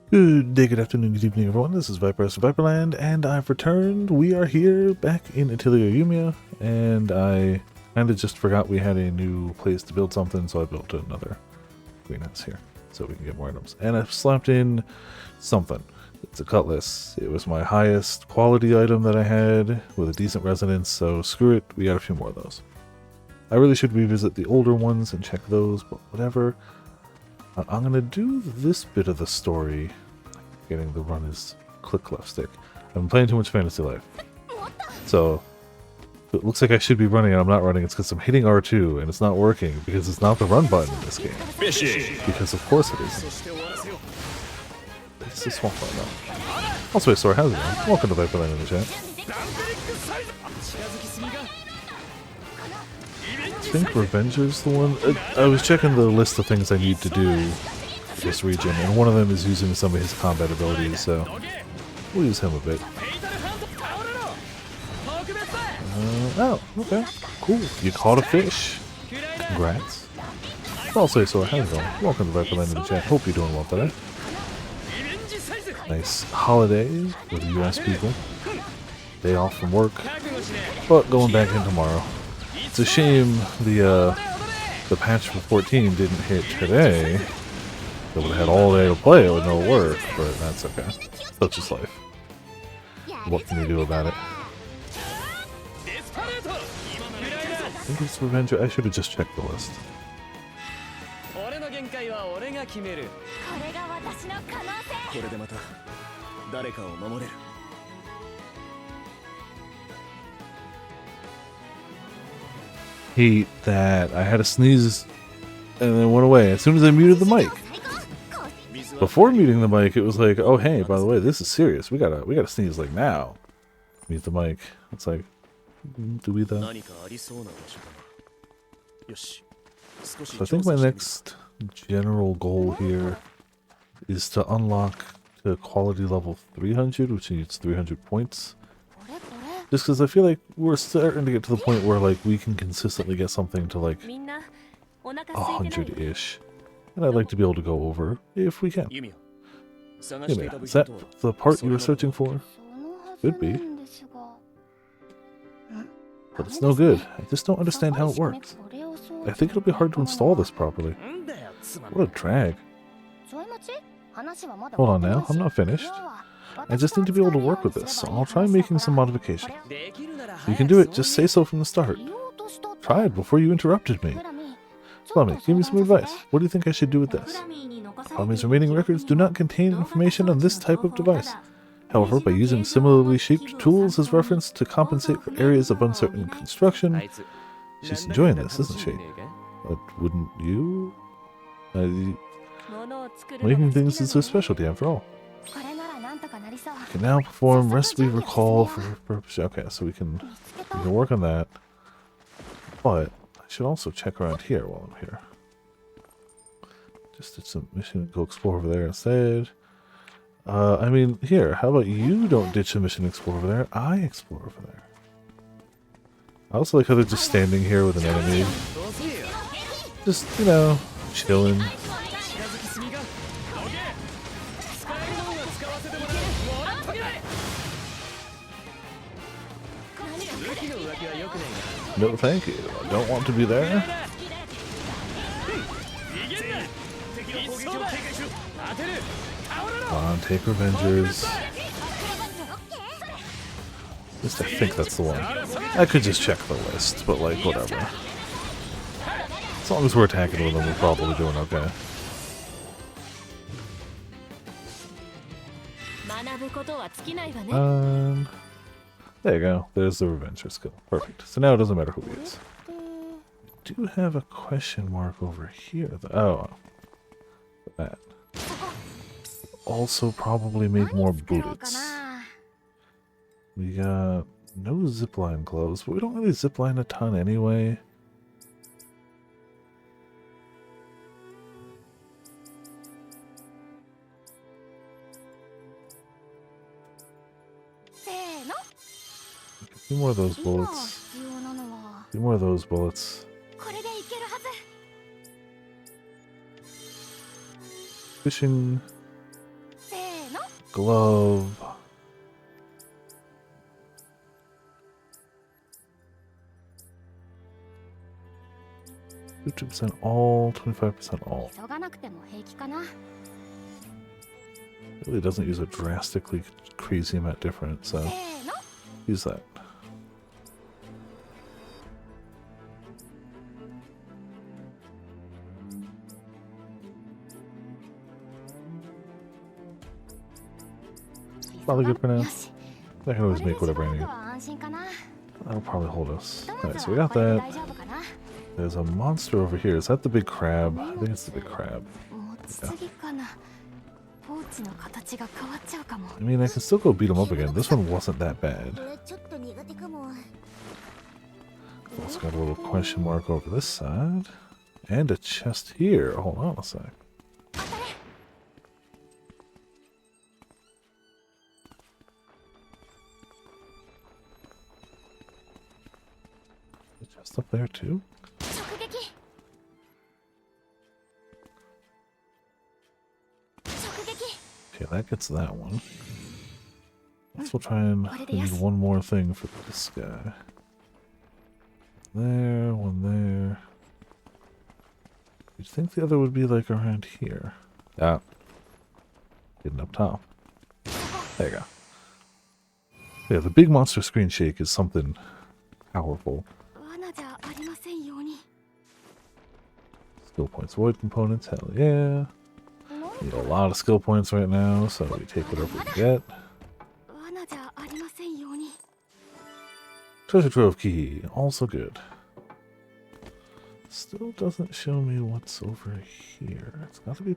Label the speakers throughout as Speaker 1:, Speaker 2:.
Speaker 1: Good day, good afternoon, good evening, everyone. This is Viper of Viperland, and I've returned. We are here back in Atelier Yumia, and I kind of just forgot we had a new place to build something, so I built another greenhouse here so we can get more items. And I've slapped in something. It's a cutlass. It was my highest quality item that I had with a decent resonance, so screw it, we got a few more of those. I really should revisit the older ones and check those, but whatever. I'm going to do this bit of the story. Getting the run is click left stick. I've been playing too much Fantasy Life. So, it looks like I should be running and I'm not running. It's because I'm hitting R2 and it's not working because it's not the run button in this game.
Speaker 2: Fishing!
Speaker 1: Because of course it isn't. It's a swamp right now. Also, Sora, how's it going? Welcome to Viperland in the chat. I think Revenger's the one. I was checking the list of things I need to do for this region, and one of them is using some of his combat abilities, so we'll use him a bit. Oh, okay. Cool. You caught a fish. Congrats. Also, Sora, how's it going? Welcome to Viperland in the chat. Hope you're doing well today. Nice holiday with the US people. Day off from work, but going back in tomorrow. It's a shame the patch for 14 didn't hit today. They would have had all day to play it with no work, but that's okay. Such is life. What can you do about it? I think it's Revenger. I should have just checked the list. Hate that I had a sneeze and then went away as soon as I muted the mic. Before muting the mic, it was like, oh hey, by the way, this is serious. We gotta sneeze like now. Mute the mic. It's like, do we that? So I think my next general goal here is to unlock to quality level 300, which needs 300 points. Just because I feel like we're starting to get to the point where like we can consistently get something to like 100-ish. And I'd like to be able to go over if we can. Yumia, is that the part you were searching for? Could be. But it's no good. I just don't understand how it works. I think it'll be hard to install this properly. What a drag. Hold on now, I'm not finished. I just need to be able to work with this, so I'll try making some modifications. You can do it, just say so from the start. Try it before you interrupted me. Plummy, give me some advice. What do you think I should do with this? Plummy's remaining records do not contain information on this type of device. However, by using similarly shaped tools as reference to compensate for areas of uncertain construction, she's enjoying this, isn't she? But wouldn't you? Making things is her specialty, after all. I can now perform recipe recall for purpose. Okay, so we can work on that. But I should also check around here while I'm here. Just did some mission. Go explore over there instead. I mean, here. How about you don't ditch a mission explore over there? I explore over there. I also like how they're just standing here with an enemy. Just, you know, chilling. No, thank you. I don't want to be there. Come on, take Revengers. At least I think that's the one. I could just check the list, but like, whatever. As long as we're attacking with them, we're probably doing okay. There you go. There's the Revenger skill. Perfect. So now it doesn't matter who he is. I do have a question mark over here. Oh. That. Also probably make more bullets. We got no zipline gloves, but we don't really zipline a ton anyway. A few more of those bullets. A few more of those bullets. Fishing. glove. 50% all, 25% all. Really doesn't use a drastically crazy amount different, so use that. Probably good for now. I can always make whatever I need. That'll probably hold us. Alright, so we got that. There's a monster over here. Is that the big crab? I think it's the big crab. Yeah. I mean, I can still go beat him up again. This one wasn't that bad. Also got a little question mark over this side. And a chest here. Hold on a sec. The chest up there too? Okay, that gets that one. Let's we'll try and we need one more thing for this guy. There, one there. You'd think the other would be like around here. Ah. Hidden up top. There you go. Yeah, the big monster screen shake is something powerful. Skill points, void components, hell yeah. Need a lot of skill points right now, so we take whatever we get. Treasure trove key, also good. Still doesn't show me what's over here. It's got to be...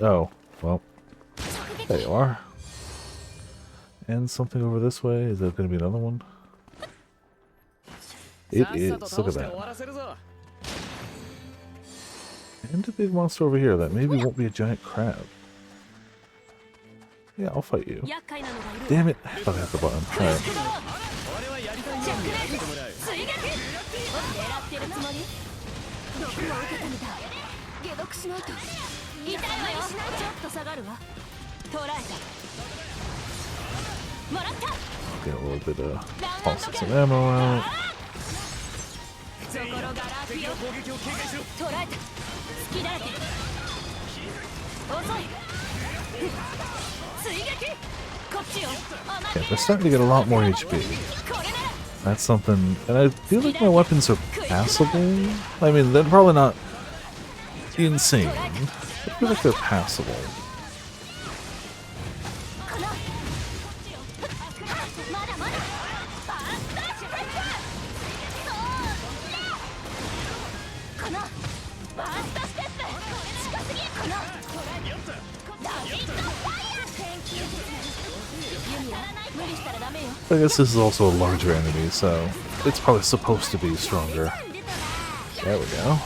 Speaker 1: Oh, well. There you are. And something over this way. Is that going to be another one? It is. Look at that. And a big monster over here that maybe won't be a giant crab. Yeah, I'll fight you. Damn it! I thought I hit the button. Alright. Get a little bit of tossing some ammo out. Okay, they're starting to get a lot more HP. That's something, and I feel like my weapons are passable. I mean, they're probably not insane. I feel like they're passable. I guess this is also a larger enemy, so it's probably supposed to be stronger. There we go.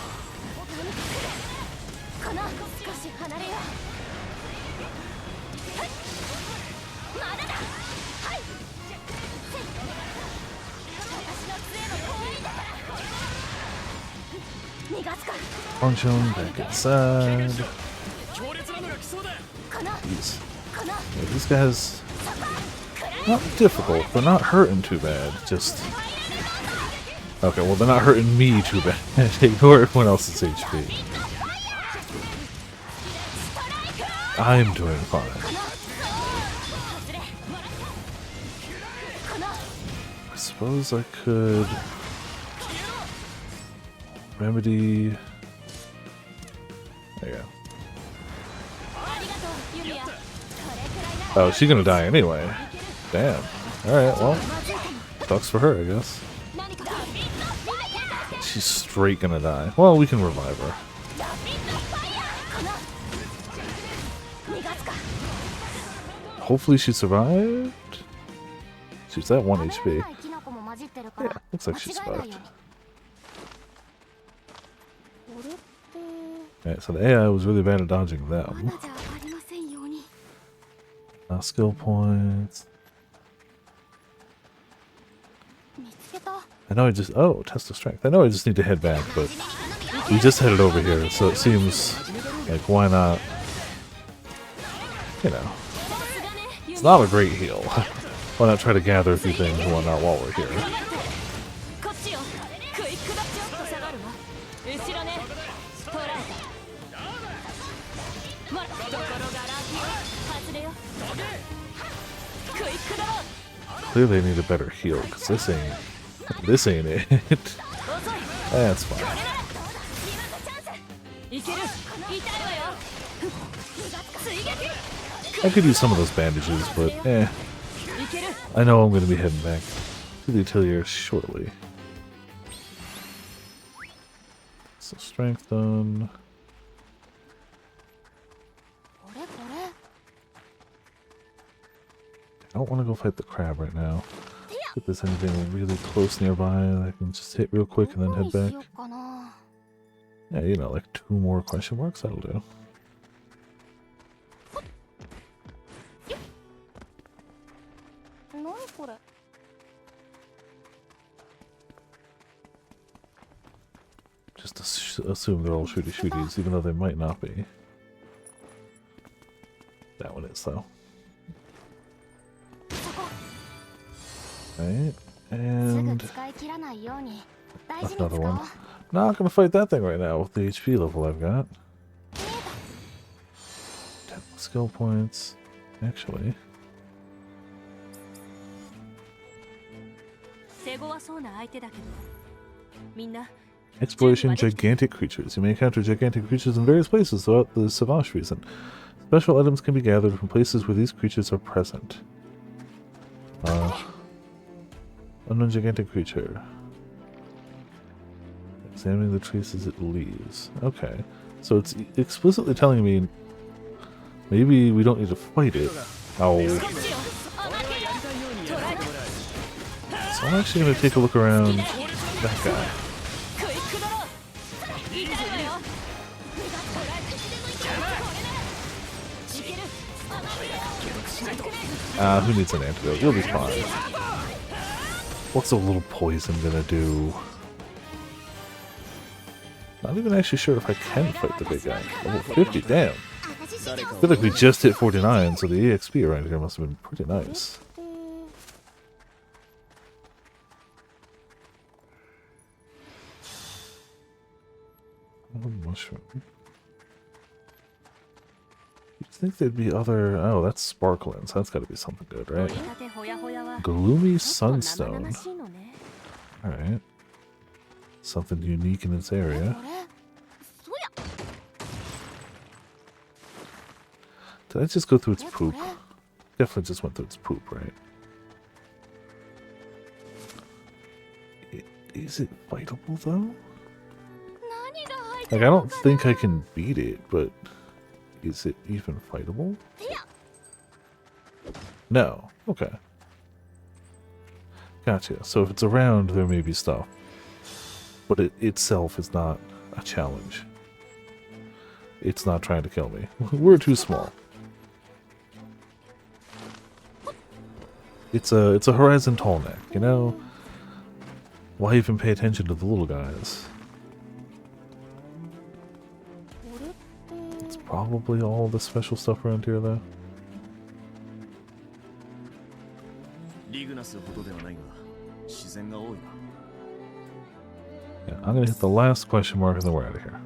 Speaker 1: Punch him, back inside. Jeez. Yeah, these guys... not difficult. They're not hurting too bad. Just... okay, well they're not hurting me too bad. Ignore everyone else's HP. I'm doing fine. I suppose I could... remedy... there you go. Oh, she's gonna die anyway. Damn. Alright, well. Sucks for her, I guess. She's straight gonna die. Well, we can revive her. Hopefully she survived. She's at 1 HP. Yeah, looks like she survived. Alright, so the AI was really bad at dodging them. Skill points. I know I just... oh, test of strength. I know I just need to head back, but we just headed over here, so it seems like why not, you know. It's not a great heal. Why not try to gather a few things and whatnot while we're here? Clearly I need a better heal, because this ain't it. That's fine. I could use some of those bandages, but I know I'm going to be heading back to the Atelier shortly. So strength done. I don't want to go fight the crab right now. If there's anything really close nearby that I can just hit real quick and then head back. Yeah, you know, like 2 more question marks, that'll do. Just assume they're all shooty-shooties, even though they might not be. That one is, though. Right, and another one. Not gonna fight that thing right now with the HP level I've got. 10 skill points, actually. Exploration gigantic creatures. You may encounter gigantic creatures in various places throughout the Savage region. Special items can be gathered from places where these creatures are present. Unknown gigantic creature. Examining the traces it leaves. Okay. So it's explicitly telling me maybe we don't need to fight it. Oh. So I'm actually going to take a look around that guy. Who needs an antidote? You'll be fine. What's a little poison gonna do? Not even actually sure if I can fight the big guy. Level 50, damn. I feel like we just hit 49, so the EXP around here must have been pretty nice. Oh, mushroom. You'd think there'd be other... Oh, that's sparkling, so that's gotta be something good, right? Gloomy Sunstone. Alright. Something unique in its area. Did I just go through its poop? Definitely just went through its poop, right? Is it fightable, though? Like, I don't think I can beat it, but... Is it even fightable? No. Okay. Gotcha. So if it's around, there may be stuff. But it itself is not a challenge. It's not trying to kill me. We're too small. It's a horizon tall neck, you know? Why even pay attention to the little guys? It's probably all the special stuff around here, though. Yeah, I'm gonna hit the last question mark and then we're out of here.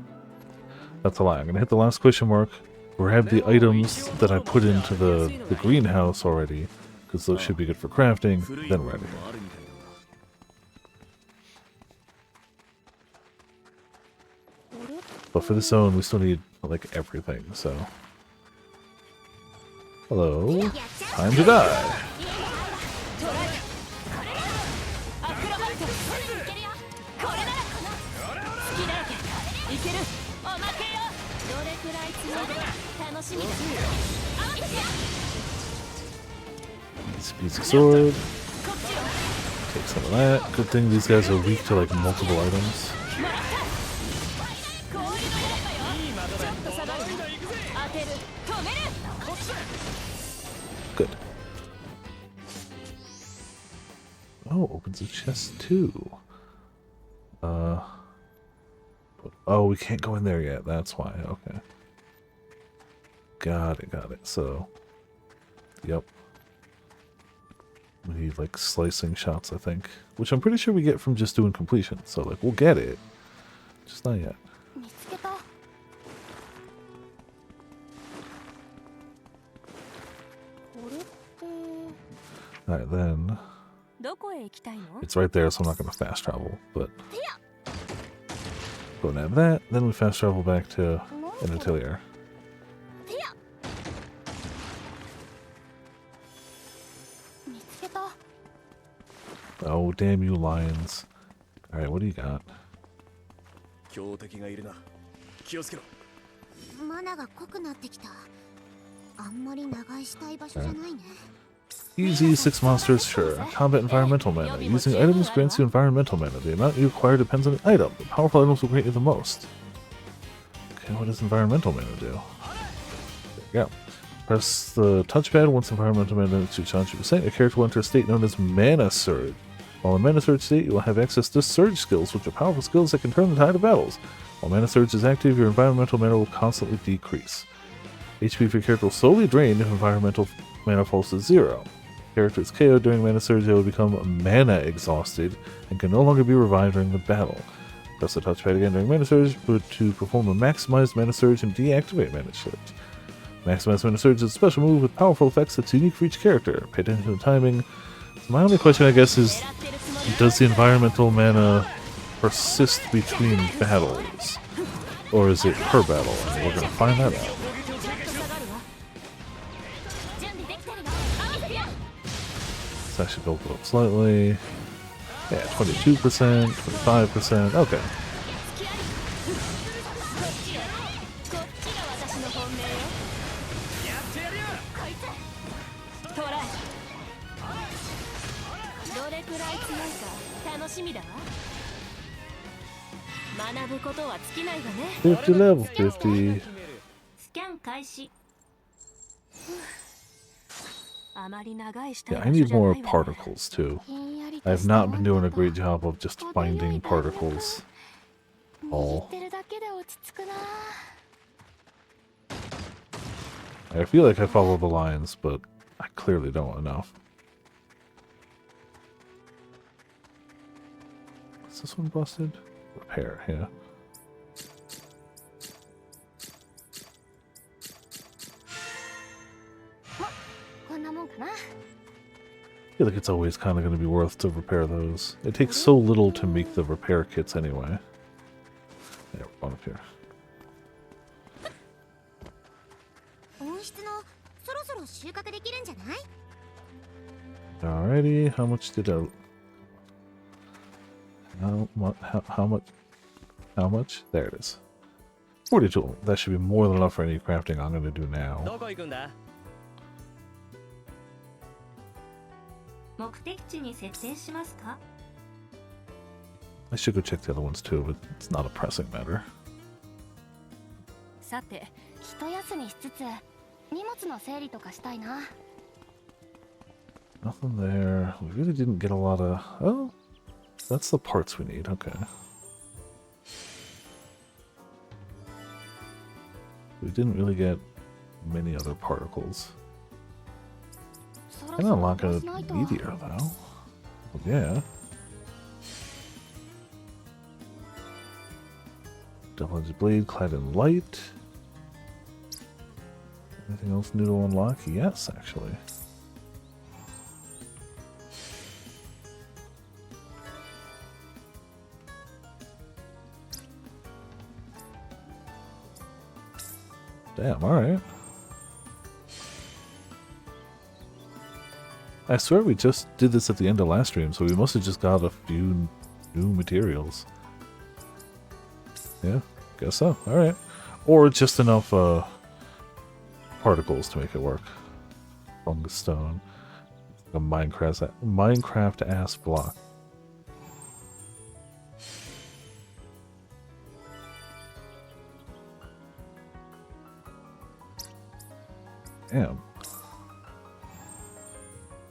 Speaker 1: That's a lie. I'm gonna hit the last question mark, grab the items that I put into the greenhouse already, because those should be good for crafting, then we're out of here. But for this zone, we still need, like, everything, so... Hello. Time to die. Speedy sword. Take some of that. Good thing these guys are weak to, like, multiple items. Good. Oh, opens a chest too. Oh, we can't go in there yet. That's why. Okay. Got it. So, yep. We need like slicing shots, I think, which I'm pretty sure we get from just doing completion. So like we'll get it, just not yet. Alright, then it's right there, so I'm not going to fast travel, but go and add that. Then we fast travel back to an Atelier. Oh, damn you, lions. Alright, what do you got? Easy 6 monsters, sure. Combat environmental mana. Using items grants you environmental mana. The amount you acquire depends on the item. The powerful items will grant you the most. Okay, what does environmental mana do? There you go. Press the touchpad once environmental mana reaches 100%. A character will enter a state known as Mana Surge. While in Mana Surge state, you will have access to Surge skills, which are powerful skills that can turn the tide of battles. While Mana Surge is active, your environmental mana will constantly decrease. HP for your character will slowly drain if environmental mana falls to 0. If the character is KO'd during Mana Surge, they will become Mana Exhausted and can no longer be revived during the battle. Press the touchpad again during Mana Surge to perform a maximized Mana Surge and deactivate Mana Surge. Maximized Mana Surge is a special move with powerful effects that's unique for each character. Pay attention to the timing. So my only question, I guess, is does the environmental mana persist between battles? Or is it per battle? And we're going to find that out. So I should build it up slightly. Yeah, 22%, 25%, okay. Level 50. Yeah, I need more particles too. I have not been doing a great job of just finding particles. I feel like I follow the lines, but I clearly don't enough. Is this one busted? Repair, yeah. I feel like it's always kind of going to be worth to repair those. It takes so little to make the repair kits anyway. Yeah, we're up here. Alrighty, how much did I... How much? There it is. 42. That should be more than enough for any crafting I'm going to do now. I should go check the other ones too, but it's not a pressing matter. Nothing there. We really didn't get a lot of... Oh, that's the parts we need. Okay. We didn't really get many other particles. Can I unlock a meteor though? Well, yeah. Double-edged blade clad in light. Anything else new to unlock? Yes, actually. Damn, alright. I swear we just did this at the end of last stream, so we must have just got a few new materials. Yeah, guess so. Alright. Or just enough particles to make it work. Fungus stone. A Minecraft ass block. Damn.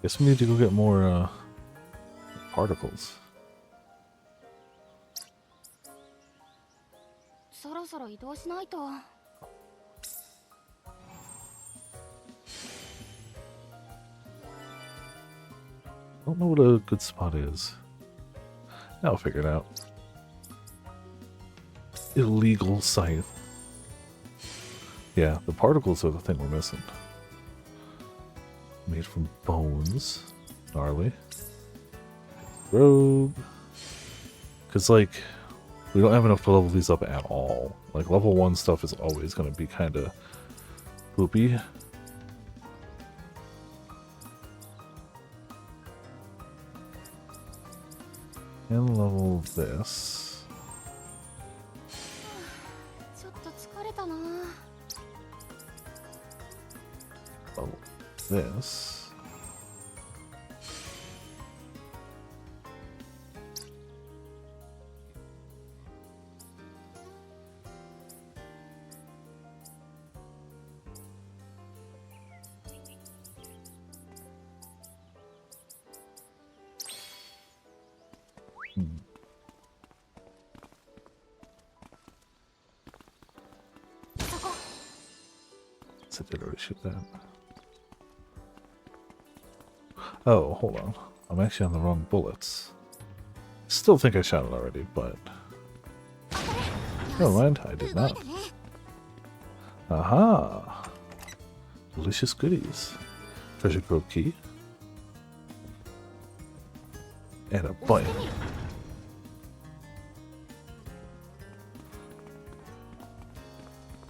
Speaker 1: Guess we need to go get more particles. don't know what a good spot is. I'll figure it out. Illegal scythe. Yeah, the particles are the thing we're missing. Made from bones. Gnarly. Rogue. Because, like, we don't have enough to level these up at all. Like, level 1 stuff is always going to be kind of poopy. And level this. Level this. I did already shoot that. Oh, hold on. I'm actually on the wrong bullets. Still think I shot it already, but... Never mind, I did not. Aha! Delicious goodies. Treasure Grove key. And a button.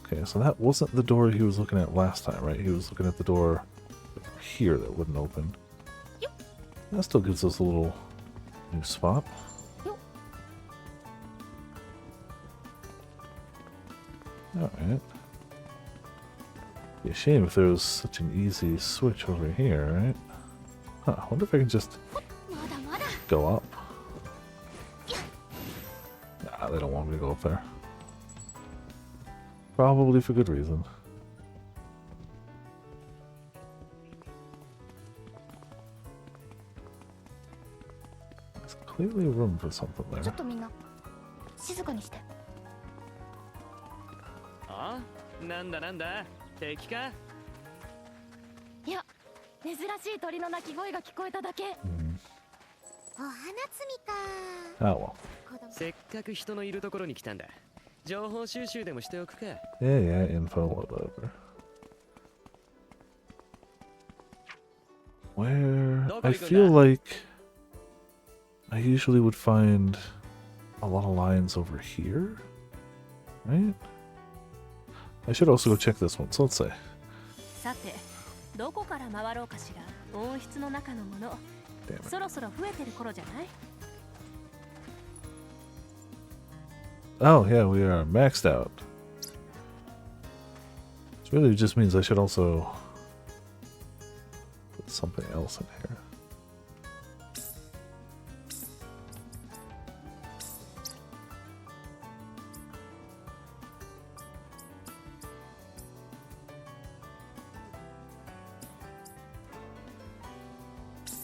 Speaker 1: Okay, so that wasn't the door he was looking at last time, right? He was looking at the door here that wouldn't open. That still gives us a little new spot. Alright. Be a shame if there was such an easy switch over here, right? Huh, I wonder if I can just go up. Nah, they don't want me to go up there. Probably for good reason. There's clearly room for something there. Oh well. Yeah, info, whatever. Where I feel like I usually would find a lot of lines over here, right? I should also go check this one, so let's say. Damn it. Oh, yeah, we are maxed out. Which really just means I should also put something else in here.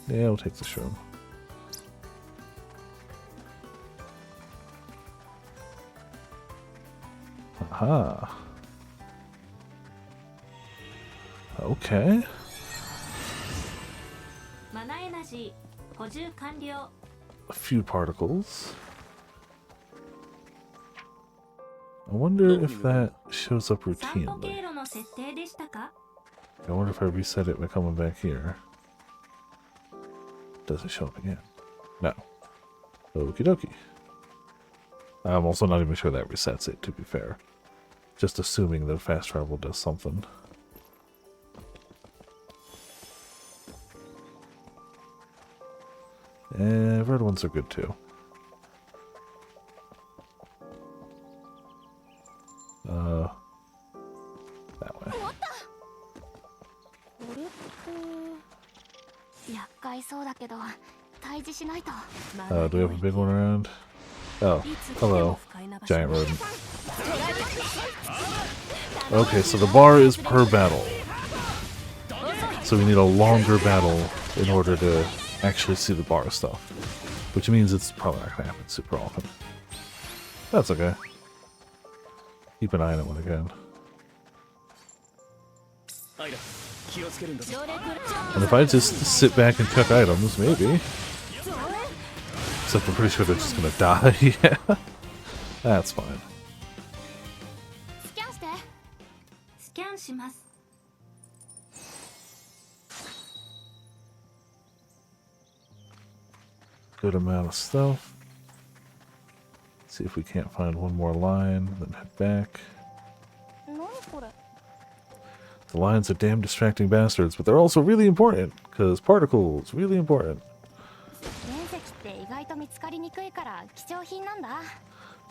Speaker 1: Yeah, we'll take the shroom. Aha. Okay. A few particles. I wonder if that shows up routinely. I wonder if I reset it by coming back here. Does it show up again? No. Okie dokie. I'm also not even sure that resets it, to be fair. Just assuming that fast travel does something. And red ones are good too. That way. Do we have a big one around? Oh, hello, giant rodent. Okay, so the bar is per battle. So we need a longer battle in order to actually see the bar stuff. Which means it's probably not going to happen super often. That's okay. Keep an eye on it when I can. And if I just sit back and check items, maybe. Except I'm pretty sure they're just gonna die. Yeah. That's fine. Good amount of stuff. See if we can't find one more line, then head back. The lines are damn distracting bastards, but they're also really important, because particles, really important.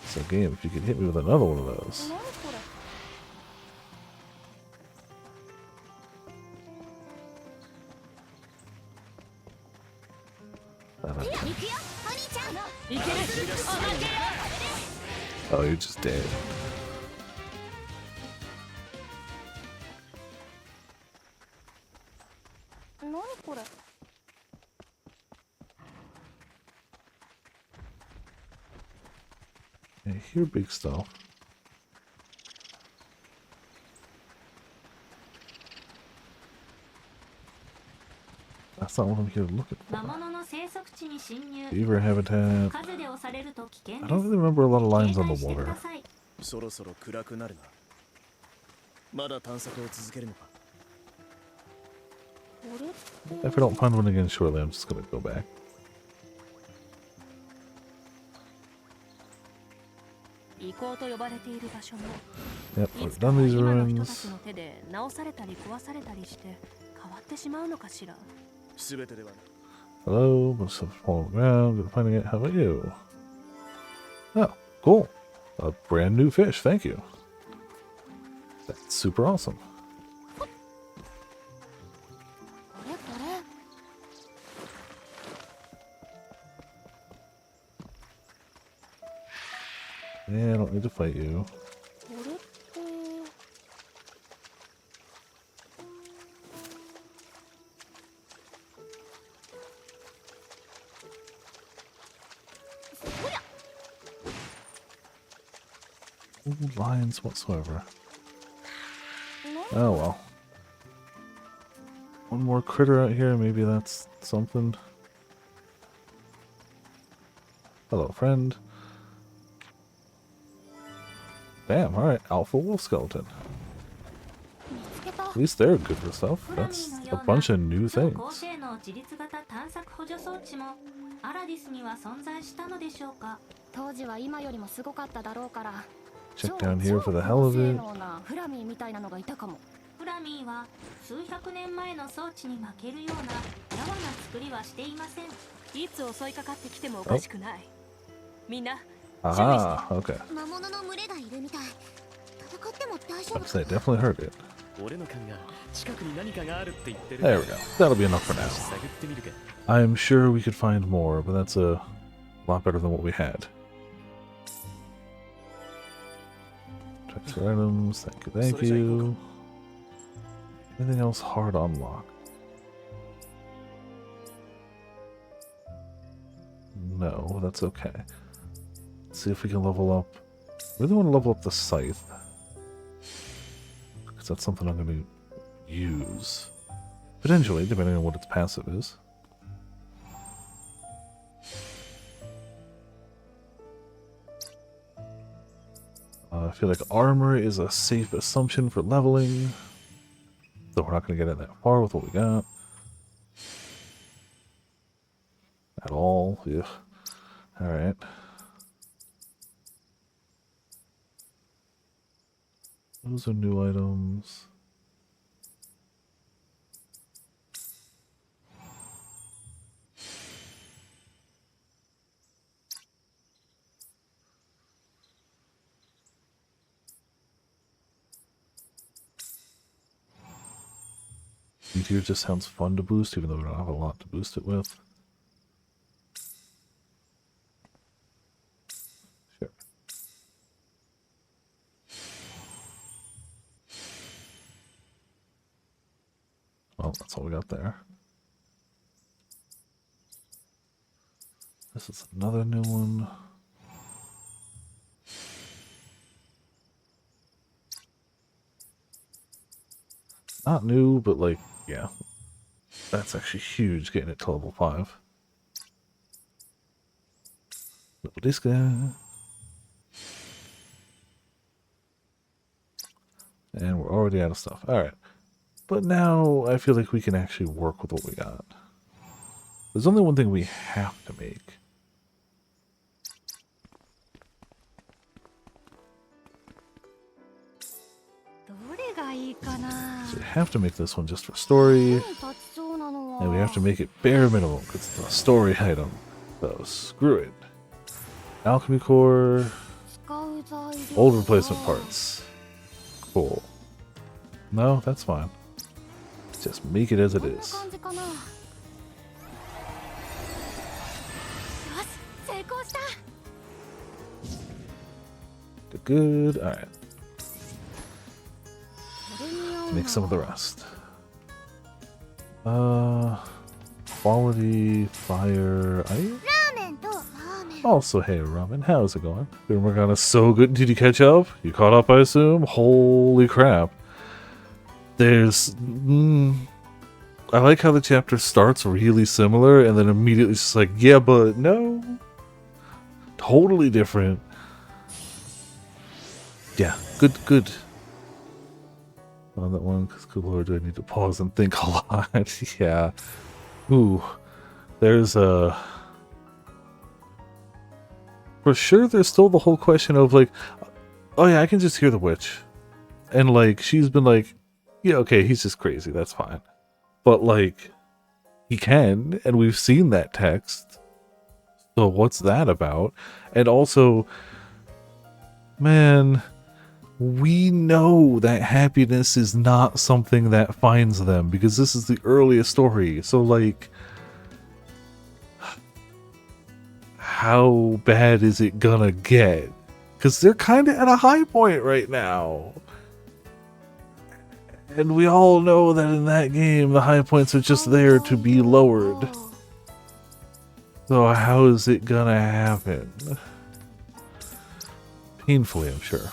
Speaker 1: So game, if you could hit me with another one of those. Oh, you're just dead. I hear big stuff. That's not what I'm here looking for. Beaver habitat. I don't really remember a lot of lines on the water. If I don't find one again shortly, I'm just gonna go back. Yep, we've done these ruins. Hello, what's up? Falling around, good finding it. How about you? Oh, cool. A brand new fish, thank you. That's super awesome. Yeah, I don't need to fight you. No lines whatsoever. Oh well. One more critter out here, maybe that's something. Hello, friend. Bam, alright, alpha wolf skeleton. At least they're good for stuff. That's a bunch of new things. Check down here for the hell of it. Ah, okay. I'd say definitely heard it. There we go. That'll be enough for now. I'm sure we could find more, but that's a lot better than what we had. Check your items. Thank you, thank you. Anything else hard to unlock? No, that's okay. Let's see if we can level up. I really want to level up the scythe, because that's something I'm going to use. Potentially, depending on what its passive is. I feel like armor is a safe assumption for leveling. Though we're not going to get it that far with what we got. At all. Yeah. Alright. Those are new items. Meteor just sounds fun to boost, even though we don't have a lot to boost it with. Sure. Well, that's all we got there. This is another new one. Not new, but like, yeah. That's actually huge, getting it to level 5. Level this guy. And we're already out of stuff. Alright. But now I feel like we can actually work with what we got. There's only one thing we have to make. So we have to make this one just for story. And we have to make it bare minimum because it's a story item. So screw it. Alchemy core. Old replacement parts. Cool. No, that's fine. Just make it as it is. Good. Alright. Make some of the rest. Quality, fire, ice. Also, hey, Ramen, how's it going? Been working on it so good. Did you catch up? You caught up, I assume? Holy crap. There's... I like how the chapter starts really similar, and then immediately it's just like, yeah, but no. Totally different. Yeah, good. On that one, because good lord, do I need to pause and think a lot. Yeah. Ooh. There's a... For sure, there's still the whole question of like, oh yeah, I can just hear the witch. And like, she's been like, yeah, okay, he's just crazy, that's fine. But like, he can, and we've seen that text. So what's that about? And also, man, we know that happiness is not something that finds them, because this is the earliest story. So like, how bad is it gonna get? Because they're kind of at a high point right now. And we all know that in that game, the high points are just there to be lowered. So how is it gonna happen? Painfully, I'm sure.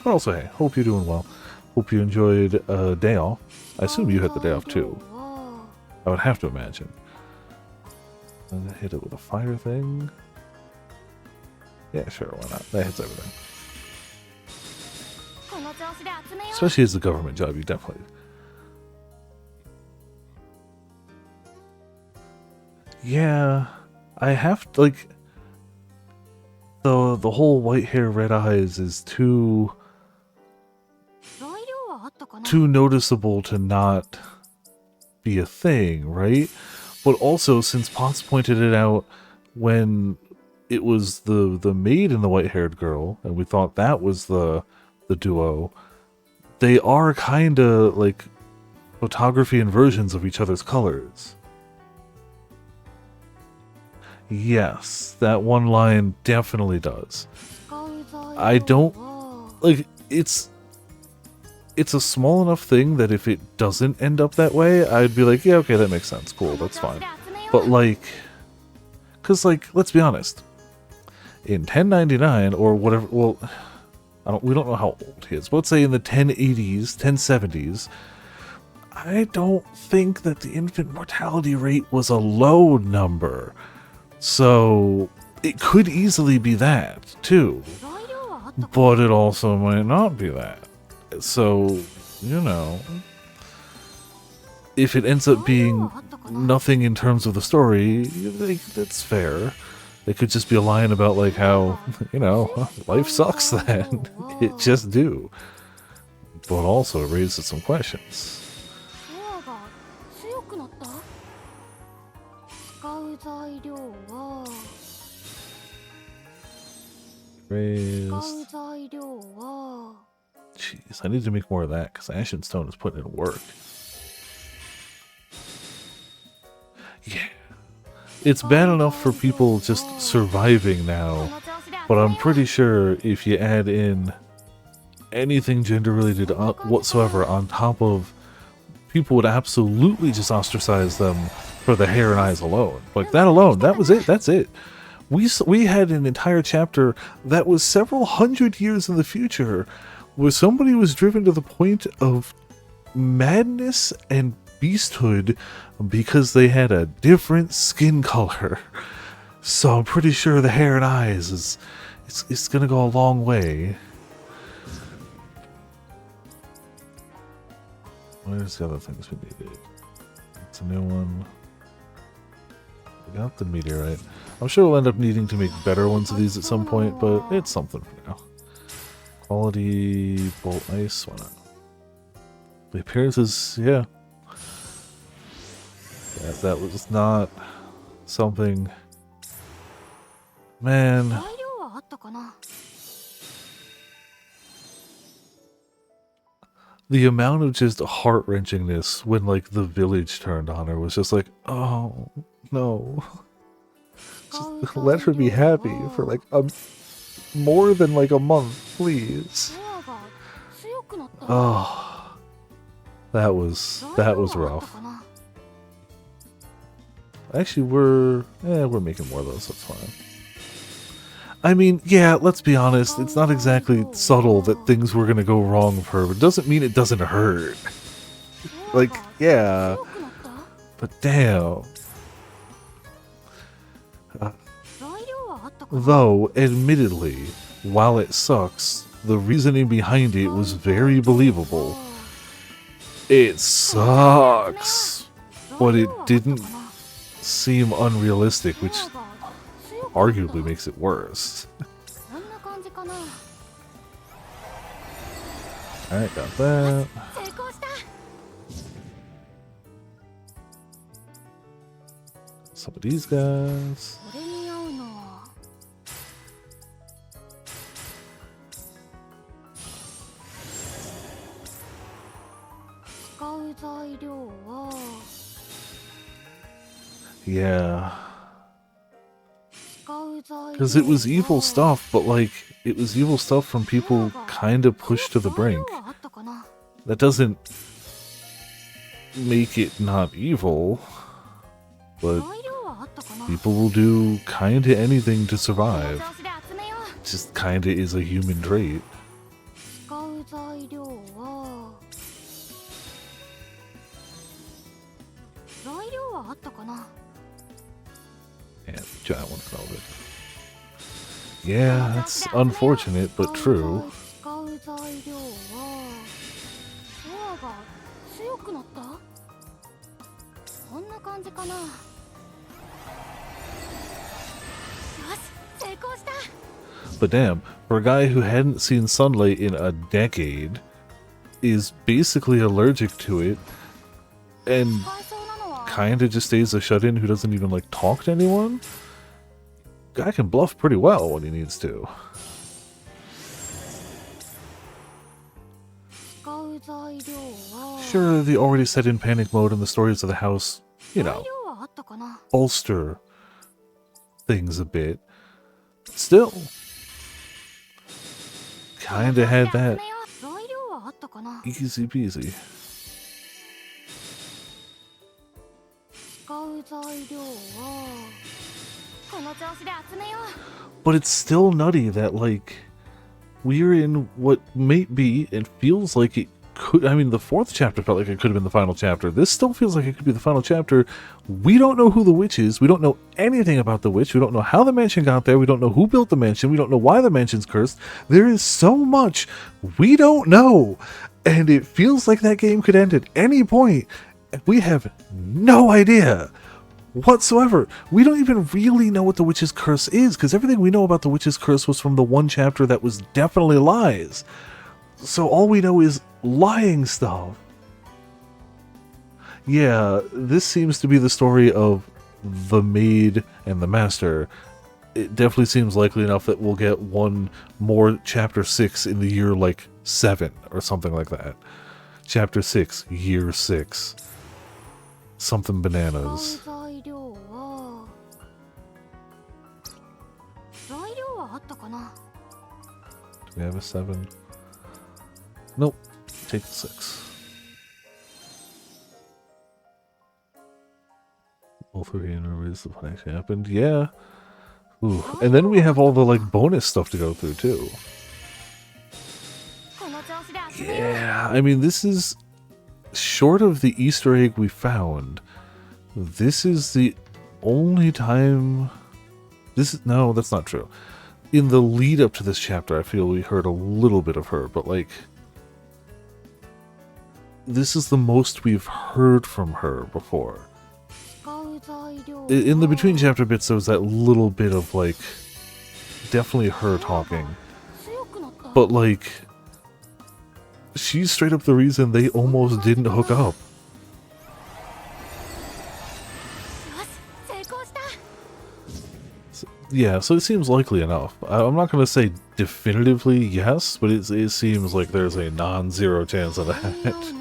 Speaker 1: But also, hey, hope you're doing well. Hope you enjoyed a day off. I assume you had the day off too. I would have to imagine. And hit it with a fire thing. Yeah, sure, why not? That hits everything. Especially as a government job, you definitely... Yeah, I have to, like... The whole white hair, red eyes is too noticeable to not be a thing, right? But also, since Potts pointed it out when it was the maid and the white-haired girl, and we thought that was the duo, they are kind of like photography inversions of each other's colors. Yes, that one line definitely does. I don't... Like, it's a small enough thing that if it doesn't end up that way, I'd be like, yeah, okay, that makes sense. Cool, that's fine. But, like... Because, like, let's be honest. In 1099, or whatever... Well, we don't know how old he is. But let's say in the 1080s, 1070s, I don't think that the infant mortality rate was a low number. So, it could easily be that, too. But it also might not be that. So, you know... If it ends up being nothing in terms of the story, that's fair. It could just be a line about, like, how, you know, life sucks then. It just do. But also, it raises some questions. Raised. Jeez, I need to make more of that, because Ashen Stone is putting in work. Yeah. It's bad enough for people just surviving now, but I'm pretty sure if you add in anything gender-related whatsoever on top of, people would absolutely just ostracize them for the hair and eyes alone. Like, that alone, that was it, that's it. We had an entire chapter that was several hundred years in the future where somebody was driven to the point of madness and beasthood because they had a different skin color. So I'm pretty sure the hair and eyes is it's gonna go a long way. Where's the other things we needed? It's a new one. We got the meteorite. I'm sure we'll end up needing to make better ones of these at some point, but it's something for now. Quality bolt ice, why not? The appearances, yeah. That was not something. Man. The amount of just heart-wrenchingness when, like, the village turned on her was just like, oh, no. Just let her be happy for, like, more than, like, a month, please. Oh. That was rough. Actually, we're making more of those, that's fine. I mean, yeah, let's be honest, it's not exactly subtle that things were gonna go wrong for her, but it doesn't mean it doesn't hurt. Like, yeah, but damn. Though, admittedly, while it sucks, the reasoning behind it was very believable. It sucks, but it didn't seem unrealistic, which arguably makes it worse. Alright, got that. Some of these guys. Yeah. Because it was evil stuff, but like, it was evil stuff from people kind of pushed to the brink. That doesn't make it not evil, but people will do kind of anything to survive. Just kind of is a human trait. Yeah, giant one velvet. Yeah, that's unfortunate, but true. But damn, for a guy who hadn't seen sunlight in a decade, is basically allergic to it, and kinda just stays a shut-in who doesn't even, like, talk to anyone? Guy can bluff pretty well when he needs to. Sure, the already set in panic mode and the stories of the house, you know, bolster things a bit. Still, kinda had that easy peasy. But it's still nutty that, like, we're in what may be, it feels like it could, I mean, the fourth chapter felt like it could have been the final chapter. This still feels like it could be the final chapter. We don't know who the witch is. We don't know anything about the witch. We don't know how the mansion got there. We don't know who built the mansion. We don't know why the mansion's cursed. There is so much we don't know. And it feels like that game could end at any point. We have no idea whatsoever. We don't even really know what the witch's curse is, because everything we know about the witch's curse was from the one chapter that was definitely lies. So all we know is lying stuff. Yeah, this seems to be the story of the maid and the master. It definitely seems likely enough that we'll get one more chapter 6 in the year, like, 7 or something like that. Chapter 6, year 6. Something bananas. Do we have a 7? Nope. Take the 6. All 3 interviews the panic happened. Yeah. Ooh. And then we have all the, like, bonus stuff to go through, too. Yeah, I mean, this is short of the Easter egg we found, this is the only time... No, that's not true. In the lead up to this chapter, I feel we heard a little bit of her, but like... This is the most we've heard from her before. In the between chapter bits, there was that little bit of like... Definitely her talking. But like... She's straight up the reason they almost didn't hook up. Yeah, so it seems likely enough. I'm not going to say definitively yes, but it seems like there's a non-zero chance of that.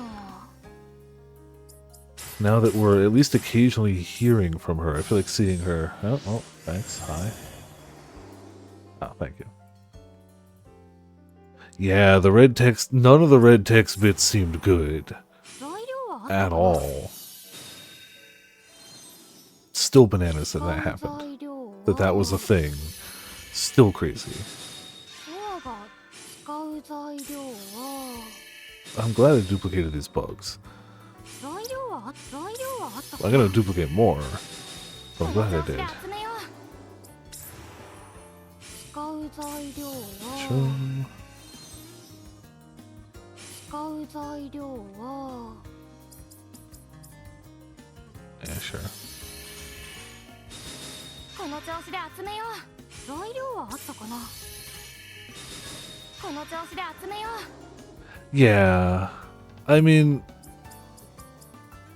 Speaker 1: Now that we're at least occasionally hearing from her, I feel like seeing her... Oh, thanks. Hi. Oh, thank you. Yeah, the red text... None of the red text bits seemed good. At all. Still bananas that that happened. That was a thing. Still crazy. I'm glad I duplicated these bugs. I gotta duplicate more, but I'm glad I did. Sure. Yeah, sure. Yeah, I mean,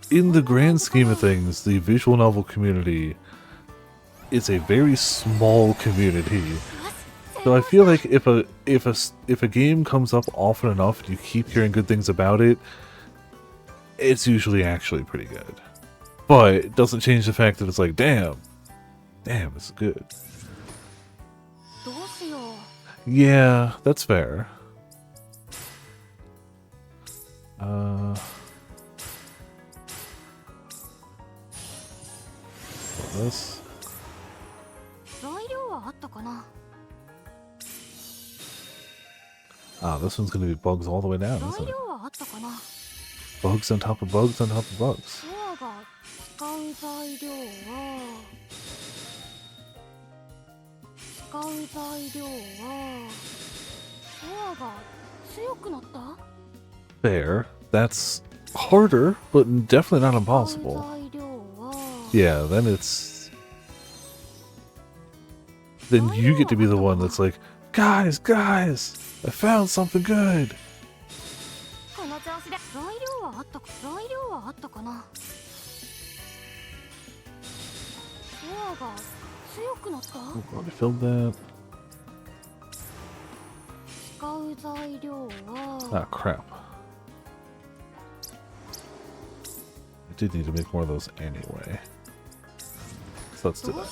Speaker 1: in the grand scheme of things, the visual novel community is a very small community. So I feel like if a game comes up often enough and you keep hearing good things about it, it's usually actually pretty good. But it doesn't change the fact that it's like, damn, this is good. Yeah, that's fair. This. Ah, this one's gonna be bugs all the way down, isn't it? Bugs on top of bugs on top of bugs. Fair. That's harder, but definitely not impossible. Yeah, then it's... Then you get to be the one that's like, guys, I found something good. Oh, already filled that. Ah, crap. I did need to make more of those anyway. So let's do that.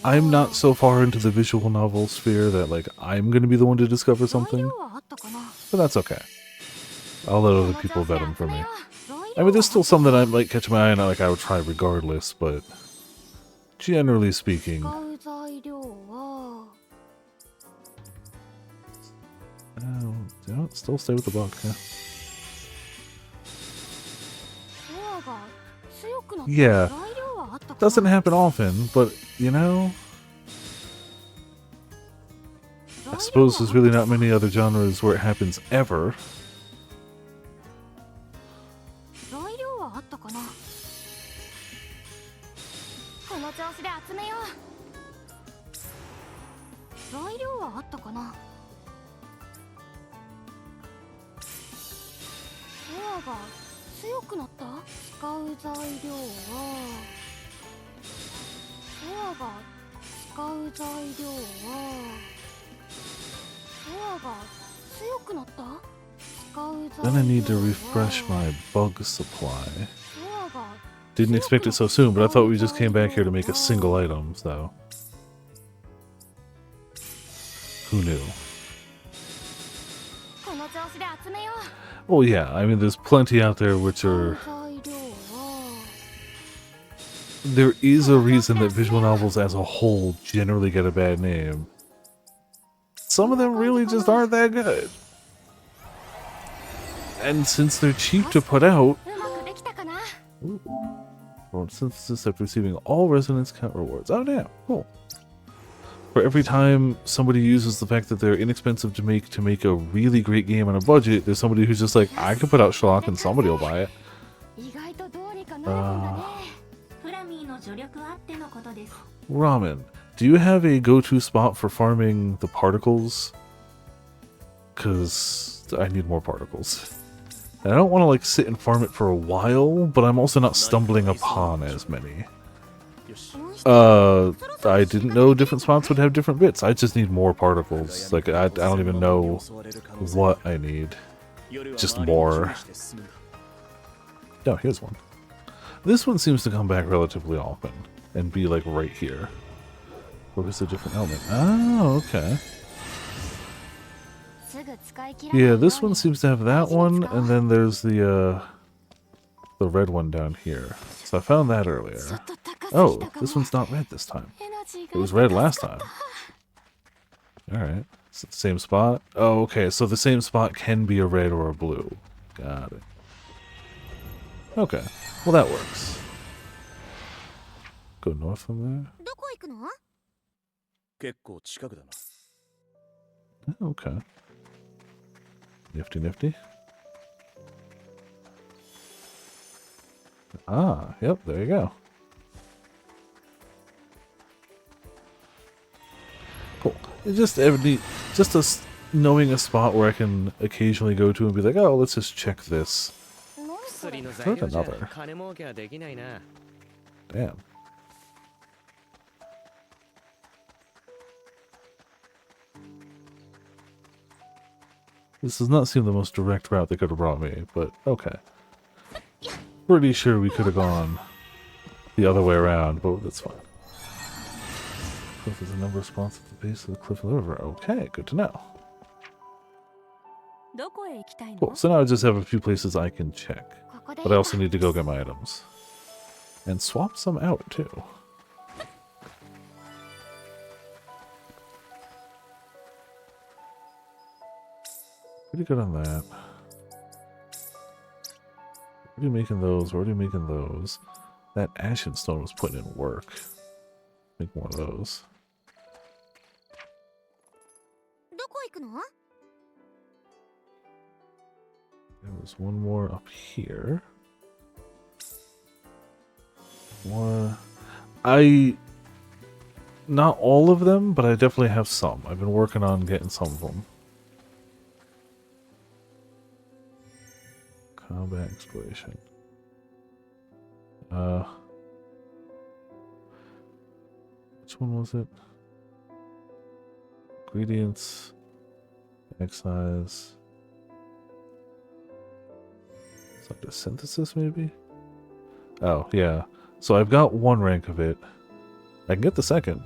Speaker 1: I'm not so far into the visual novel sphere that like I'm gonna be the one to discover something, but that's okay. I'll let other people vet them for me. I mean, there's still some that I might catch my eye on, like I would try regardless, but generally speaking, still stay with the bug. Yeah. Doesn't happen often, but, you know... I suppose there's really not many other genres where it happens ever. Then I need to refresh my bug supply. Didn't expect it so soon, but I thought we just came back here to make a single item, so... Who knew? Oh yeah, I mean, there's plenty out there which are... There is a reason that visual novels as a whole generally get a bad name. Some of them really just aren't that good. And since they're cheap to put out... Ooh. Well, synthesis after receiving all resonance count rewards. Oh damn, cool. For every time somebody uses the fact that they're inexpensive to make a really great game on a budget, there's somebody who's just like, I could put out schlock and somebody will buy it. Ramen, do you have a go-to spot for farming the particles? Because I need more particles. And I don't want to like sit and farm it for a while, but I'm also not stumbling upon as many. I didn't know different spots would have different bits. I just need more particles. Like, I don't even know what I need. Just more. Oh, here's one. This one seems to come back relatively often and be like right here. Focus a different element. Oh, okay. Yeah, this one seems to have that one, and then there's the red one down here. So I found that earlier. Oh, this one's not red this time. It was red last time. Alright. Same spot? Oh, okay, so the same spot can be a red or a blue. Got it. Okay, well that works. Go north from there? Okay. Nifty, nifty. Ah, yep, there you go. Cool. It's just knowing a spot where I can occasionally go to and be like, oh, let's just check this. Heard another. Damn. This does not seem the most direct route they could have brought me, but okay. Pretty sure we could have gone the other way around, but that's fine. Cliff is a number of spots at the base of the cliff of the river. Okay, good to know. Cool, so now I just have a few places I can check. But I also need to go get my items. And swap some out, too. Pretty good on that. Already making those, already making those. That ashen stone was putting in work. Make more of those. There was one more up here. More. Not all of them, but I definitely have some. I've been working on getting some of them. Combat exploration. Which one was it? Ingredients. Excise. Is that the synthesis, maybe? Oh, yeah. So I've got one rank of it. I can get the second.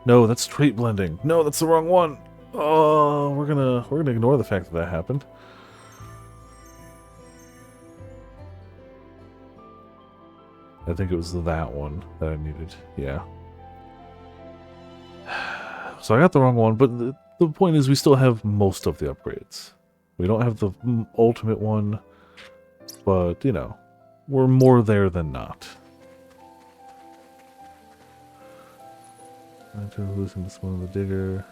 Speaker 1: No, that's trait blending. No, that's the wrong one. Oh, we're gonna ignore the fact that that happened. I think it was that one that I needed. Yeah. So I got the wrong one, but the point is we still have most of the upgrades. We don't have the ultimate one, but, you know, we're more there than not. Losing this one of the digger.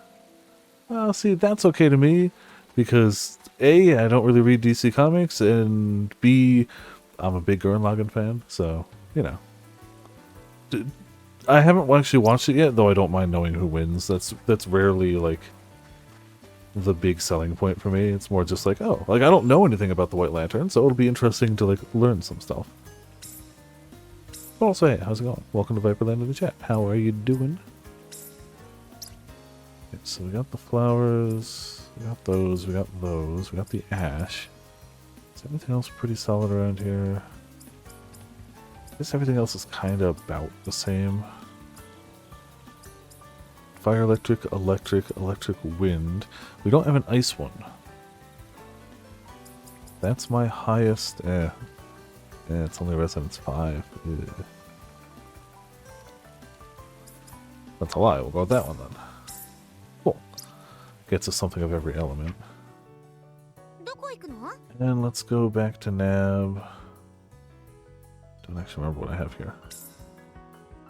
Speaker 1: Well, see, that's okay to me, because A, I don't really read DC Comics, and B, I'm a big Gurren Lagann fan, so, you know. I haven't actually watched it yet, though I don't mind knowing who wins. That's rarely, like, the big selling point for me. It's more just like, oh, like, I don't know anything about the White Lantern, so it'll be interesting to, like, learn some stuff. But also, hey, how's it going? Welcome to Viperland in the chat. How are you doing? Okay, so we got the flowers, we got those, we got those, we got the ash. Is everything else pretty solid around here? I guess everything else is kind of about the same. fire, electric, electric, electric, wind. We don't have an ice one. That's my highest. It's only resonance 5. Ew. That's a lie. We'll go with that one then. Cool. Gets us something of every element. And let's go back to Nab. Don't actually remember what I have here.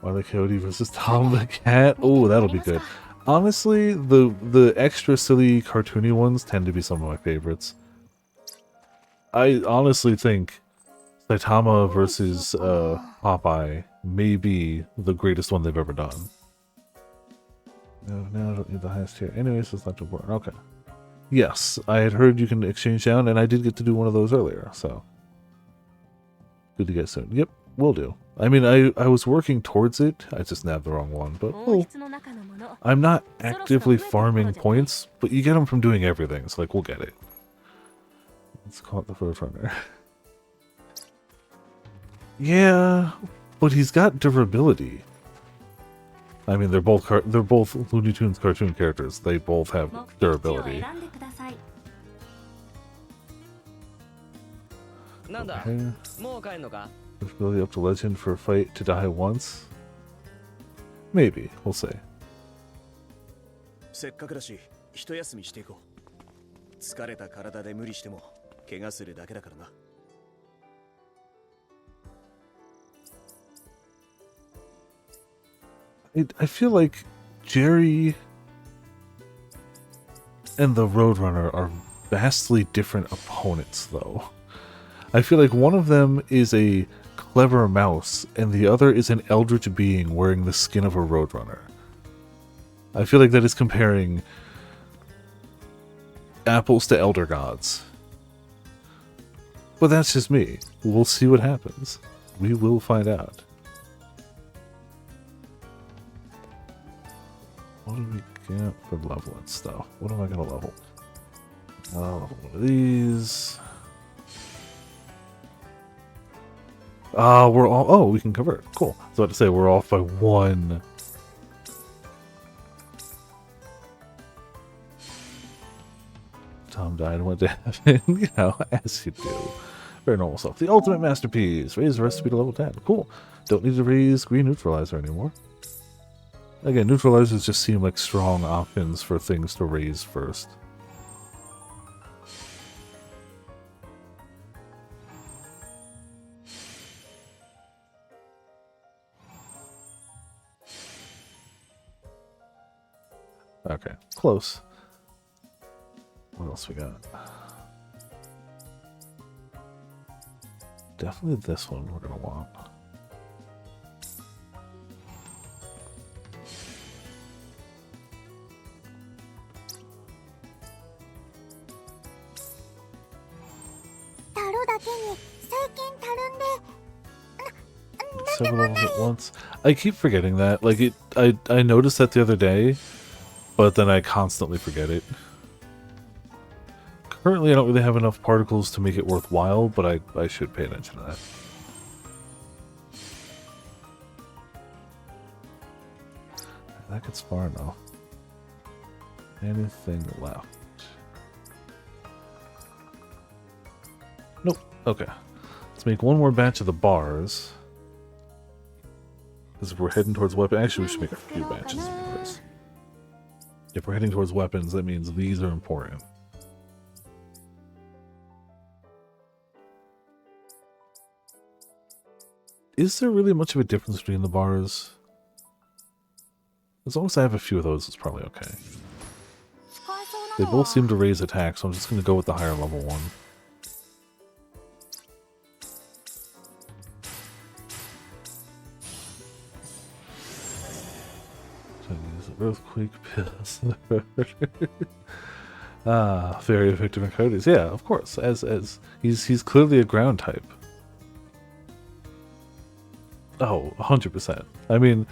Speaker 1: Wile E. Coyote versus Tom the Cat. Oh, that'll be good. Honestly, the extra silly cartoony ones tend to be some of my favorites. I honestly think Saitama versus Popeye may be the greatest one they've ever done. No, now I don't need the highest tier. Anyways, it's not too important. Okay. Yes, I had heard you can exchange down, and I did get to do one of those earlier, so. Good to get soon. Yep, will do. I mean, I was working towards it. I just nabbed the wrong one, but oh. I'm not actively farming points, but you get them from doing everything, so like, we'll get it. Let's call it the Road Runner. Yeah, but he's got durability. I mean, they're both Looney Tunes cartoon characters. They both have durability. Okay. Durability up to legend for a fight to die once. Maybe. We'll see. I feel like Jerry and the Roadrunner are vastly different opponents, though. I feel like one of them is a clever mouse, and the other is an eldritch being wearing the skin of a Roadrunner. I feel like that is comparing apples to elder gods. But that's just me. We'll see what happens. We will find out. What do we get for leveling stuff? What am I going to level? I'll level one of these. We're all... Oh, we can convert. Cool. I was about to say, we're off by 1. Tom died and went to heaven. You know, as you do. Very normal stuff. The ultimate masterpiece. Raise the recipe to level 10. Cool. Don't need to raise green neutralizer anymore. Again, neutralizers just seem like strong options for things to raise first. Okay, close. What else we got? Definitely this one we're gonna want. Several levels at once. I keep forgetting that. Like I noticed that the other day, but then I constantly forget it. Currently, I don't really have enough particles to make it worthwhile, but I should pay attention to that. That gets far enough. Anything left? Nope. Okay. Let's make one more batch of the bars. Because if we're heading towards weapons... Actually, we should make a few batches of bars. If we're heading towards weapons, that means these are important. Is there really much of a difference between the bars? As long as I have a few of those, it's probably okay. They both seem to raise attack, so I'm just going to go with the higher level one. Earthquake pills. Very effective in coyotes. Yeah, of course. As he's clearly a ground type. Oh, 100%. I mean,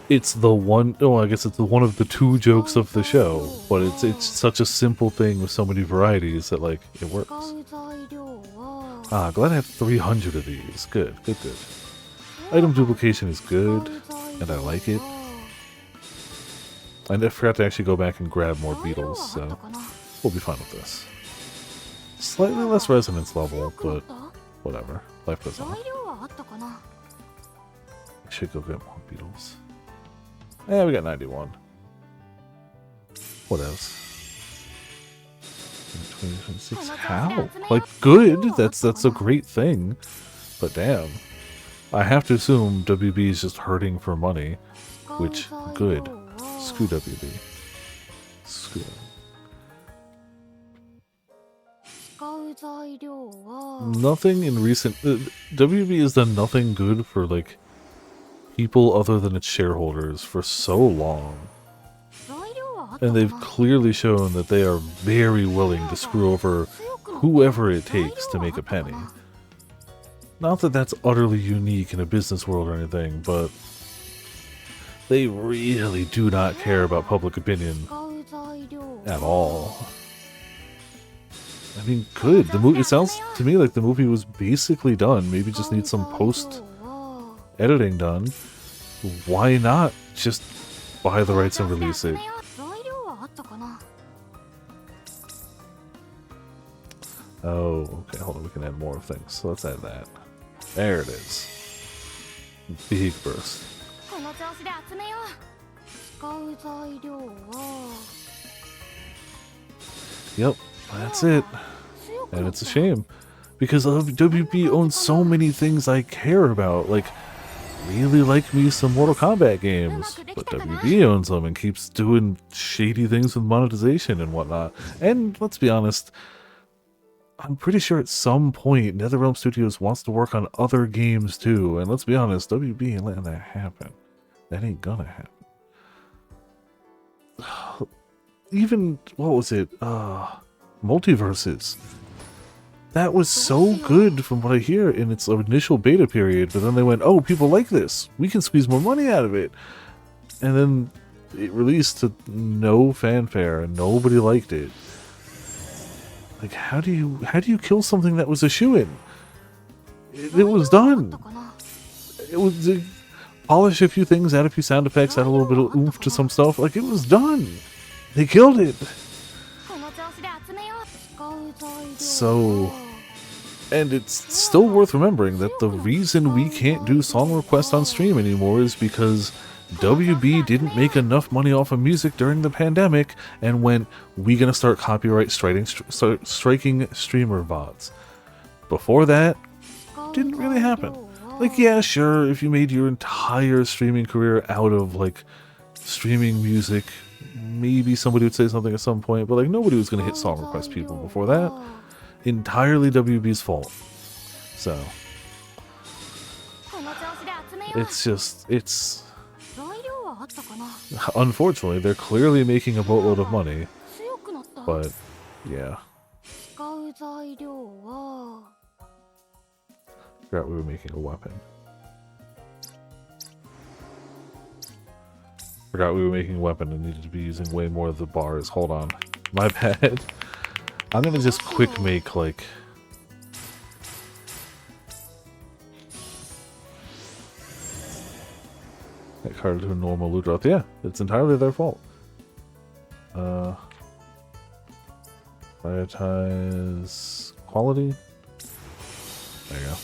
Speaker 1: it's the one. Oh, I guess it's one of the 2 jokes of the show. But it's such a simple thing with so many varieties that like it works. Glad I have 300 of these. Good. Item duplication is good, and I like it. I forgot to actually go back and grab more beetles, so we'll be fine with this. Slightly less resonance level, but whatever. Life goes on. I should go get more beetles. Yeah, we got 91. What else? 2026. How? Like, good. That's a great thing. But damn. I have to assume WB is just hurting for money. Which, good. Screw WB. Screw it. Nothing in recent... WB has done nothing good for, like, people other than its shareholders for so long. And they've clearly shown that they are very willing to screw over whoever it takes to make a penny. Not that that's utterly unique in a business world or anything, but they really do not care about public opinion at all. I mean, good. The movie, it sounds to me like the movie was basically done. Maybe just needs some post-editing done. Why not just buy the rights and release it? Oh, okay, hold on, we can add more things. So let's add that. There it is. Big burst. Yep, that's it. And it's a shame. Because WB owns so many things I care about. Like, really like me some Mortal Kombat games. But WB owns them and keeps doing shady things with monetization and whatnot. And let's be honest, I'm pretty sure at some point NetherRealm Studios wants to work on other games too. And let's be honest, WB ain't letting that happen. That ain't gonna happen. Even, what was it? Multiverses. That was so good from what I hear in its initial beta period, but then they went, oh, people like this. We can squeeze more money out of it. And then it released to no fanfare and nobody liked it. Like, how do you kill something that was a shoo-in? It was done. It was polish a few things, add a few sound effects, add a little bit of oomph to some stuff. Like, it was done. They killed it. So, and it's still worth remembering that the reason we can't do song requests on stream anymore is because WB didn't make enough money off of music during the pandemic and went, we gonna start copyright striking streamer bots. Before that, didn't really happen. Like, yeah, sure, if you made your entire streaming career out of, like, streaming music, maybe somebody would say something at some point, but, like, nobody was gonna hit song request people before that. Entirely WB's fault. So, it's just, it's... Unfortunately, they're clearly making a boatload of money, but yeah. Forgot we were making a weapon. Forgot we were making a weapon and needed to be using way more of the bars. Hold on. My bad. I'm gonna just quick make, like... that card to a normal loot drop. Yeah, it's entirely their fault. Prioritize quality. There you go.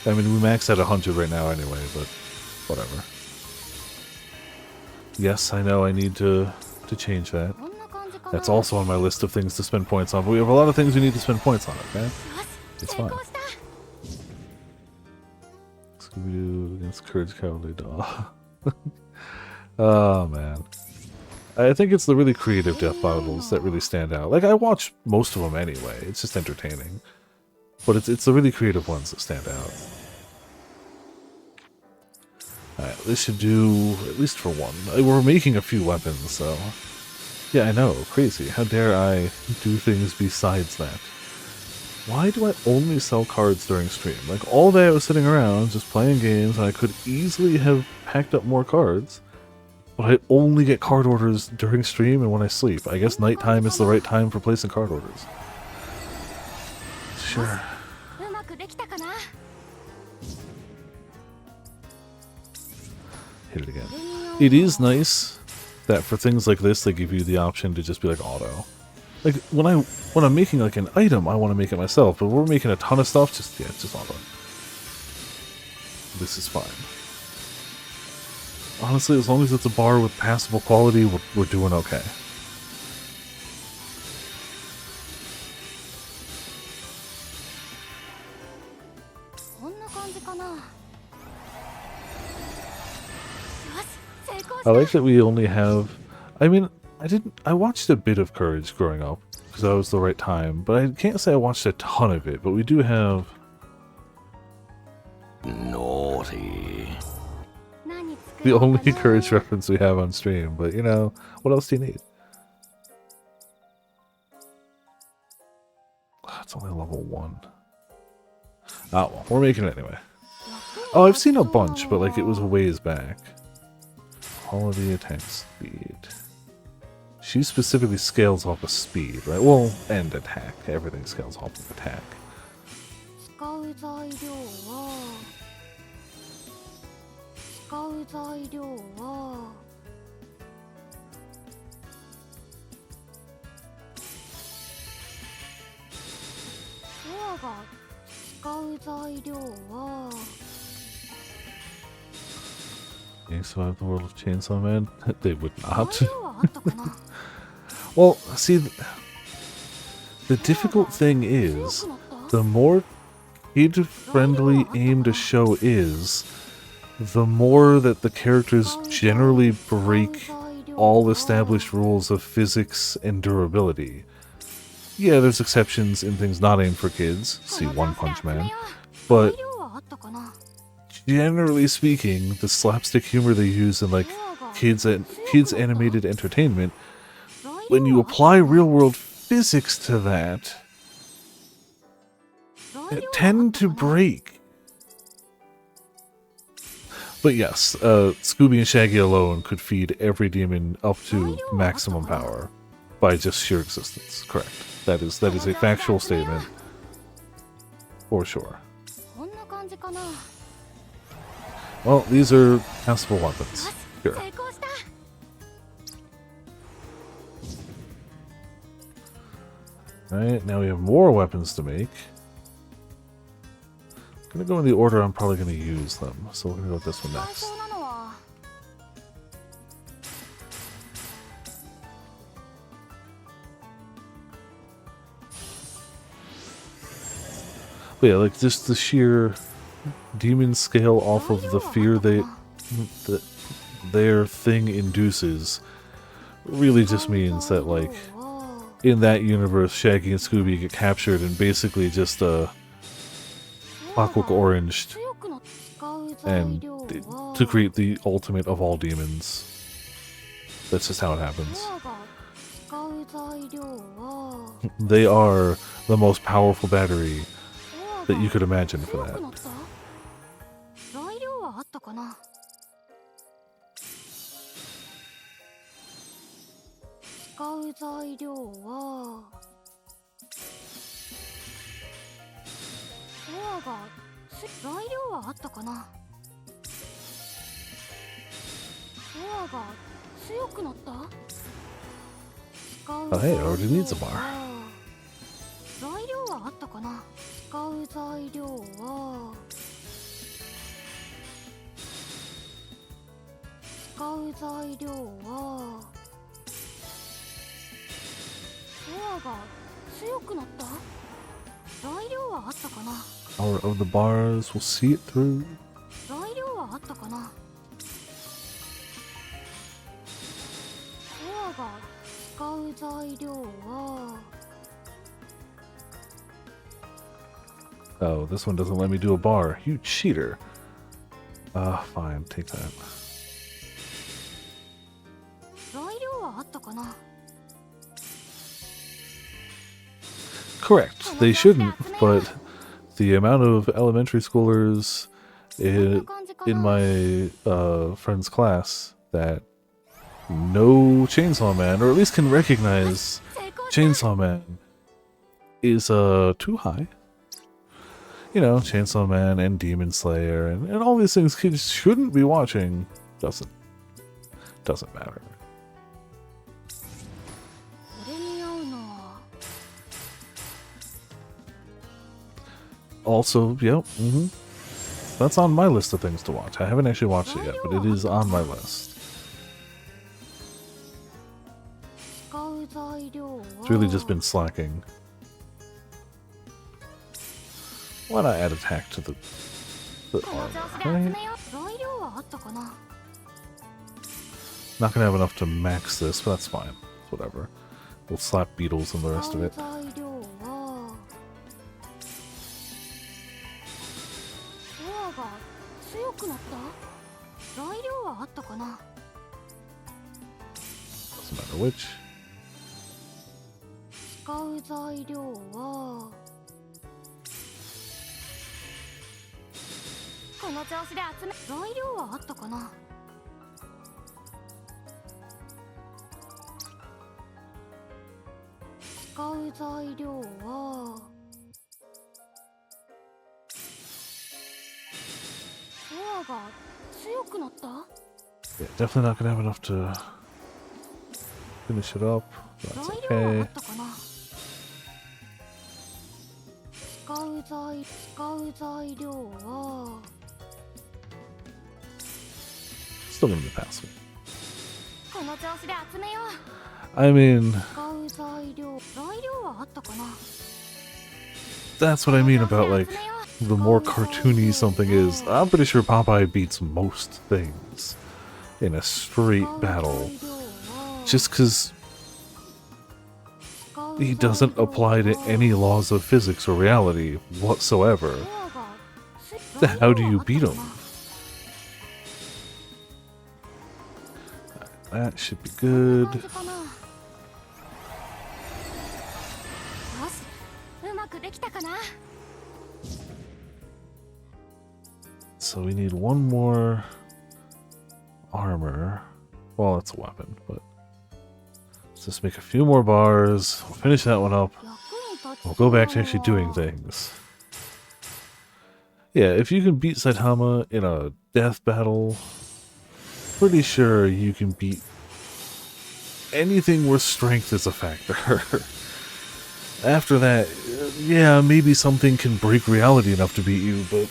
Speaker 1: I mean, we max at 100 right now anyway, but whatever. Yes, I know I need to change that. That's also on my list of things to spend points on, but we have a lot of things we need to spend points on, okay? It's fine. Scooby-Doo against Courage Cowardly Dog. Oh, man. I think it's the really creative death battles that really stand out. Like, I watch most of them anyway. It's just entertaining. But it's the really creative ones that stand out. Alright, this should do at least for one. We're making a few weapons, so... Yeah, I know, crazy. How dare I do things besides that? Why do I only sell cards during stream? Like, all day I was sitting around just playing games, and I could easily have packed up more cards, but I only get card orders during stream and when I sleep. I guess nighttime is the right time for placing card orders. Sure. Hit it again. It is nice that for things like this, they give you the option to just be like auto. Like when I'm making like an item, I want to make it myself. But we're making a ton of stuff. Just it's just auto. This is fine. Honestly, as long as it's a bar with passable quality, we're doing okay. I like that we only have... I mean, I watched a bit of Courage growing up, because that was the right time, but I can't say I watched a ton of it, but we do have... Naughty. The only Courage reference we have on stream, but you know, what else do you need? It's only level 1. Ah, well, we're making it anyway. Oh, I've seen a bunch, but like it was a ways back. Quality attack speed. She specifically scales off of speed, right? Well, and attack. Everything scales off of attack. They survive the world of Chainsaw Man? They would not. Well, see, the difficult thing is, the more kid-friendly aimed a show is, the more that the characters generally break all established rules of physics and durability. Yeah, there's exceptions in things not aimed for kids, see One Punch Man, but generally speaking, the slapstick humor they use in like kids animated entertainment, when you apply real-world physics to that, it tend to break. But yes, Scooby and Shaggy alone could feed every demon up to maximum power by just sheer existence. Correct. That is a factual statement. For sure. Well, these are passable weapons. Here. Alright, now we have more weapons to make. I'm gonna go in the order I'm probably gonna use them, so we're gonna go with this one next. But yeah, like just the sheer demon scale off of the fear that their thing induces really just means that, like, in that universe, Shaggy and Scooby get captured and basically just Clockwork Oranged and to create the ultimate of all demons. That's just how it happens. They are the most powerful battery that you could imagine for that. Oh hey, it already needs a bar. Power of the bars will see it through. Oh, this one doesn't let me do a bar. You cheater. Fine, take that. Correct, they shouldn't, but the amount of elementary schoolers in my friend's class that know Chainsaw Man, or at least can recognize Chainsaw Man, is too high. you know, Chainsaw Man and Demon Slayer and all these things kids shouldn't be watching. Doesn't matter. Also, yep, that's on my list of things to watch. I haven't actually watched it yet, but it is on my list. It's really just been slacking. Why not add attack to the armor, right? Not gonna have enough to max this, but that's fine. Whatever. We'll slap beetles and the rest of it. Doesn't matter which. Yeah, definitely not gonna have enough to finish it up. That's okay. Still gonna be passable. I mean, that's what I mean about, like, the more cartoony something is. I'm pretty sure Popeye beats most things in a straight battle. Just because he doesn't apply to any laws of physics or reality whatsoever. How do you beat him? That should be good. So we need one more armor. Well, it's a weapon, but let's just make a few more bars. We'll finish that one up. We'll go back to actually doing things. Yeah, if you can beat Saitama in a death battle, pretty sure you can beat anything where strength is a factor. After that, yeah, maybe something can break reality enough to beat you, but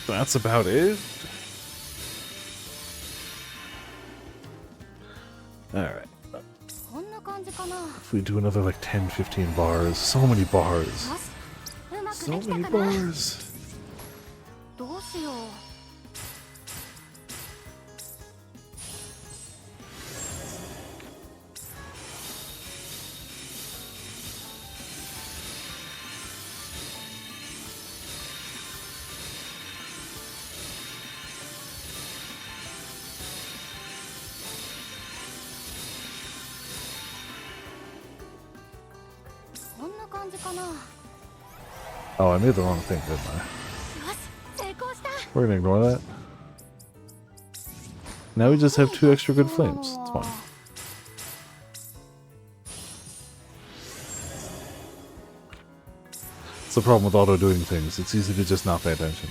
Speaker 1: that's about it. Alright. If we do another like 10-15 bars, so many bars. So many bars. Oh, I made the wrong thing, didn't I? We're gonna ignore that. Now we just have 2 extra good flames. It's fine. It's the problem with auto-doing things. It's easy to just not pay attention.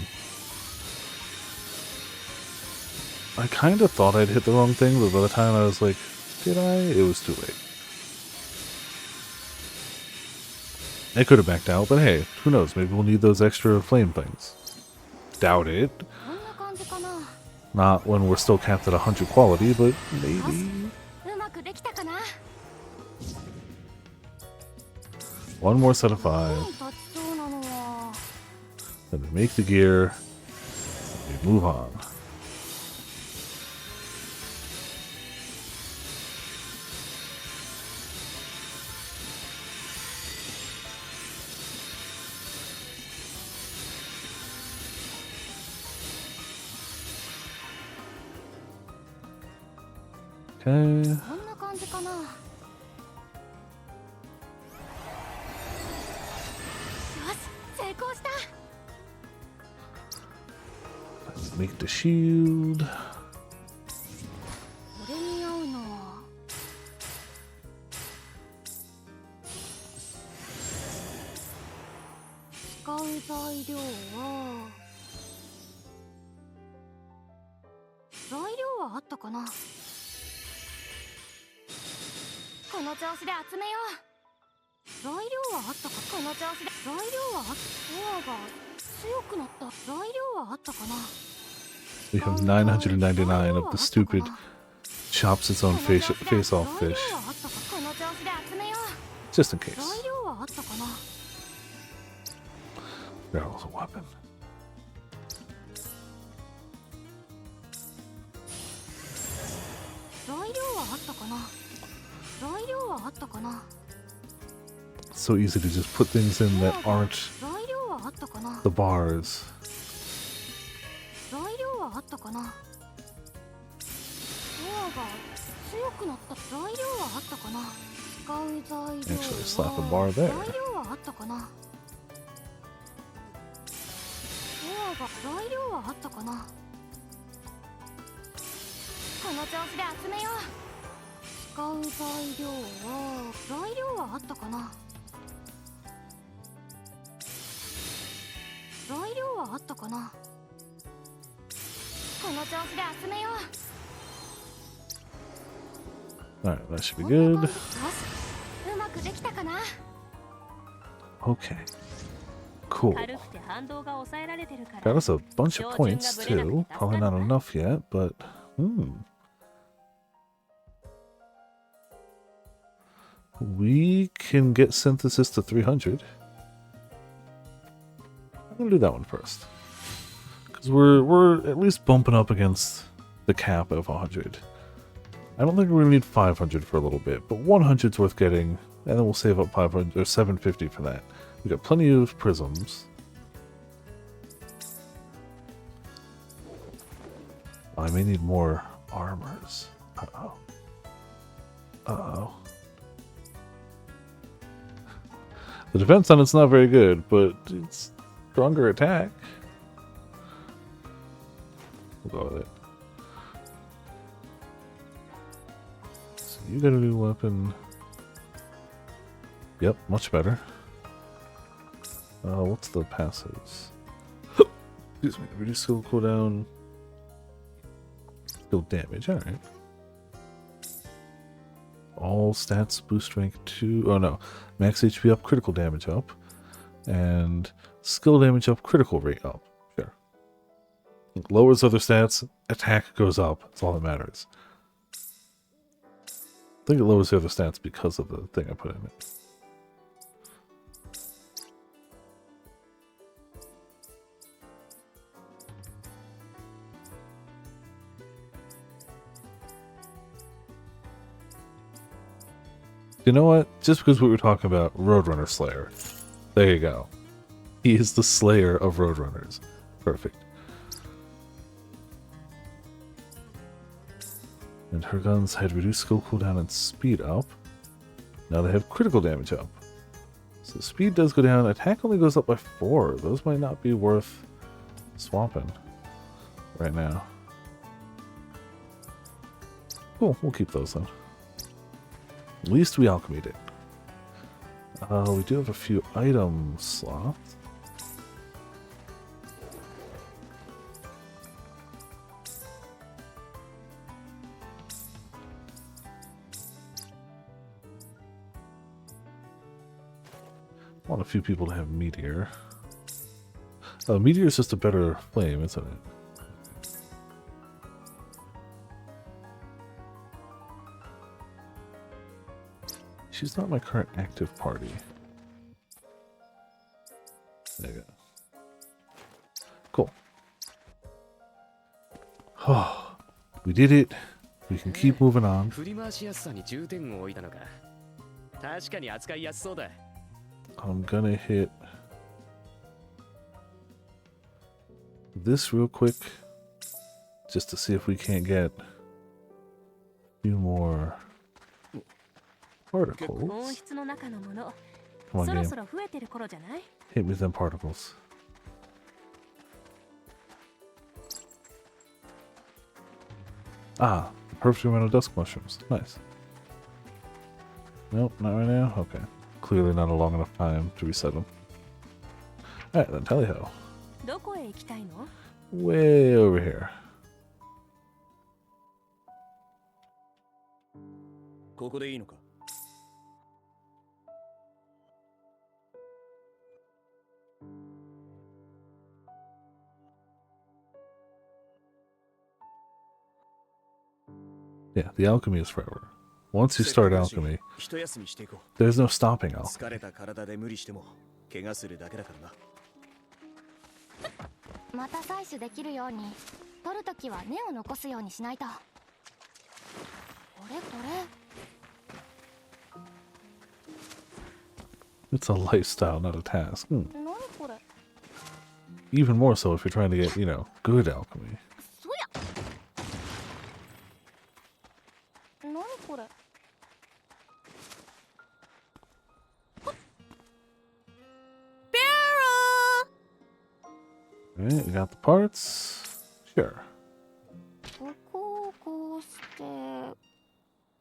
Speaker 1: I kind of thought I'd hit the wrong thing, but by the time I was like, did I? It was too late. I could have backed out, but hey, who knows? Maybe we'll need those extra flame things. Doubt it. Not when we're still capped at 100 quality, but maybe. One more set of 5. Then we make the gear. And we move on. Okay. Let's make the shield.
Speaker 2: 料はあったかな。この調子で集めよう。材料はあったか。この調子で材料はあった。パワーが強くなった。材料はあったかな。
Speaker 1: We have 999 of the stupid chops its own face off fish. Just in case. Barrel's a weapon. So easy to just put things in that aren't the bars. Actually, slap a bar there. Alright, that should be good. Okay. Cool. Got us a bunch of points too. Probably not enough yet, but we can get synthesis to 300. I'm gonna do that one first. Because we're at least bumping up against the cap of 100. I don't think we're gonna need 500 for a little bit, but 100's worth getting, and then we'll save up 500 or 750 for that. We got plenty of prisms. I may need more armors. Uh-oh. Uh-oh. The defense on it's not very good, but it's stronger attack. We'll go with it. So you got a new weapon. Yep, much better. What's the passives? Excuse me. Reduce skill cooldown. Skill damage, alright. All stats boost rank 2. Oh no. Max HP up, critical damage up. And skill damage up, critical rate up. Sure. Lowers other stats, attack goes up. That's all that matters. I think it lowers the other stats because of the thing I put in it. You know what? Just because we were talking about Roadrunner Slayer. There you go. He is the slayer of Roadrunners. Perfect. And her guns had reduced skill cooldown and speed up. Now they have critical damage up. So speed does go down. Attack only goes up by 4. Those might not be worth swapping right now. Cool, we'll keep those then. At least we alchemied it. We do have a few item slots. I want a few people to have Meteor. Meteor is just a better flame, isn't it? She's not my current active party. There you go. Cool. Oh, we did it. We can keep moving on. I'm gonna hit this real quick just to see if we can't get a few more particles. Come on, game. Hit me with them particles. Ah, the perfect amount of dusk mushrooms. Nice. Nope, not right now? Okay. Clearly not a long enough time to reset them. Alright, then tally ho.
Speaker 2: どこへ行きたいの？
Speaker 1: Way over here.
Speaker 3: ここでいいのか？
Speaker 1: Yeah, the alchemy is forever. Once you start alchemy, there's no stopping alchemy.
Speaker 3: 疲れた体で無理しても怪我するだけだからな。
Speaker 2: また採取できるように取るときは根を残すようにしないと。これこれ。
Speaker 1: It's a lifestyle, not a task.
Speaker 2: 何これ。
Speaker 1: Even more so if you're trying to get, you know, good alchemy.
Speaker 2: そや。何これ。
Speaker 1: Alright, we got the parts. Sure.
Speaker 2: ここをこうして、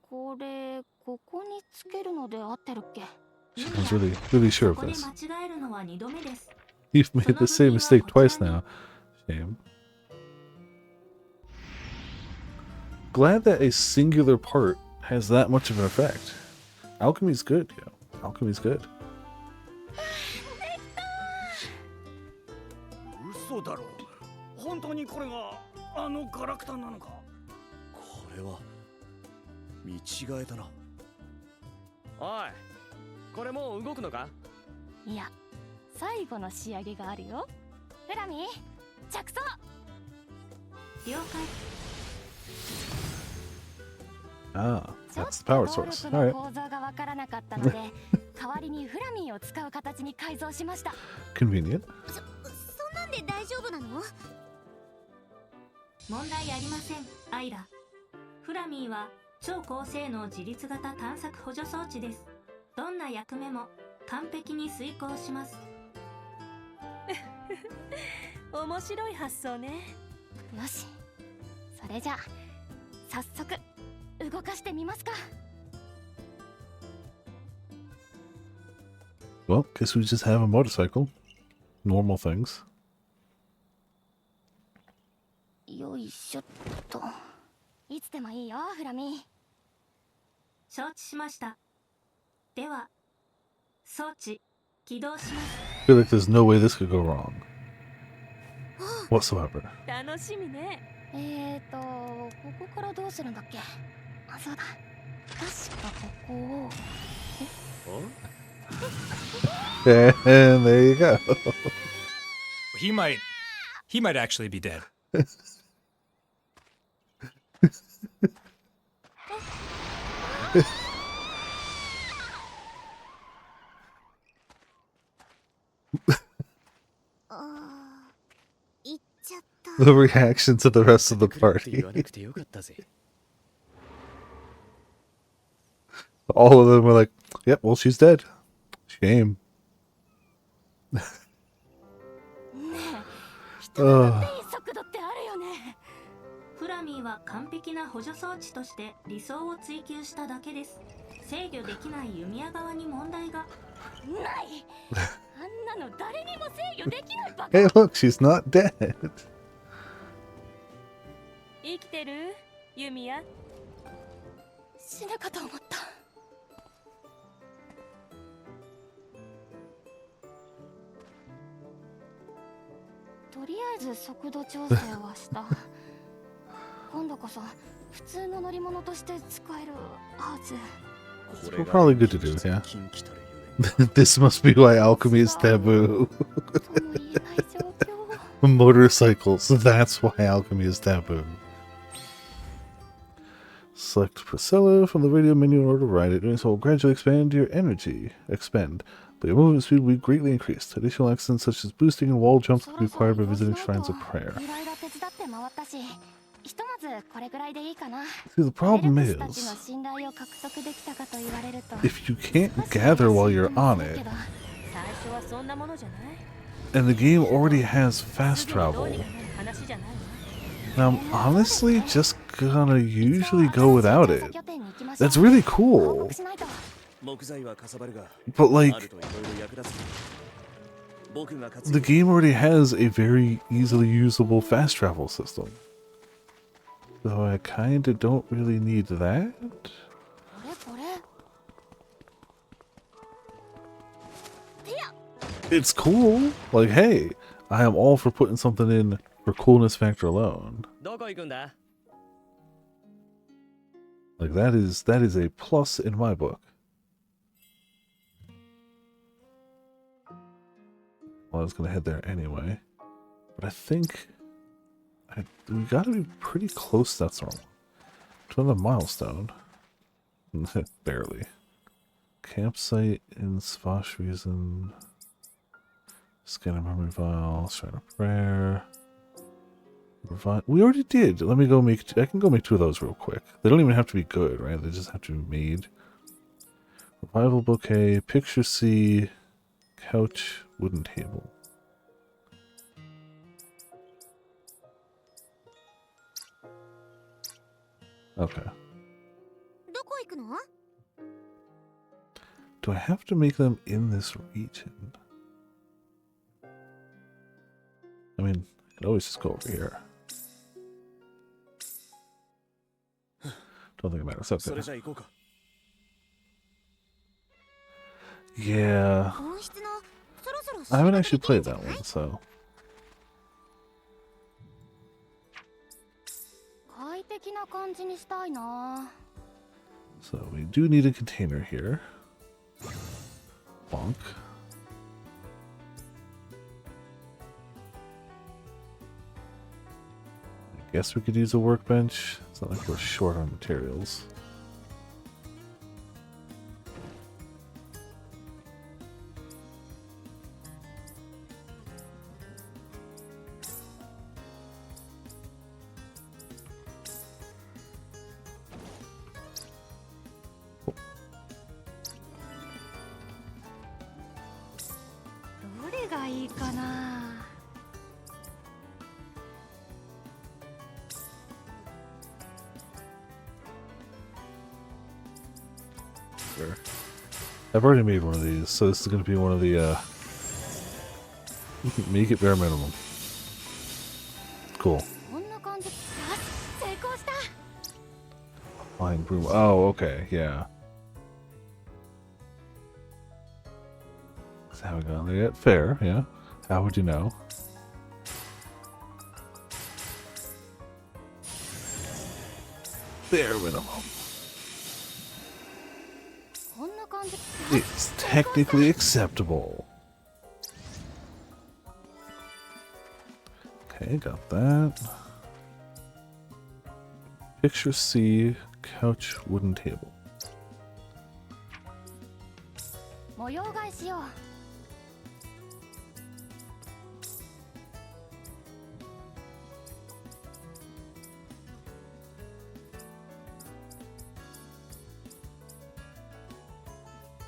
Speaker 2: これここにつけるので合ってるっけ？
Speaker 1: She's really sure of
Speaker 2: ここで
Speaker 1: this.
Speaker 2: 間違えるのは2度目です。
Speaker 1: You've made the same mistake twice now. Shame. Glad that a singular part has that much of an effect. Alchemy's good, yo. Alchemy's good.
Speaker 3: 嘘だろ。本当にこれがあのガラクタなのか？これは見違えたな。おい、これもう動くのか？
Speaker 2: いや、最後の仕上げがあるよ。フラミー、着想。了解。
Speaker 1: Ah, that's the power source.
Speaker 2: 能
Speaker 1: Alright.
Speaker 2: 力の構造がわからなかったので、代わりにフラミーを使う形に改造しました。
Speaker 1: Convenient.
Speaker 2: そんなんで大丈夫なの？問題ありません、アイラ。フラミーは超高性能自律型探索補助装置です。どんな役目も完璧に遂行します。面白い発想ね。よし、それじゃあ早速動かしてみますか。
Speaker 1: Well, guess we just have a motorcycle. Normal things.
Speaker 2: よいしょっと。いつでもいいよ、フラミー。承知しました。では、装置起動します。
Speaker 1: I feel like there's no way this could go wrong. Whatsoever.
Speaker 2: 楽しみね。ここからどうするんだっけ？あ、そうだ。確かここを。
Speaker 1: And there you go.
Speaker 4: He might actually be dead.
Speaker 1: The reaction to the rest of the
Speaker 3: って
Speaker 1: party.
Speaker 3: 言わなくてよかったぜ。
Speaker 1: All of them were like, yep, well, she's dead. Shame.
Speaker 2: ねえ、人のいい速度ってあるよね。フラミーは完璧な補助装置として理想を追求しただけです。制御できないユミヤ側に問題がない。あんなの誰にも制御できないバカ。
Speaker 1: Hey, look, she's not dead.
Speaker 2: 生きてる？ユミヤ。死ぬかと思った。とりあえず速度調整はした。今度こそ普通の乗り物として使えるはず。
Speaker 1: It's probably good to do, yeah. This must be why alchemy is taboo.
Speaker 2: とも言えない状況。
Speaker 1: Motorcycles, that's why alchemy is taboo. Select Priscilla from the radio menu in order to ride it. Doing so will gradually expand your energy. Expend. But your movement speed will be greatly increased. Additional actions such as boosting and wall jumps will be required by visiting shrines of prayer. See, the problem is, if you can't gather while you're on it, and the game already has fast travel, I'm honestly just gonna usually go without it. That's really cool. But like, The game already has a very easily usable fast travel system. So I kinda don't really need that. It's cool. Like, hey, I am all for putting something in for coolness factor alone. Like that is a plus in my book. Well, I was gonna head there anyway, but I think we gotta be pretty close. That's wrong. To another milestone. Barely. Campsite in Svashwiesen. Scan a memory file. Shrine of prayer. We already did. Let me go make. I can go make 2 of those real quick. They don't even have to be good, right? They just have to be made. Revival bouquet. Picture C. Couch. Wooden table. Okay. Do I have to make them in this region? I mean, I could always just go over here. Don't think it matters. Okay. Yeah. I haven't actually played that one, so. So we do need a container here. Bonk. I guess we could use a workbench. It's not like we're short on materials. I've already made one of these, so this is going to be one of the, make it bare minimum. Cool. Flying broom. Oh, okay, yeah. Haven't gone there yet. Fair, yeah. How would you know? Bare minimum. It's technically acceptable. Okay, got that. Picture C, couch, wooden table.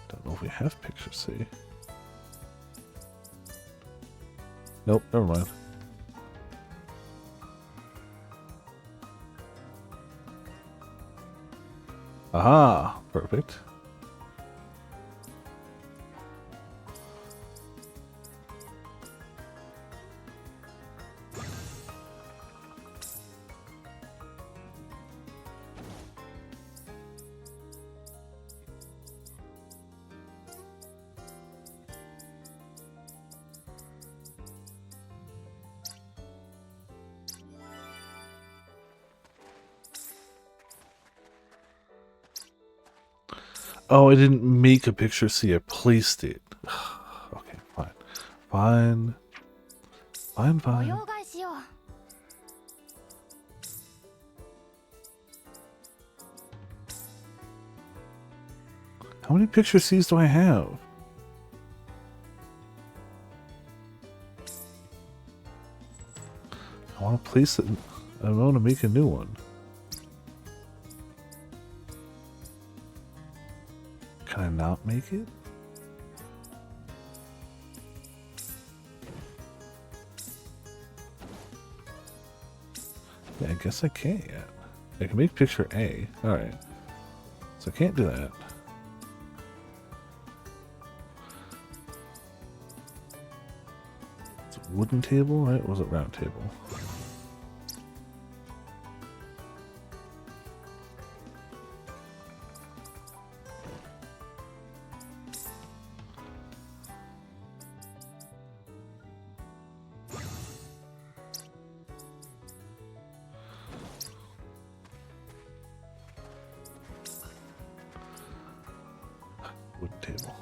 Speaker 1: Don't know if we have picture C. Nope, never mind. Aha! Perfect. Oh, I didn't make a picture C, I placed it. Okay, fine. Fine. Fine, fine. How many picture C's do I have? I want to place it. I want to make a new one. Can I not make it? Yeah, I guess I can't yet. I can make picture A. Alright. So I can't do that. wooden table, right? Or was it round table? Wooden table.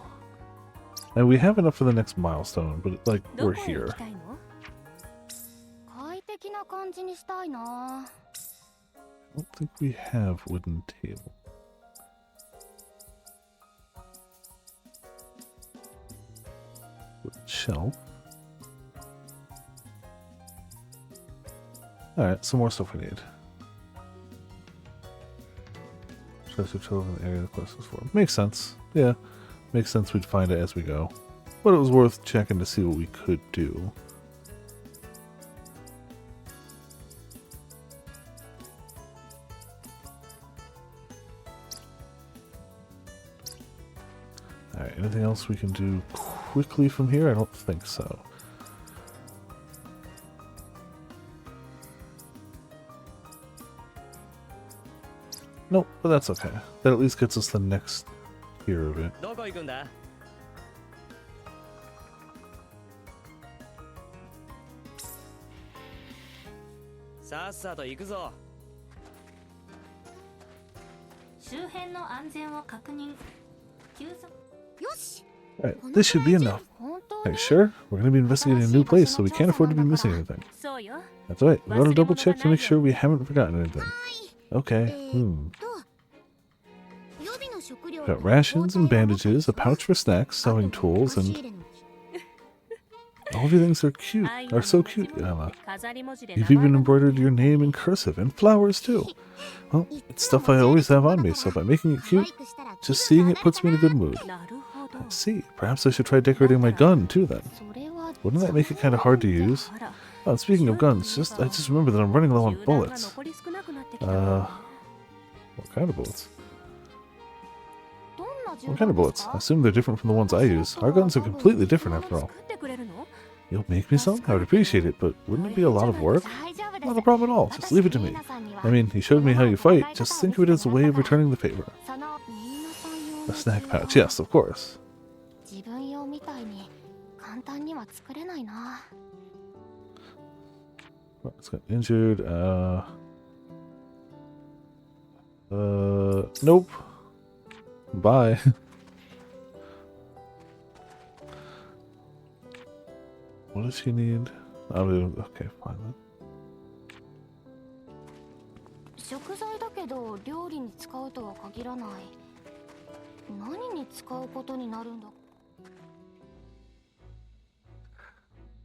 Speaker 1: And we have enough for the next milestone, but like we're here.
Speaker 2: 快適な感じにしたいな。
Speaker 1: I don't think we have wooden table. Wooden shelf. Alright, some more stuff we need. Treasure trove in the area the quest is for. Makes sense. Yeah. Makes sense we'd find it as we go. But it was worth checking to see what we could do. Alright, anything else we can do quickly from here? I don't think so. Nope, but that's okay. That at least gets us the next tier of it.
Speaker 3: どこ行くんだ? さっさと行くぞ。
Speaker 2: 周辺の安全を確認。急速。よし。
Speaker 1: Alright, this should be enough. Are you sure? We're going to be investigating a new place, so we can't afford to be missing anything.
Speaker 2: そうよ。
Speaker 1: That's right. We ought to double check to make sure we haven't forgotten anything. Okay. Got rations and bandages, a pouch for snacks, sewing tools, and all of your things are cute. Are so cute, Yama. You've even embroidered your name in cursive and flowers too. Well, it's stuff I always have on me, so by making it cute, just seeing it puts me in a good mood. I see. Perhaps I should try decorating my gun too then. Wouldn't that make it kind of hard to use? Oh, and speaking of guns, I just remember that I'm running low on bullets. What kind of bullets? What kind of bullets? I assume they're different from the ones I use. Our guns are completely different after all. You'll make me some? I would appreciate it, but wouldn't it be a lot of work? Not a problem at all. Just leave it to me. I mean, you showed me how you fight. Just think of it as a way of returning the favor. A snack pouch. Yes, of course. It's got injured. Nope. Bye. What does she need? Okay, fine then.
Speaker 2: 食材だけど料理に使うとは限らない。何に使うことになるんだ。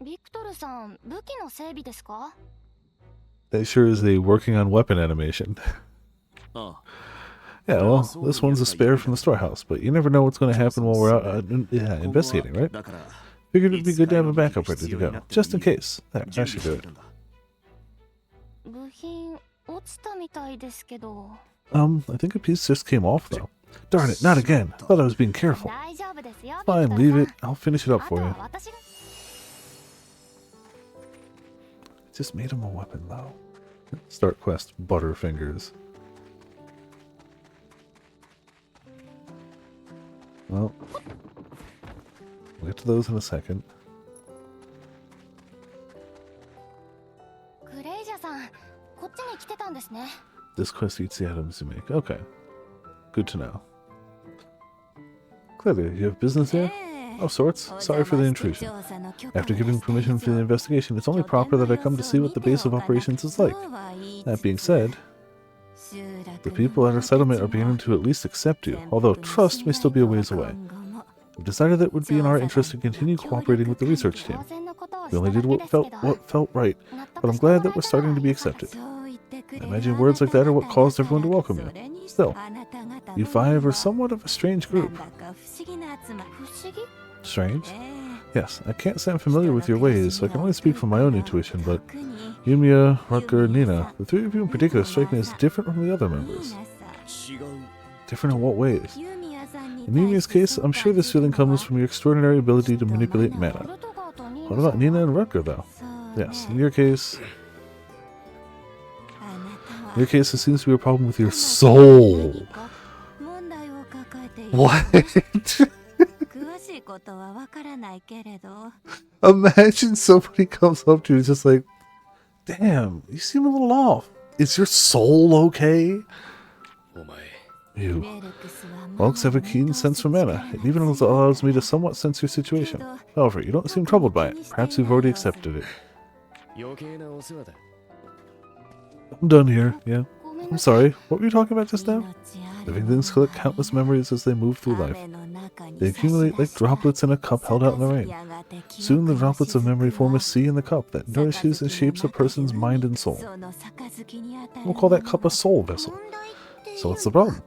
Speaker 2: ビクトルさん、武器の整備ですか?
Speaker 1: That sure is a working on weapon animation.
Speaker 3: Oh.
Speaker 1: Yeah, well, this one's a spare from the storehouse, but you never know what's going to happen while we're out investigating, right? Figured it'd be good to have a backup ready to go, just in case. There, that should do it. I think a piece just came off, though. Darn it, not again. Thought I was being careful. Fine, leave it. I'll finish it up for you. Just made him a weapon, though. Start quest, Butterfingers. Well, we'll get to those in a second. This quest eats the items you make. Okay. Good to know. Clearly, you have business here? Of sorts. Sorry for the intrusion. After giving permission for the investigation, it's only proper that I come to see what the base of operations is like. That being said, the people at our settlement are beginning to at least accept you, although trust may still be a ways away. We've decided that it would be in our interest to continue cooperating with the research team. We only did what felt right, but I'm glad that we're starting to be accepted. I imagine words like that are what caused everyone to welcome you. Still, you five are somewhat of a strange group. Strange? Yes, I can't say I'm familiar with your ways, so I can only speak from my own intuition, but Yumia, Rutger, Nina, the three of you in particular strike me as different from the other members. Different in what ways? In Yumia's case, I'm sure this feeling comes from your extraordinary ability to manipulate mana. What about Nina and Rutger, though? Yes, in your case, it seems to be a problem with your soul. What? Imagine somebody comes up to you and just like, damn, you seem a little off. Is your soul okay? You. Monks have a keen sense for mana. It even allows me to somewhat sense your situation. However, you don't seem troubled by it. Perhaps you've already accepted it. I'm done here, yeah. I'm sorry, what were you talking about just now? Living things collect countless memories as they move through life. They accumulate like droplets in a cup held out in the rain. Soon the droplets of memory form a sea in the cup that nourishes and shapes a person's mind and soul. We'll call that cup a soul vessel. So what's the problem?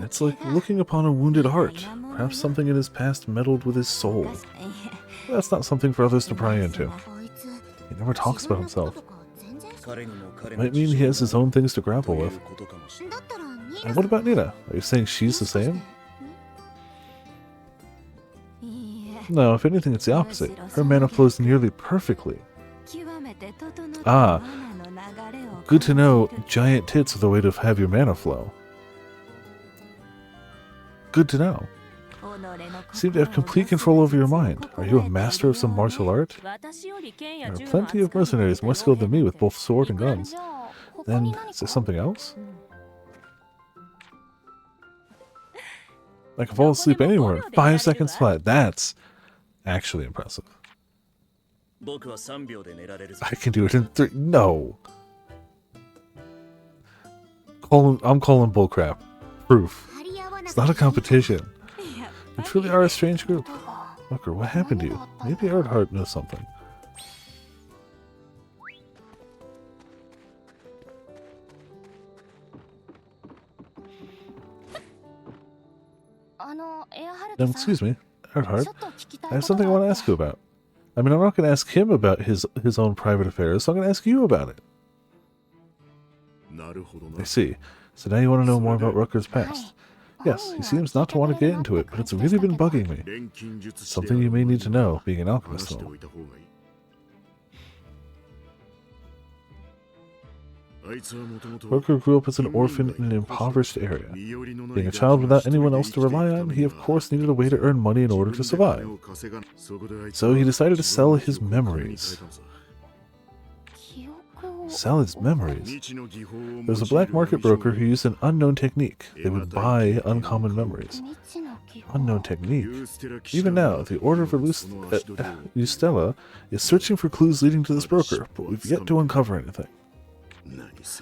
Speaker 1: It's like looking upon a wounded heart. Perhaps something in his past meddled with his soul. That's not something for others to pry into. He never talks about himself. It might mean he has his own things to grapple with. And what about Nina? Are you saying she's the same? No, if anything, it's the opposite. Her mana flows nearly perfectly. Ah, good to know. Giant tits are the way to have your mana flow. Good to know. You seem to have complete control over your mind. Are you a master of some martial art? There are plenty of mercenaries more skilled than me with both sword and guns. Then, is there something else? I can fall asleep anywhere in 5 seconds flat. That's actually impressive. I can do it in 3. No. I'm calling bullcrap. Proof. It's not a competition. You truly are a strange group. Rutger, what happened to you? Maybe Erdhart knows something. Excuse me, Erdhart. I have something I want to ask you about. I mean, I'm not going to ask him about his own private affairs, so I'm going to ask you about it. I see. So now you want to know more about Rutger's past. Yes, he seems not to want to get into it, but it's really been bugging me. Something you may need to know, being an alchemist and all. Rutger grew up as an orphan in an impoverished area. Being a child without anyone else to rely on, he of course needed a way to earn money in order to survive. So he decided to sell his memories. Sell his memories? There was a black market broker who used an unknown technique. They would buy uncommon memories. Unknown technique? Even now, the Order of Ustella is searching for clues leading to this broker, but we've yet to uncover anything.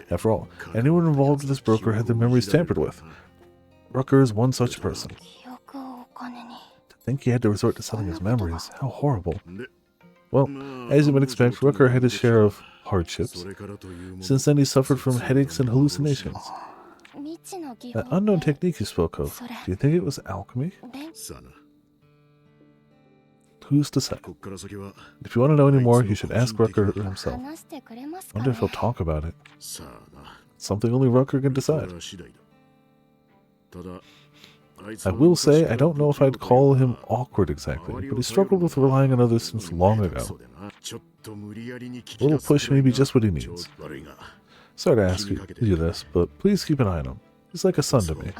Speaker 1: After all, anyone involved with this broker had their memories tampered with. Rutger is one such person. To think he had to resort to selling his memories, how horrible. Well, as you might expect, Rutger had his share of hardships. Since then he suffered from headaches and hallucinations. That unknown technique you spoke of, do you think it was alchemy? Who's to say? If you want to know any more, you should ask Rutger himself. I wonder if he'll talk about it. Something only Rutger can decide. I will say, I don't know if I'd call him awkward exactly, but he struggled with relying on others since long ago. A little push may be just what he needs. Sorry to ask you to do this, but please keep an eye on him. He's like a son to me.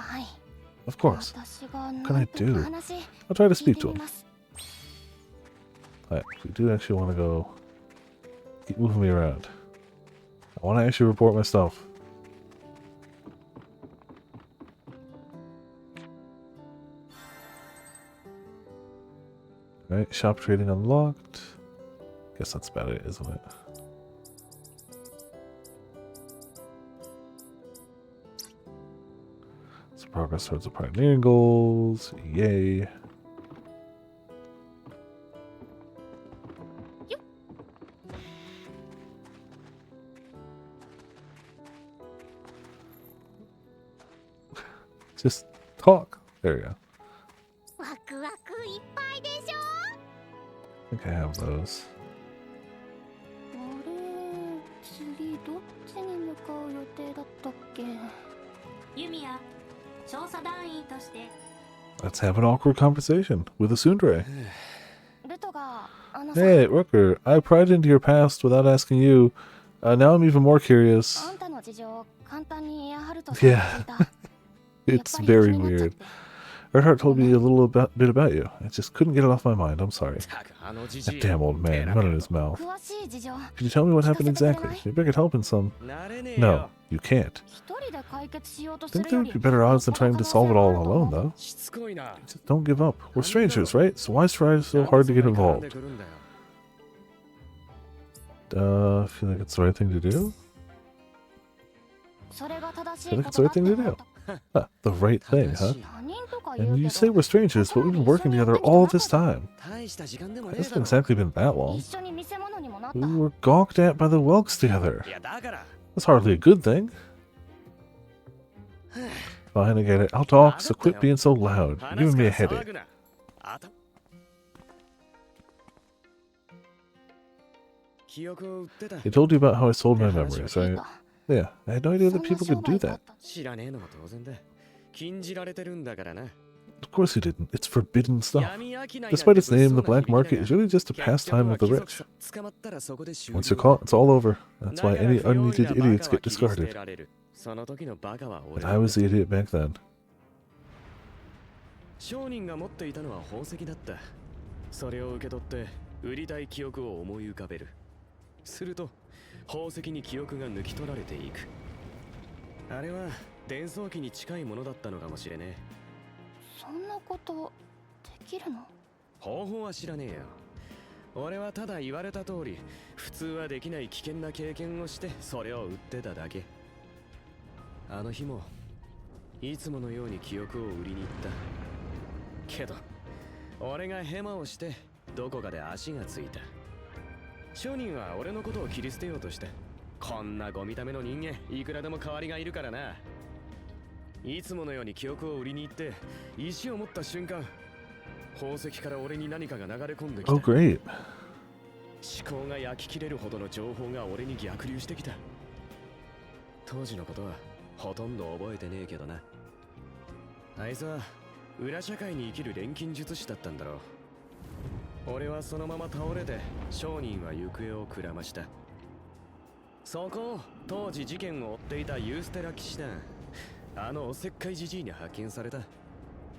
Speaker 1: Of course. What can I do? I'll try to speak to him. Alright, we do actually want to go... Keep moving me around. I want to actually report my stuff. Alright, shop trading unlocked. Guess that's about it, isn't it? So progress towards the pioneering goals. Yay. Just talk. There you go. I think I have those. Let's have an awkward conversation with a tsundere. Hey, Rooker, I pried into your past without asking you. Now I'm even more curious. Yeah, it's very weird. Earhart told me a little bit about you. I just couldn't get it off my mind. I'm sorry. That damn old man, running his mouth. Can you tell me what happened exactly? Maybe I could help in some... No, you can't. I think there would be better odds than trying to solve it all alone, though. Just don't give up. We're strangers, right? So why try so hard to get involved? I feel like it's the right thing to do? I feel like it's the right thing to do. Huh, the right thing, huh? And you say we're strangers, but we've been working together all this time. It hasn't exactly been that long. We were gawked at by the Welks together. That's hardly a good thing. Fine, I get it. I'll talk, so quit being so loud. You're giving me a headache. He told you about how I sold my memories, right? Yeah, I had no idea that people could do that. Of course he didn't. It's forbidden stuff. Despite its name, the black market is really just a pastime of the rich. Once you're caught, it's all over. That's why any unneeded idiots get discarded. But I was the idiot back then.
Speaker 3: 商人が持っていたのは宝石だった。それを受け取って売りたい記憶を思い浮かべる。すると宝石に記憶が抜き取られていく。あれは伝送機に近いものだったのかもしれねえ。
Speaker 2: そんなことできるの？
Speaker 3: 方法は知らねえよ。俺はただ言われた通り、普通はできない危険な経験をしてそれを売ってただけ。あの日もいつものように記憶を売りに行った。けど俺がヘマをしてどこかで足がついた。商人は俺のことを切り捨てようとして、こんなゴミための人間いくらでも代わりがいるからな。いつものように記憶を売りに行って石を持った瞬間、宝石から俺に何かが流れ込んできた。
Speaker 1: Oh, great.
Speaker 3: 思考が焼き切れるほどの情報が俺に逆流してきた。当時のことはほとんど覚えてねえけどな。あいつは裏社会に生きる錬金術師だったんだろう。俺はそのまま倒れて商人は行方をくらました。そこを当時事件を追っていたユーステラ騎士団、あのおせっかいじじいに発見された。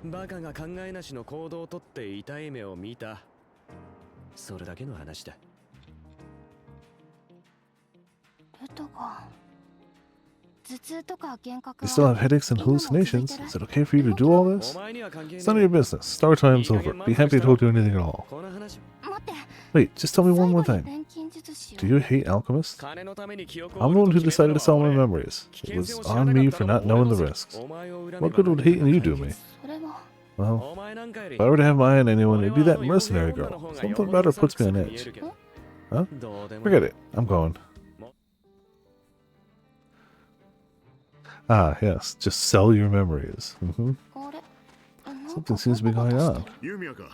Speaker 3: バカが考えなしの行動をとって痛い目を見た。それだけの話だ。
Speaker 2: ルトが頭痛とか幻覚
Speaker 1: You still have headaches and hallucinations. Is it okay for you to do all this? It's none of your business. Star time's over. Be happy I told you anything at all.
Speaker 2: 待って。
Speaker 1: Wait, just tell me one more
Speaker 2: 最後
Speaker 1: thing.
Speaker 2: の錬金術師を
Speaker 1: Do you hate alchemists?
Speaker 3: 金のために記憶を
Speaker 1: I'm the one who decided to sell my memories. It was on me for not knowing the risks. What good would hating you do me?
Speaker 2: それは
Speaker 1: Well, if I were to have my eye on anyone, it'd be that mercenary girl. Something about her puts me on edge. Huh? Forget it. I'm going. Ah, yes. Just sell your memories.
Speaker 2: あれ
Speaker 1: Something seems to be going on.
Speaker 5: ユミヤか。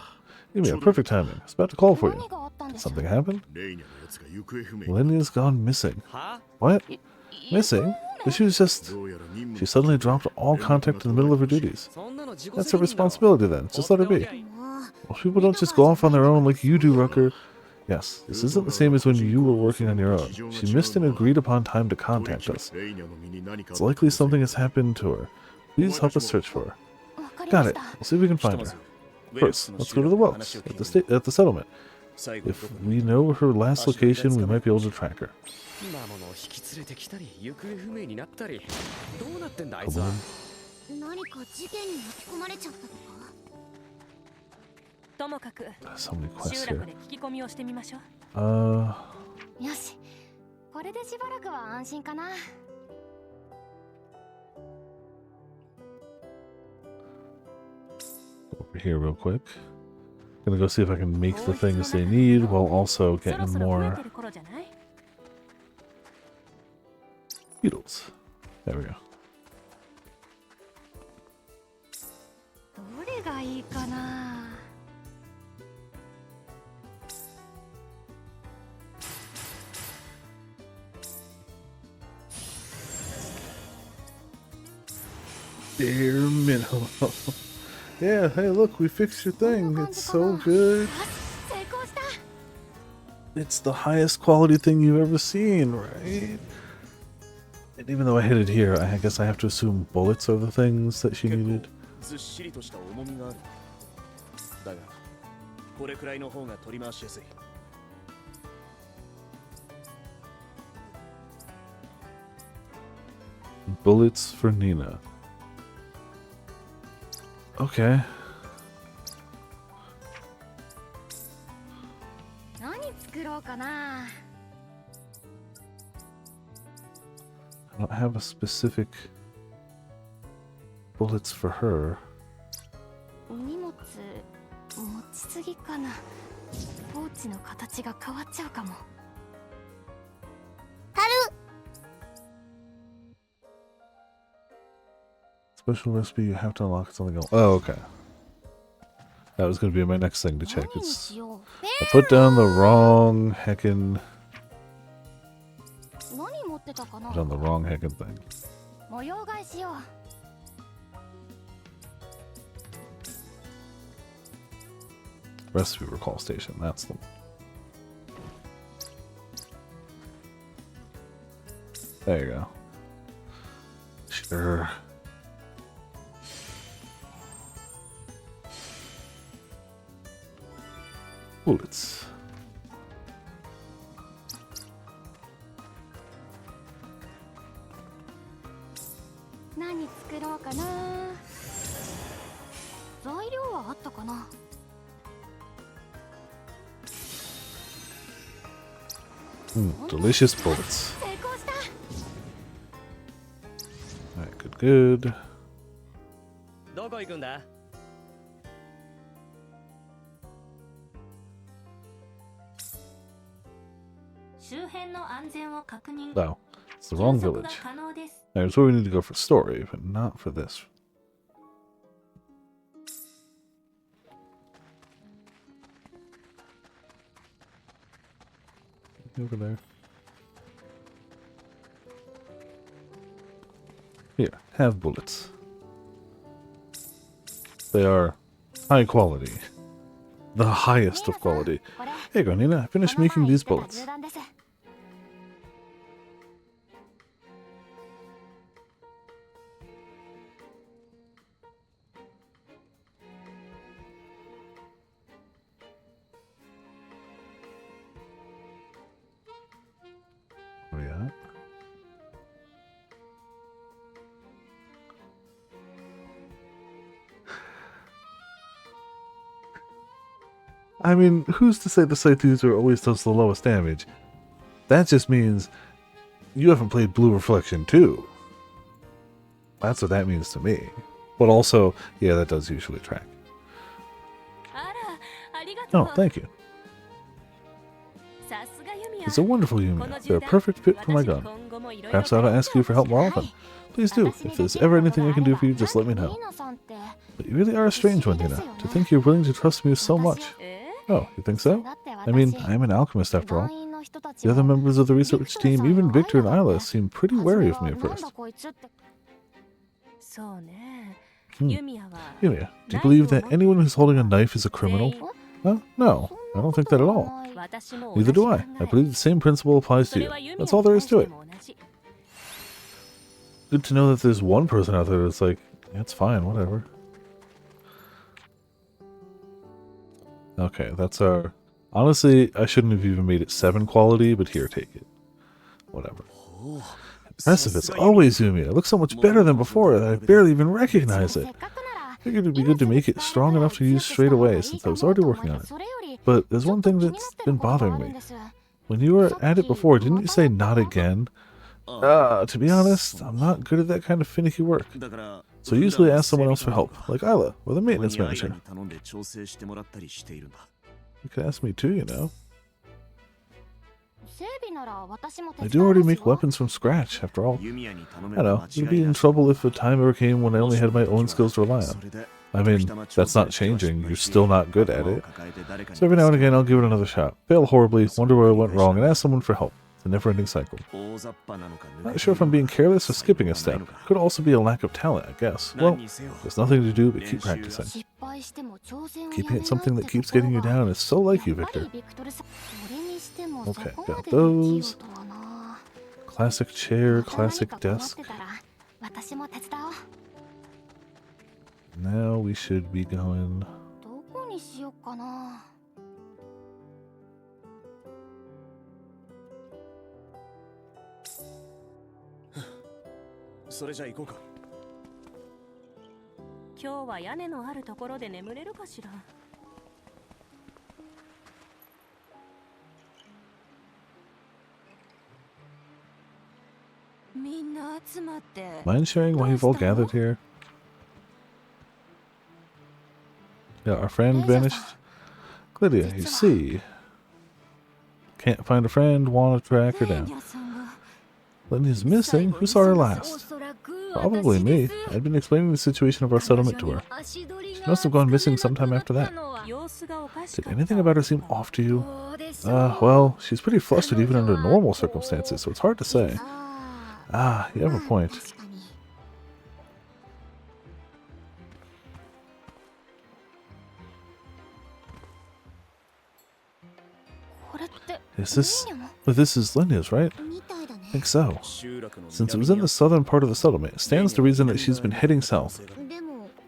Speaker 1: Yumia, perfect timing. I was about to call for you.
Speaker 2: 何があったんでしょう
Speaker 1: Something happened?
Speaker 5: レイニャのやつが行方不明。
Speaker 1: Lenia's gone missing.
Speaker 3: は
Speaker 1: What? Missing? She was just...
Speaker 5: どうやら任務
Speaker 1: She suddenly dropped all contact in the middle of her duties.
Speaker 3: そんなの自己
Speaker 1: That's
Speaker 3: 責
Speaker 1: her
Speaker 3: 任だろ。
Speaker 1: responsibility then. Just let her be.
Speaker 2: もう
Speaker 1: Well, people don't just go off on their own like you do, Rucker. Yes, this isn't the same as when you were working on your own. She missed an agreed upon time to contact us.
Speaker 5: レイニャの身に何か
Speaker 1: It's likely something has happened to her. Please help us search for her.
Speaker 2: わかりま
Speaker 1: Got
Speaker 2: し
Speaker 1: it.
Speaker 2: た
Speaker 1: We'll see if we can find her. First, let's go to the Welks at the settlement. If we know her last location, we might be able to track her.
Speaker 3: 魔物を引き連れてきたり行方不明になったり、どうなってんだあいつは。
Speaker 1: Kaboom.
Speaker 2: 何か事件に巻き込まれちゃったとか
Speaker 6: ともかく
Speaker 1: So many quests
Speaker 6: 集落
Speaker 1: here.
Speaker 6: で聞き込みをしてみましょう。
Speaker 2: よしこれでしばらくは安心かな
Speaker 1: Over here real quick. Gonna go see if I can make the things they need while also
Speaker 6: そろ
Speaker 1: getting
Speaker 6: そろ増え
Speaker 1: more
Speaker 6: てる頃じゃない？
Speaker 1: beetles. There we go.
Speaker 2: どれがいいかな
Speaker 1: Bare minimum. Yeah, hey look, we fixed your thing. It's so good.
Speaker 2: 成功した
Speaker 1: it's the highest quality thing you've ever seen, right? And even though I hit it here, I guess I have to assume bullets are the things that she needed.
Speaker 3: ずっしりとした重みがある。だが、これくらいの方が取り回しやすい。
Speaker 1: Bullets for Nina. Okay.
Speaker 2: 何作ろうかな。
Speaker 1: I don't have a specific bullets for her.
Speaker 2: 荷物持ちすぎかな。ポーチの形が変わっちゃうかも。
Speaker 1: Special recipe you have to unlock something else. Oh, okay. That was going to be my next thing to check. It's, I put down the wrong heckin'. Put down the wrong heckin' thing. Recipe recall station. That's the. There you go. Sure. Bullets. Delicious bullets. Alright, good, good.
Speaker 3: どこ行くんだ?
Speaker 1: No, it's the wrong village. That's where we need to go for story, but not for this. Over there. Here, have bullets. They are high quality. The highest of quality. Here you go, Nina. I finished making these bullets. Where are you at? I mean, who's to say the scythe user always does the lowest damage? That just means you haven't played Blue Reflection 2. That's what that means to me. But also, yeah, that does usually track. Oh, thank you. It's a wonderful Yumia. They're a perfect fit for my gun. Perhaps I ought to ask you for help more often. Please do. If there's ever anything I can do for you, just let me know. But you really are a strange one, Nina. To think you're willing to trust me so much. Oh, you think so? I mean, I am an alchemist after all. The other members of the research team, even Victor and Isla, seem pretty wary of me at first. Yumia, do you believe that anyone who's holding a knife is a criminal? Huh? No, I don't think that at all. Neither do I. I believe the same principle applies to you. That's all there is to it. Good to know that there's one person out there that's like, yeah, it's fine, whatever. Okay, that's our... Honestly, I shouldn't have even made it 7 quality, but here, take it. Whatever. Impressive as always, Yumia. It looks so much better than before that I barely even recognize it. I figured it'd be good to make it strong enough to use straight away, since I was already working on it. But there's one thing that's been bothering me. When you were at it before, didn't you say not again? To be honest, I'm not good at that kind of finicky work. So I usually ask someone else for help, like Isla, or the maintenance manager. You could ask me too, you know. I do already make weapons from scratch, after all. I know, you'd be in trouble if a time ever came when I only had my own skills to rely on. I mean, that's not changing, you're still not good at it. So every now and again I'll give it another shot, fail horribly, wonder where I went wrong, and ask someone for help. It's a never-ending cycle. Not sure if I'm being careless or skipping a step. Could also be a lack of talent, I guess. Well, there's nothing to do but keep practicing. Keeping it something that keeps getting you down is so like you, Victor. Okay, got those. Classic chair, classic desk. Now we should be going.
Speaker 2: どこにしよっかな。
Speaker 3: それじゃ行こうか。
Speaker 6: 今日は屋根のあるところで眠れるかしら。みんな集まって。
Speaker 1: Mind sharing why you've all gathered here? Yeah, our friend vanished. Lydia, you see. Can't find a friend, wanna track her down. Lydia's missing? Who saw her last? Probably me. I'd been explaining the situation of our settlement to her. She must have gone missing sometime after that. Did anything about her seem off to you? Well, she's pretty flustered even under normal circumstances, so it's hard to say. Ah, you have a point. This is Lydia's, right? I think so. Since it was in the southern part of the settlement, it stands to reason that she's been heading south.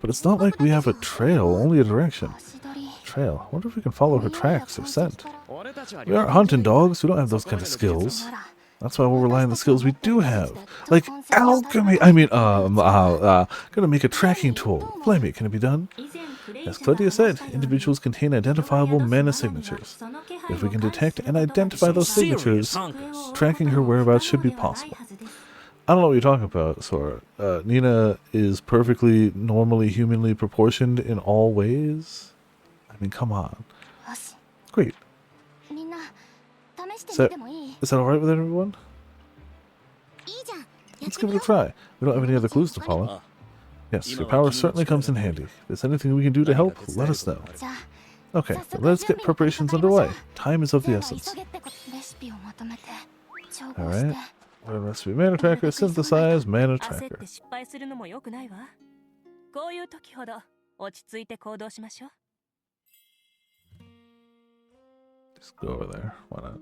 Speaker 1: But it's not like we have a trail, only a direction. Trail. I wonder if we can follow her tracks or scent. We aren't hunting dogs, we don't have those kind of skills. That's why we'll rely on the skills we do have. Like alchemy. Gonna make a tracking tool. Flamey, can it be done? As Claudia said, individuals contain identifiable mana signatures. If we can detect and identify those signatures, tracking her whereabouts should be possible. I don't know what you're talking about, Sora. Nina is perfectly, normally, humanly proportioned in all ways. I mean, come on. Great. Is that alright with everyone? Let's give it a try. We don't have any other clues to follow. Yes, your power certainly comes in handy. If there's anything we can do to help, let us know. Okay, then let's get preparations underway. Time is of the essence. Alright. Recipe mana tracker, synthesize mana tracker. Just go over there. Why not?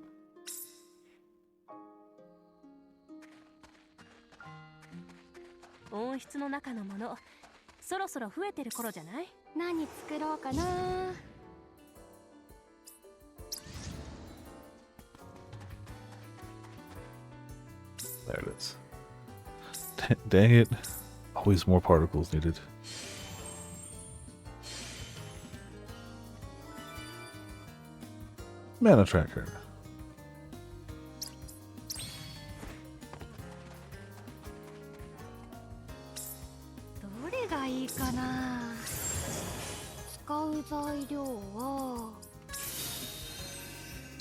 Speaker 1: There it is. Dang it. Always more particles needed. Mana tracker.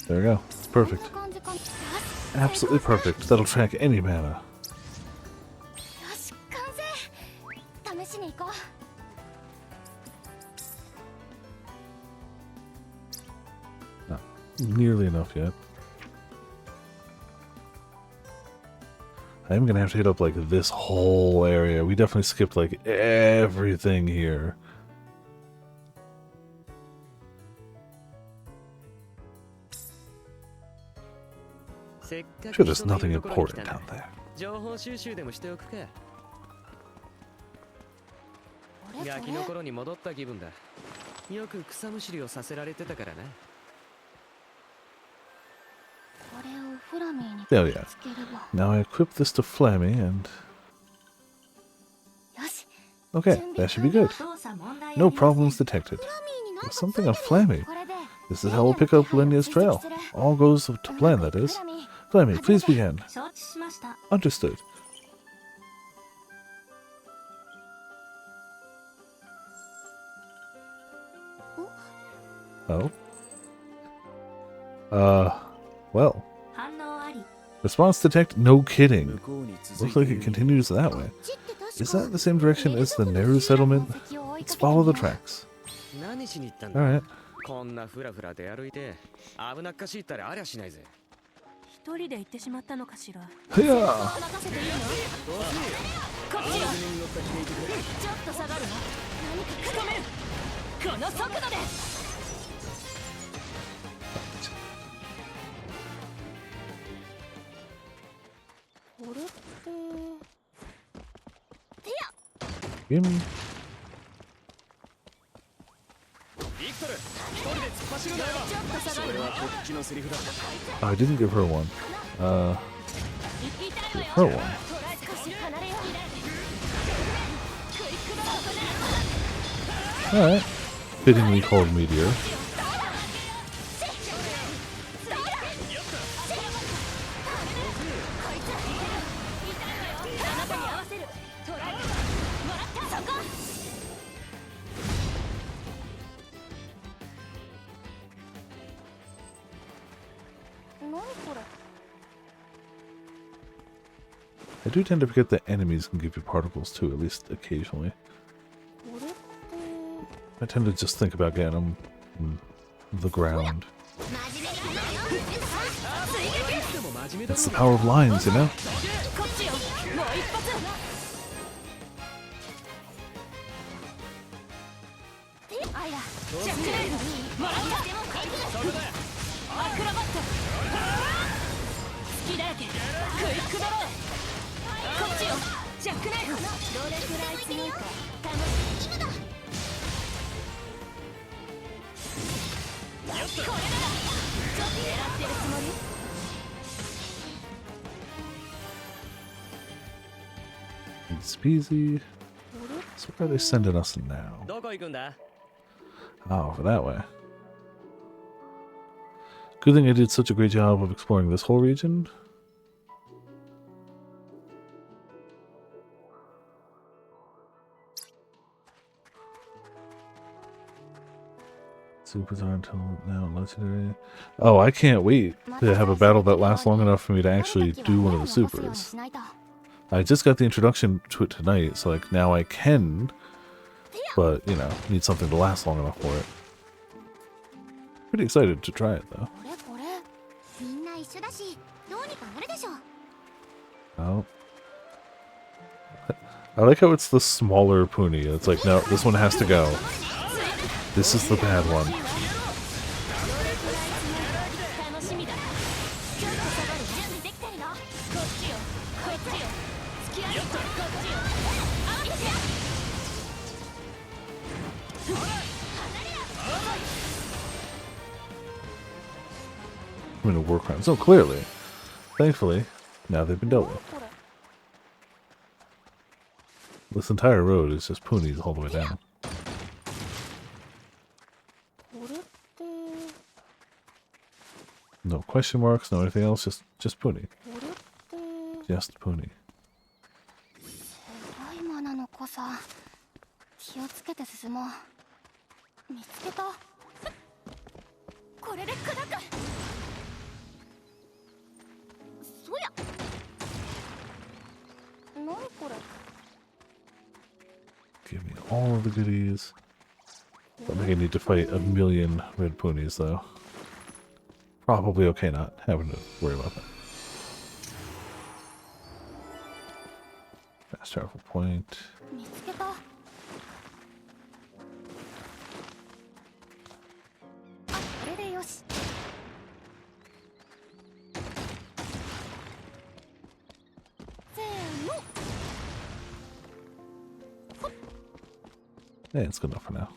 Speaker 1: There we go. It's perfect. Absolutely perfect. That'll track any mana. Not nearly enough yet. I'm gonna have to hit up like this whole area. We definitely skipped like everything here. Sure, there's nothing important down there. Oh yeah. Now I equip this to Flammy and... Okay, that should be good. No problems detected. There's something on Flammy. This is how we'll pick up Lydia's trail. All goes to plan, that is. Flammy, please begin. Understood. Oh? Well. Response detect, no kidding. Looks like it continues that way. Is that the same direction as the Neru settlement? Let's follow the tracks. Alright. Yeah. Gimme.
Speaker 3: ビクトル一人で突っ走るなよ。それはこっちのセリフだ。
Speaker 1: I didn't give her one. Give her one. Alright. Fittingly called Meteor. I do tend to forget that enemies can give you particles too, at least occasionally. I tend to just think about getting them in the ground. That's the power of lines, you know? Easy peasy. So where are they sending us now?
Speaker 3: どこ行くんだ?
Speaker 1: Oh, for that way. Good thing I did such a great job of exploring this whole region. Supers are until now legendary. Oh, I can't wait to have a battle that lasts long enough for me to actually do one of the supers. I just got the introduction to it tonight, so like now I can, but you know, need something to last long enough for it. Pretty excited to try it though. Oh. I like how it's the smaller pony. It's like, no, this one has to go. This is the bad one. I'm in a war crime. So clearly, thankfully, now they've been dealt with. This entire road is just ponies all the way down. No question marks, no anything else, just pony. Just pony. Give me all of the goodies. Don't think I need to fight a million red ponies though. Probably okay not having to worry about that. Fast travel point. Yeah, it's good enough for now.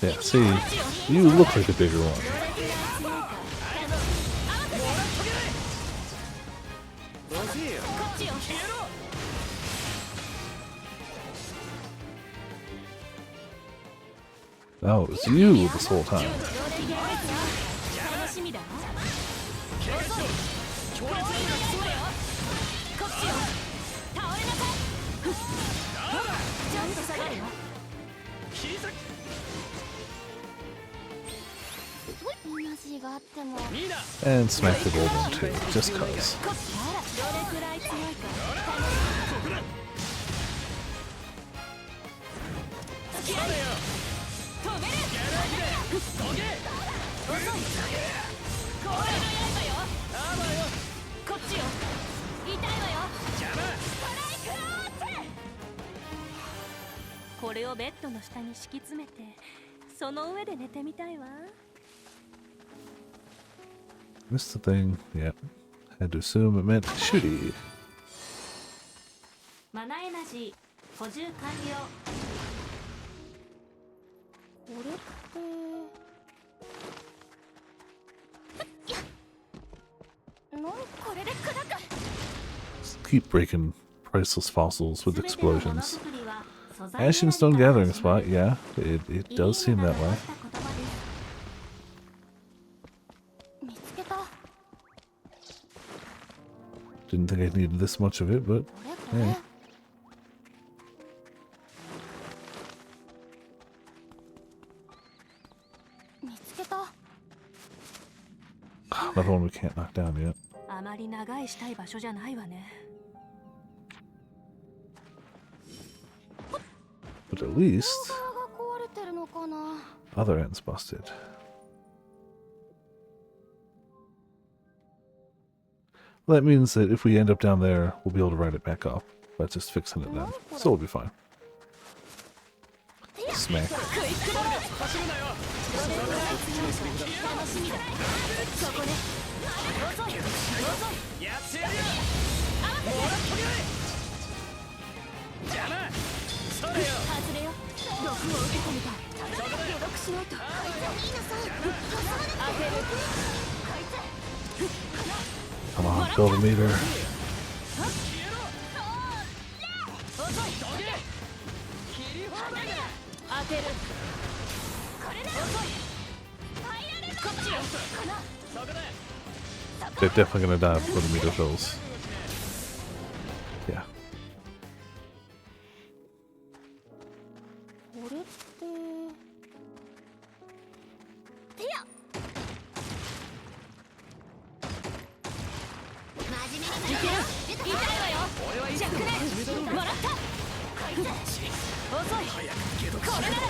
Speaker 1: Yeah, see, you look like a bigger one. Oh, it was you this whole time. And smack the gold one too, just cause.
Speaker 6: これをベッドの下に敷き詰めて、その上で寝てみたいわ。
Speaker 1: Missed the thing. Yep. Had to assume it meant shooty.
Speaker 2: マナエナジー補充完了。
Speaker 6: これって何これで砕く。
Speaker 1: Just keep breaking priceless fossils with
Speaker 2: 全てのもの
Speaker 1: explosions.
Speaker 2: づくりは素材
Speaker 1: Ash and stone gathering spot. Yeah, it does seem that way.
Speaker 6: 見つけた。
Speaker 1: Didn't think I needed this much of it, but
Speaker 6: これこれ。
Speaker 1: hey.
Speaker 6: 見つけた。
Speaker 1: Another one we can't knock down yet.
Speaker 6: あまり長いしたい場所じゃないわね。
Speaker 1: But at least
Speaker 6: 側が壊れてるのかな。
Speaker 1: other end's busted. Well, that means that if we end up down there, we'll be able to write it back up. But just fixing it then. So we'll be fine. Smack.
Speaker 6: そこね。遅い遅い。
Speaker 3: やってやるよ。もらっとけ。邪魔。それよ。
Speaker 6: 外れよ。毒を受けてみたい。解毒しないと。当てる。
Speaker 1: Come on, build a meter.
Speaker 6: 当てる。これだ。遅い。こっちよ。
Speaker 1: They're definitely gonna die before the meter fills. Yeah.
Speaker 6: これって。てや。真面目に。いける。痛いわよ。ジャックね。もらった。遅い。これなら。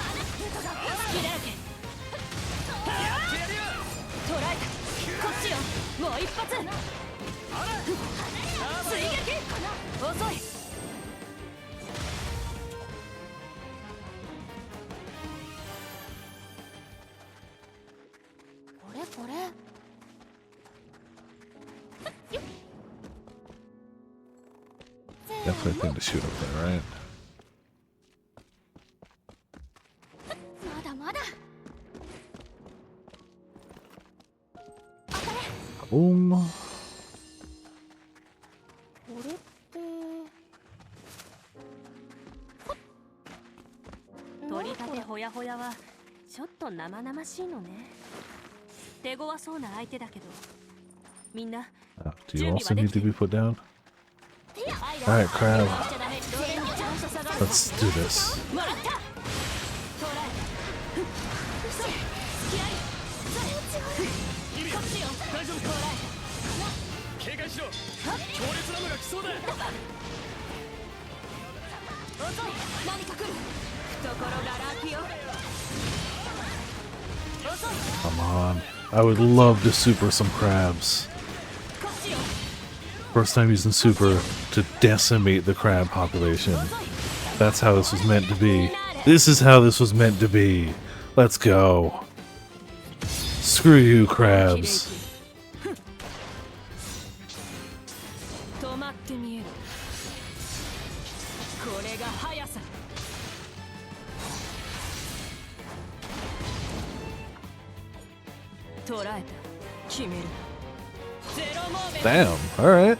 Speaker 6: 隙だらけ。捕らえた。こっちよ。もう一発。追撃。遅い。これこれ。
Speaker 1: Definitely a thing to shoot up there, right?
Speaker 6: まだまだ。
Speaker 1: Boom.
Speaker 6: これって取り立てほやほやはちょっと生々しいのね。手強そうな相手だけど、みんな
Speaker 1: Do you also need to be put down? Alright, crab. Let's do this.
Speaker 6: もらった。捕らえた。こっちよ。大丈夫。捕らえた。
Speaker 3: 警戒しろ。強烈なのが来そうだ。
Speaker 6: 遅い。何か来る。懐がラッキよ。遅い。
Speaker 1: Come on. I would love to super some crabs.
Speaker 6: こっちよ。
Speaker 1: First time using super to decimate the crab population. That's how this was meant to be. This is how this was meant to be. Let's go. Screw you, crabs.
Speaker 6: 止まって見える。これが速さ。捕らえた。決める。ゼロモーメント。
Speaker 1: Damn. Alright.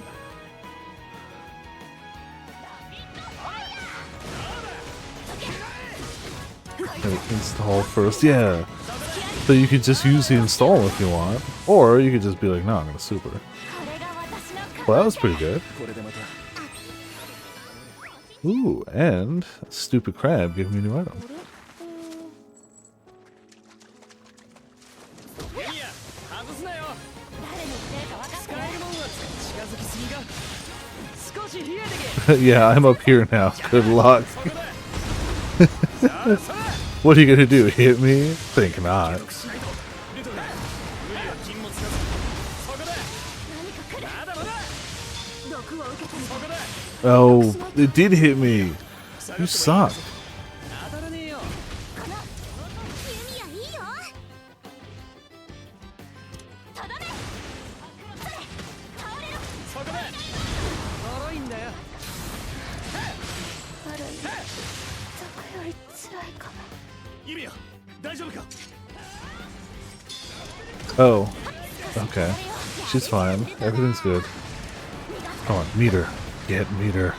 Speaker 1: Install first. Yeah. So you could just use the install if you want. Or you could just be like, no, I'm going to super.
Speaker 6: これが私の
Speaker 1: Well, that was pretty good.
Speaker 3: これでまた。
Speaker 1: Ooh, and a stupid crab gave me a new item.
Speaker 3: ユミヤ、外すなよ。
Speaker 6: 誰に言ってるか分かってない。
Speaker 3: 使えるもんは近づきすぎが。少し冷えてけ。
Speaker 1: Yeah, I'm up here now. Good luck.
Speaker 3: そこだ。さあさあ。
Speaker 1: What are you gonna do? Hit me? Think not.
Speaker 6: 毒を受けたのだ
Speaker 1: Oh, it did hit me. You suck.
Speaker 3: 当たらねえよ
Speaker 6: この弓矢いいよとどめそれ倒れろ
Speaker 3: そこだ脆いんだよ
Speaker 6: 悪い毒より辛いかも
Speaker 3: ユミヤ大丈夫か
Speaker 1: Oh, okay. She's fine. Everything's good. Come on, meet her. Get meter.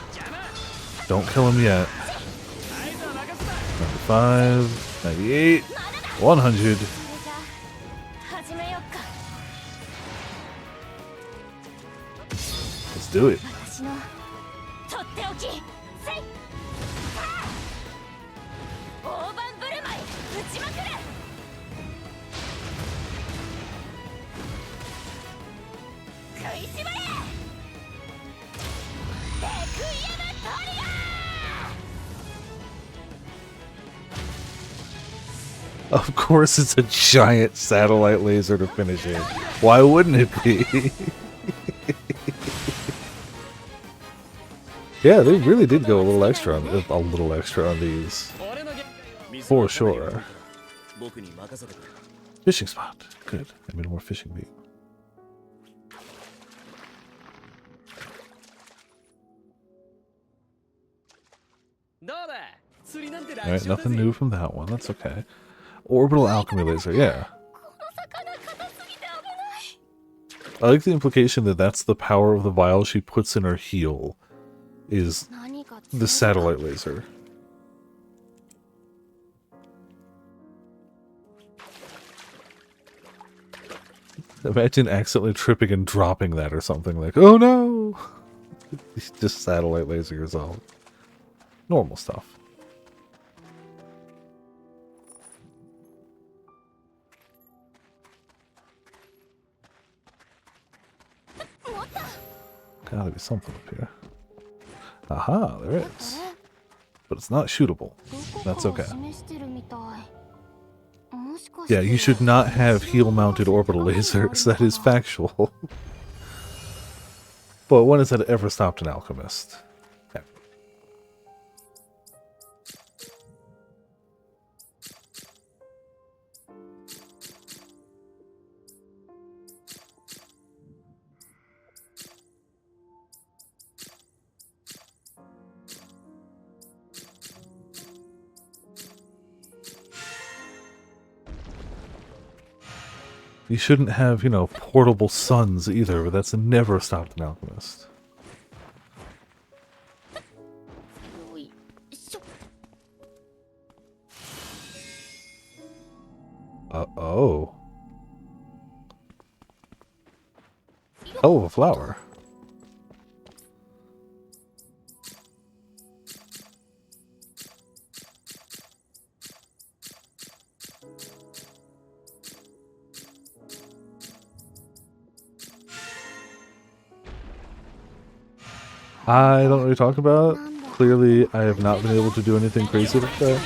Speaker 1: Don't kill him yet. 95, 98, 100.
Speaker 6: それじゃ始めよっか
Speaker 1: Let's do it.
Speaker 6: 私のとっておきせい大盤振る舞い打ちまくる食いしばれレクイエムトリガー
Speaker 1: Of course, it's a giant satellite laser to finish it. Why wouldn't it be? Yeah, they really did go a little extra on these.
Speaker 3: 俺の限界は
Speaker 1: For sure.
Speaker 3: 僕に任せてくれ
Speaker 1: Fishing spot. Good. I made more fishing bait.
Speaker 3: どうだ釣りなんて楽
Speaker 1: Alright,
Speaker 3: 勝だぜ
Speaker 1: nothing new from that one. That's okay. Orbital alchemy laser, yeah.
Speaker 6: この魚硬すぎて危ない
Speaker 1: I like the implication that that's the power of the vial she puts in her heel, is
Speaker 6: 何が
Speaker 1: the satellite laser. Imagine accidentally tripping and dropping that or something like, oh no! Just satellite laser yourself. Normal stuff. Gotta be something up here. Aha, there is. But it's not shootable. That's okay.
Speaker 6: 示してるみたいもしかして
Speaker 1: Yeah, you should not have heel-mounted orbital lasers. That is factual. But when has that ever stopped an alchemist? Yeah. You shouldn't have, you know, portable suns either, but that's never stopped an alchemist.
Speaker 6: よいしょ
Speaker 1: Oh. Hell of a flower. I don't know what you're talking about. Clearly, I have not been able to do anything crazy like that.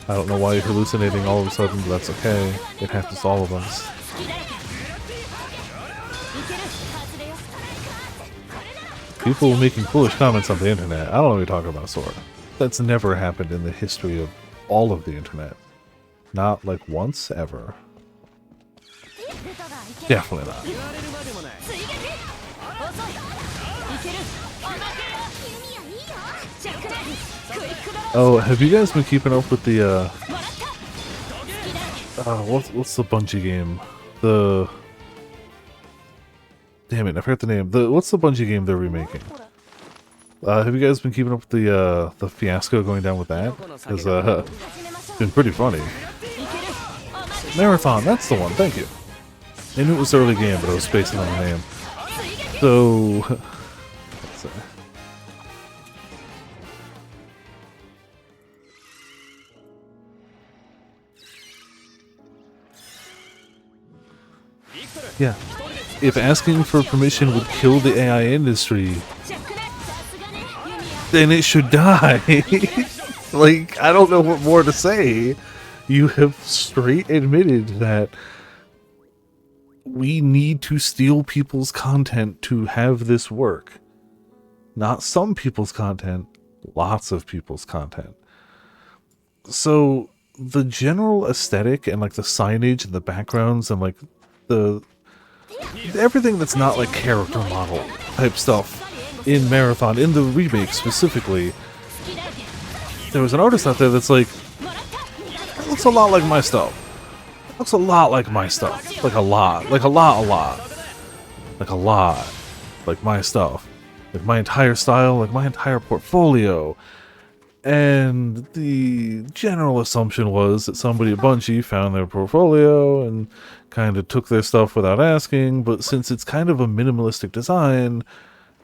Speaker 1: I don't know why you're hallucinating all of a sudden, but that's okay. It happens to all of us.
Speaker 6: 好きだらけいけるはずだよ
Speaker 1: People making foolish comments on the internet. I don't know what you're talking about, Sora. That's never happened in the history of all of the internet. Not like once, ever.
Speaker 6: ルトがいける
Speaker 1: Definitely not.
Speaker 3: 言われるまでもない
Speaker 6: 追撃遅いいけるおまけよ弓矢いいよ着弾クイックドロー
Speaker 1: Oh, have you guys been keeping up with the,
Speaker 6: もらった好きだらけ
Speaker 1: what's the Bungie game? The... Damn it, I forgot the name. What's the Bungie game they're remaking?
Speaker 6: これ
Speaker 1: Have you guys been keeping up with the fiasco going down with that? Because,
Speaker 6: 始めましょ
Speaker 1: it's been pretty funny.
Speaker 6: ういけるおまけ
Speaker 1: Marathon, that's the one, thank you. I knew it was the early game, but I was spacing on the name.
Speaker 6: 追撃
Speaker 1: So... let's see. Yeah. If asking for permission would kill the AI industry,
Speaker 6: 着弾さすがね弓矢
Speaker 1: then it should die. Like, I don't know what more to say. You have straight admitted that we need to steal people's content to have this work. Not some people's content, lots of people's content. So the general aesthetic and like the signage and the backgrounds and like the everything that's not like character model type stuff in Marathon, in the remake specifically, there was an artist out there that's like, it looks a lot like my stuff. It looks a lot like my stuff. Like a lot. Like a lot. Like a lot. Like my stuff. Like my entire style, like my entire portfolio. And the general assumption was that somebody at Bungie found their portfolio and kind of took their stuff without asking, but since it's kind of a minimalistic design,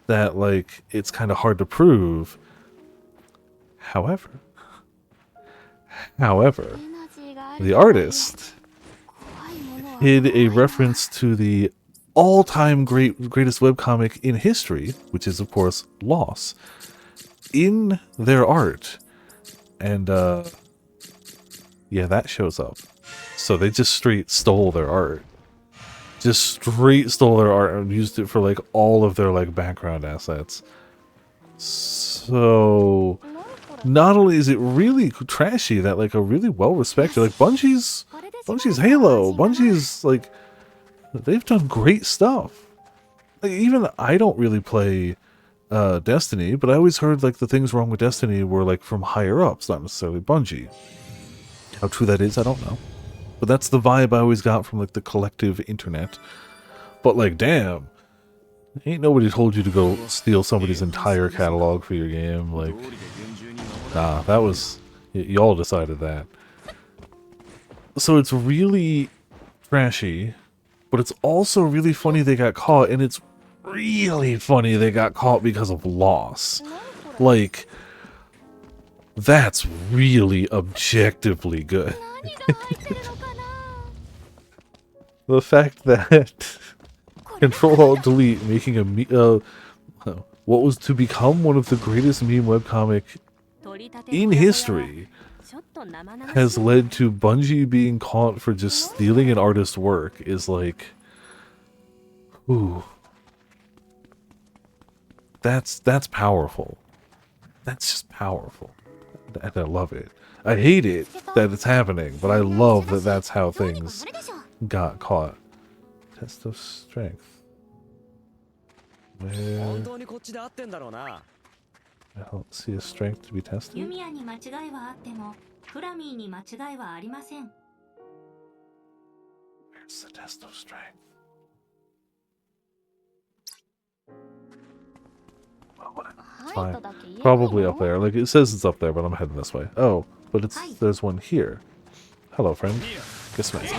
Speaker 1: that like it's kind of hard to prove. However, the artist hid a reference to the all-time greatest webcomic in history, which is of course Loss, in their art. And yeah, that shows up. So they just straight stole their art. Just straight stole their art and used it for like all of their like background assets. So not only is it really trashy that like a really well respected, like Bungie's Halo, Bungie's like, they've done great stuff. Like, even I don't really play Destiny, but I always heard like the things wrong with Destiny were like from higher ups, not necessarily Bungie. How true that is, I don't know. But that's the vibe I always got from like the collective internet. But like, damn, ain't nobody told you to go steal somebody's entire catalog for your game. Like, nah, that was, y'all decided that. So it's really trashy, but it's also really funny they got caught, and it's really funny they got caught because of Loss. Like, that's really objectively good. The fact that Control-Alt-Delete making a what was to become one of the greatest meme webcomic in history has led to Bungie being caught for just stealing an artist's work is like, ooh. That's powerful. That's just powerful. And I love it. I hate it that it's happening, but I love that that's how things got caught. Test of strength. Where? I don't see a strength to be tested.
Speaker 2: Yumia に間違いはあっても、フラミーに間違いはありません。
Speaker 1: Where's the test of strength? It's fine. Probably up there. Like, it says it's up there, but I'm heading this way. Oh, but there's one here. Hello, friend. Get smacked.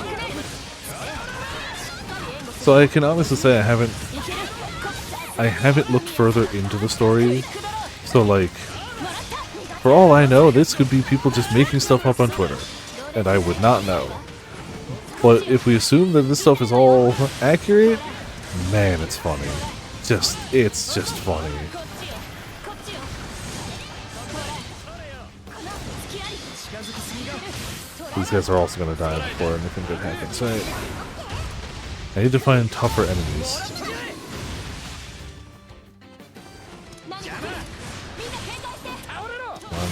Speaker 1: So I can honestly say I haven't looked further into the story. So like, for all I know, this could be people just making stuff up on Twitter, and I would not know. But if we assume that this stuff is all accurate, man, it's funny. It's just funny. These guys are also going to die before anything good happens, right? I need to find tougher enemies.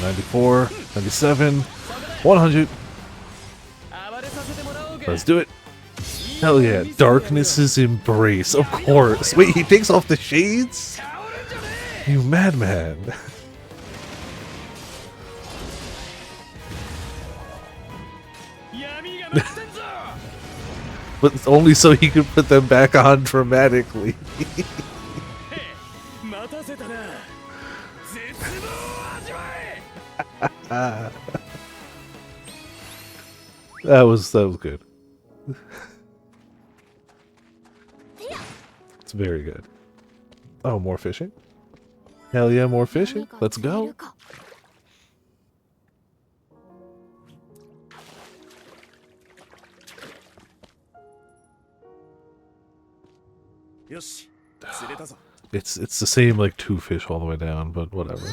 Speaker 1: 94, 97, 100. Let's do it. Hell yeah, Darkness's Embrace, of course. Wait, he takes off the shades? You madman. But it's only so he can put them back on dramatically. That was good. It's very good. Oh, more fishing? Hell yeah, more fishing. Let's go. It's the same like 2 fish all the way down, but whatever.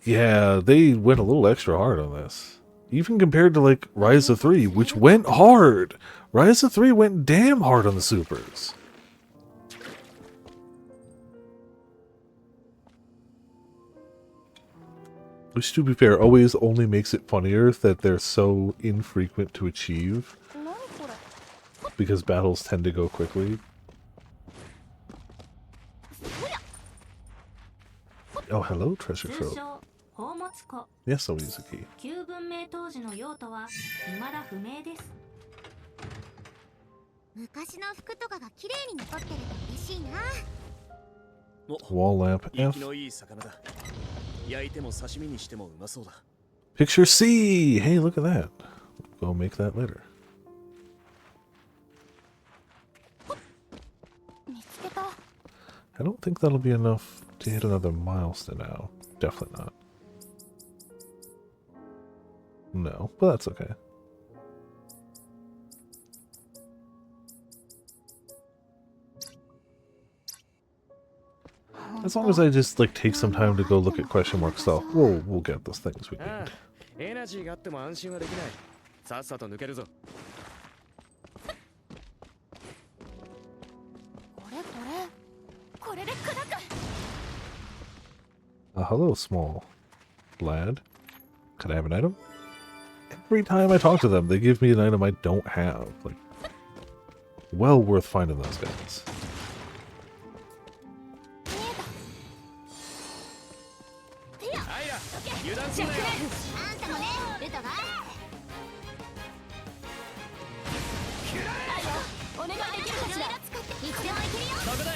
Speaker 1: Yeah, they went a little extra hard on this. Even compared to like Rise of 3, which went hard. Rise of 3 went damn hard on the supers. Which, to be fair, always only makes it funnier that they're so infrequent to achieve. Because battles tend to go quickly. Oh, hello, treasure
Speaker 2: 通
Speaker 1: trove.
Speaker 2: 称宝物庫。
Speaker 1: Yes, I'll use a key.
Speaker 2: 旧文明当時の用途は未だ不明です。
Speaker 6: 昔の服とかが綺麗に残ってると嬉しいな。
Speaker 1: Wall lamp
Speaker 3: 生
Speaker 1: F.
Speaker 3: きのいい魚だ。焼いても刺身にしてもうまそうだ。
Speaker 1: Picture C! Hey, look at that. Go make that later.
Speaker 6: 見つけた。
Speaker 1: I don't think that'll be enough to hit another milestone now. Definitely not. No, but that's okay. As long as I just like take some time to go look at question mark stuff, we'll get those things we
Speaker 3: ああ
Speaker 1: need.
Speaker 3: エナジーがあっても安心はできない。さっさと抜けるぞ。
Speaker 6: これこれで砕く。
Speaker 1: Hello, small lad. Can I have an item? Every time I talk to them, they give me an item I don't have. Like, well worth finding those guys.
Speaker 3: あいや、油断すんなよ。
Speaker 6: あんたもね、ルトが。お願いできるかしら。いつでも行けるよ。
Speaker 3: ここだ。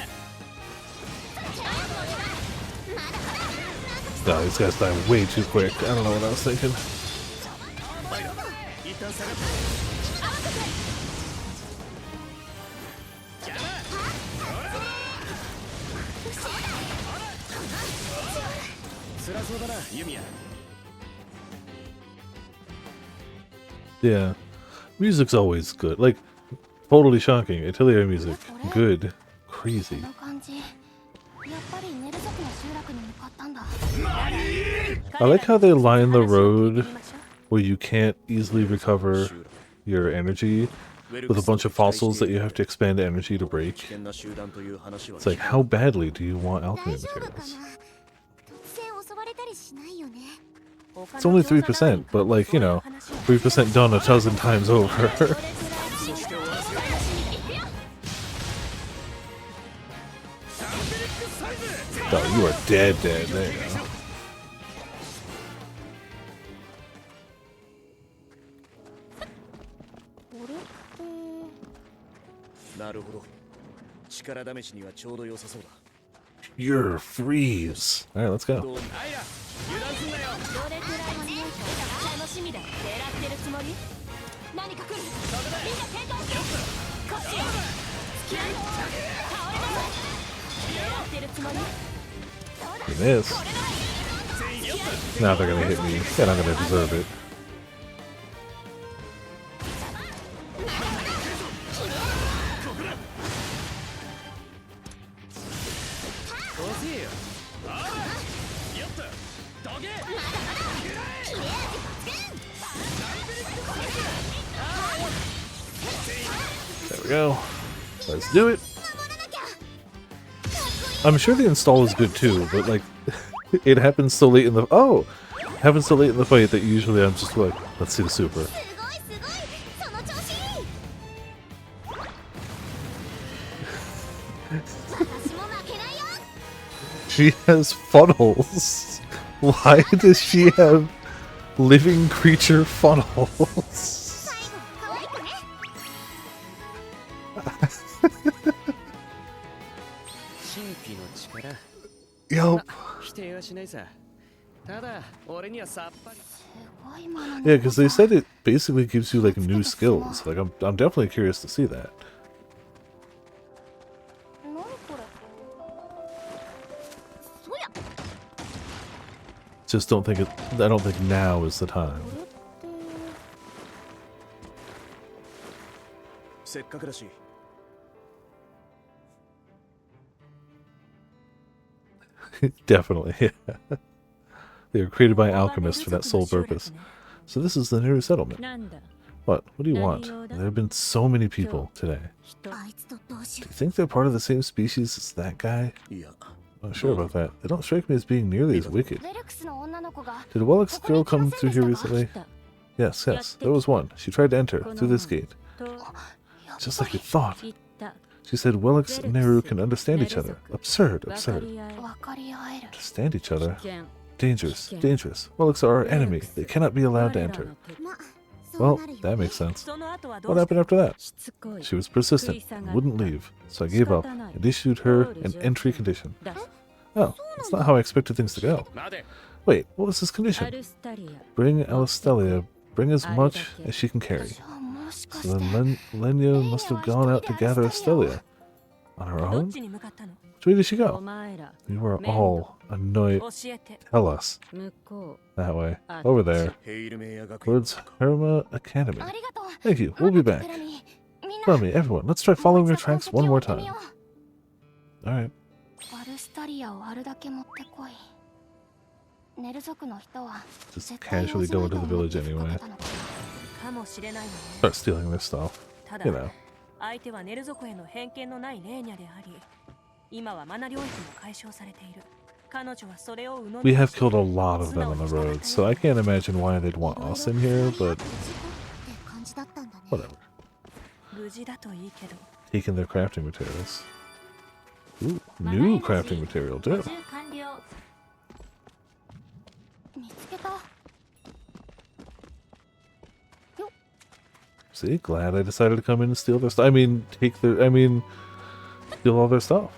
Speaker 1: No, these guys die way too quick. I don't know what I was thinking.
Speaker 3: 一旦下がって。邪魔。辛そうだな、ユミヤ。
Speaker 1: Yeah, music's always good. Like, totally shocking. Atelier music, good, crazy.
Speaker 6: この感じ。やっぱり寝る族の集落に向かったんだ。
Speaker 1: I like how they line the road where you can't easily recover your energy with a bunch of fossils that you have to expend energy to break.
Speaker 3: 危険な集団という話は。
Speaker 1: It's like, how badly do you want
Speaker 6: 大
Speaker 1: alchemy
Speaker 6: 丈夫かな。
Speaker 1: materials?
Speaker 6: 突然襲われたりしないよね。
Speaker 1: It's only 3%, but like, you know, 3% done a dozen times over.
Speaker 3: そして終わらせよう。サンフェリックスサイズ。
Speaker 1: Oh, you are dead. There you go.
Speaker 6: これって。
Speaker 3: なるほど。力試しにはちょうど良さそうだ。
Speaker 1: You're freeze. Alright, let's
Speaker 3: ど
Speaker 1: go.
Speaker 3: うあいや、油断すんなよ。
Speaker 6: どれくらいの匂いか楽しみだ。狙ってるつもり？何か来る。みんな転倒しろ。こっちよ。付き合い。倒れなさい。狙ってるつもり？
Speaker 1: You miss. Now they're gonna hit me, and I'm gonna deserve it.
Speaker 3: どうせよ。ああ。やった。どけ。
Speaker 1: There we go. Let's do it. I'm sure the install is good too, but like, it happens so late in the happens so late in the fight that usually I'm just like, let's see the super.
Speaker 6: すごいすごい。その調子いい。私も負けないよ。
Speaker 1: She has funnels. Why does she have living creature funnels?
Speaker 6: 可愛くね。
Speaker 3: 神秘の力。
Speaker 1: Yup.
Speaker 3: 否定はしないさ。ただ、俺にはさっぱり。
Speaker 6: すごいものの。
Speaker 1: Yeah, because they said it basically gives you like new skills. Like I'm definitely curious to see that.
Speaker 6: 何これ。そや。
Speaker 1: Just don't think I don't think now is the time.
Speaker 3: せっかくだし。
Speaker 1: Definitely. Yeah. They were created by alchemists for that sole purpose. So this is the new settlement. What? What do you want? There have been so many people today. Do you think they're part of the same species as that guy?
Speaker 3: いや
Speaker 1: I'm not sure about that. They don't strike me as being nearly as wicked. Did Wellex's girl come through here recently? Yes, yes. There was one. She tried to enter through this gate. Just like we thought. She said Wellex and Neru can understand each other. Absurd, absurd. Understand each other? Dangerous, dangerous. Wellex are our enemy. They cannot be allowed to enter. Well, that makes sense. What happened after that? She was persistent and wouldn't leave, so I gave up and issued her an entry condition. Oh, that's not how I expected things to go.
Speaker 3: 待て
Speaker 1: Wait, what was this condition? Bring Alistelia, bring as much as she can carry. So then Lenya must have gone out to gather Astelia. On her
Speaker 6: どっ
Speaker 1: own?
Speaker 6: ちに向かったの
Speaker 1: Which way did she
Speaker 6: お
Speaker 1: go?
Speaker 6: 前ら
Speaker 1: You are all annoyed.
Speaker 6: 教えて
Speaker 1: Tell us.
Speaker 6: 向こ
Speaker 1: That way. Over there.
Speaker 3: ヘイルメイヤ学園
Speaker 1: Towards Herma Academy.
Speaker 2: ありがとう
Speaker 1: Thank you. We'll be back.
Speaker 2: クラミみんな
Speaker 1: Follow me, everyone. Let's try following your tracks one more time. Alright.
Speaker 2: アルスタリアをあるだけ持ってこいネル族の人は
Speaker 1: Just casually go into the village anyway.
Speaker 6: うかもしれないのね
Speaker 1: Start stealing their stuff.
Speaker 6: た
Speaker 1: You
Speaker 6: だ
Speaker 1: know.
Speaker 6: 相手はネル族への偏見のないレーニャであり今はマナ領域も解消されている彼女はそれを鵜呑
Speaker 1: We
Speaker 6: みに
Speaker 1: have
Speaker 6: し
Speaker 1: killed a lot of them on the road, so I can't imagine why they'd want us in here, but whatever.
Speaker 6: 無事だといいけど
Speaker 1: Taking their crafting materials. Ooh, new crafting material
Speaker 2: 補
Speaker 1: too.
Speaker 2: 充完了見つけた
Speaker 1: See, glad I decided to come in and steal their stuff. Steal all their stuff.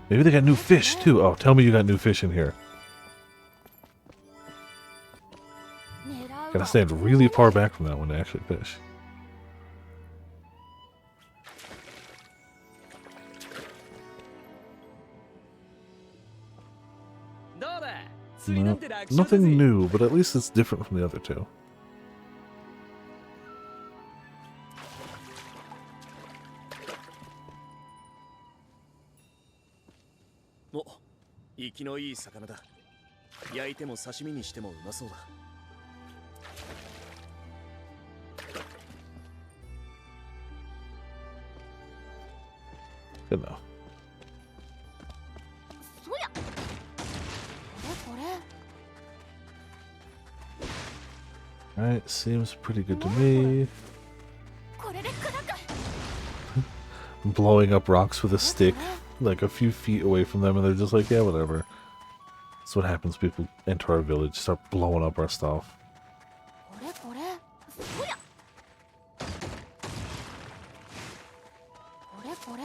Speaker 1: Maybe they got new fish too. Oh, tell me you got new fish in here. Gotta stand really far back from that one to actually fish.
Speaker 3: どうだ釣り
Speaker 1: No,
Speaker 3: なんて楽勝だぜ
Speaker 1: nothing new, but at least it's different from the other two.
Speaker 3: お生きのいい魚だ焼いても刺身にしてもうまそうだ
Speaker 1: Good enough.
Speaker 2: そりゃこれ
Speaker 1: Alright, seems pretty good to me.
Speaker 2: これで砕く
Speaker 1: Blowing up rocks with a stick, like a few feet away from them, and they're just like, yeah, whatever. That's what happens. People enter our village, start blowing up our stuff.
Speaker 2: これこれそりゃこれこれ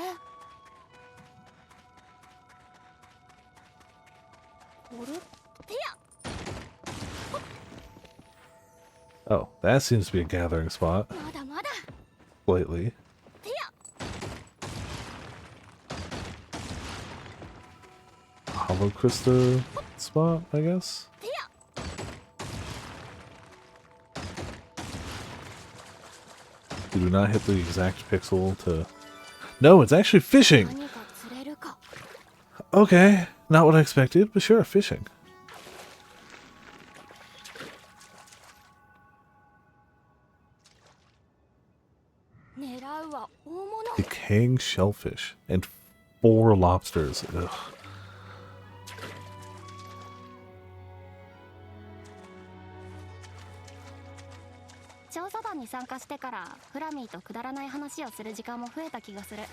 Speaker 2: これてや
Speaker 1: Oh, that seems to be a gathering spot.
Speaker 2: まだまだ
Speaker 1: Slightly.
Speaker 2: てや
Speaker 1: Hollow crystal spot, I guess.
Speaker 2: てや
Speaker 1: You do not hit the exact pixel to... No, it's actually fishing!
Speaker 2: 何か釣れるか
Speaker 1: Okay, not what I expected, but sure, fishing.
Speaker 2: 狙うは大物
Speaker 1: Decaying shellfish and 4 lobsters. Ugh.
Speaker 2: 調査団に参加してからフラミーとくだらない話をする時間も増えた気がする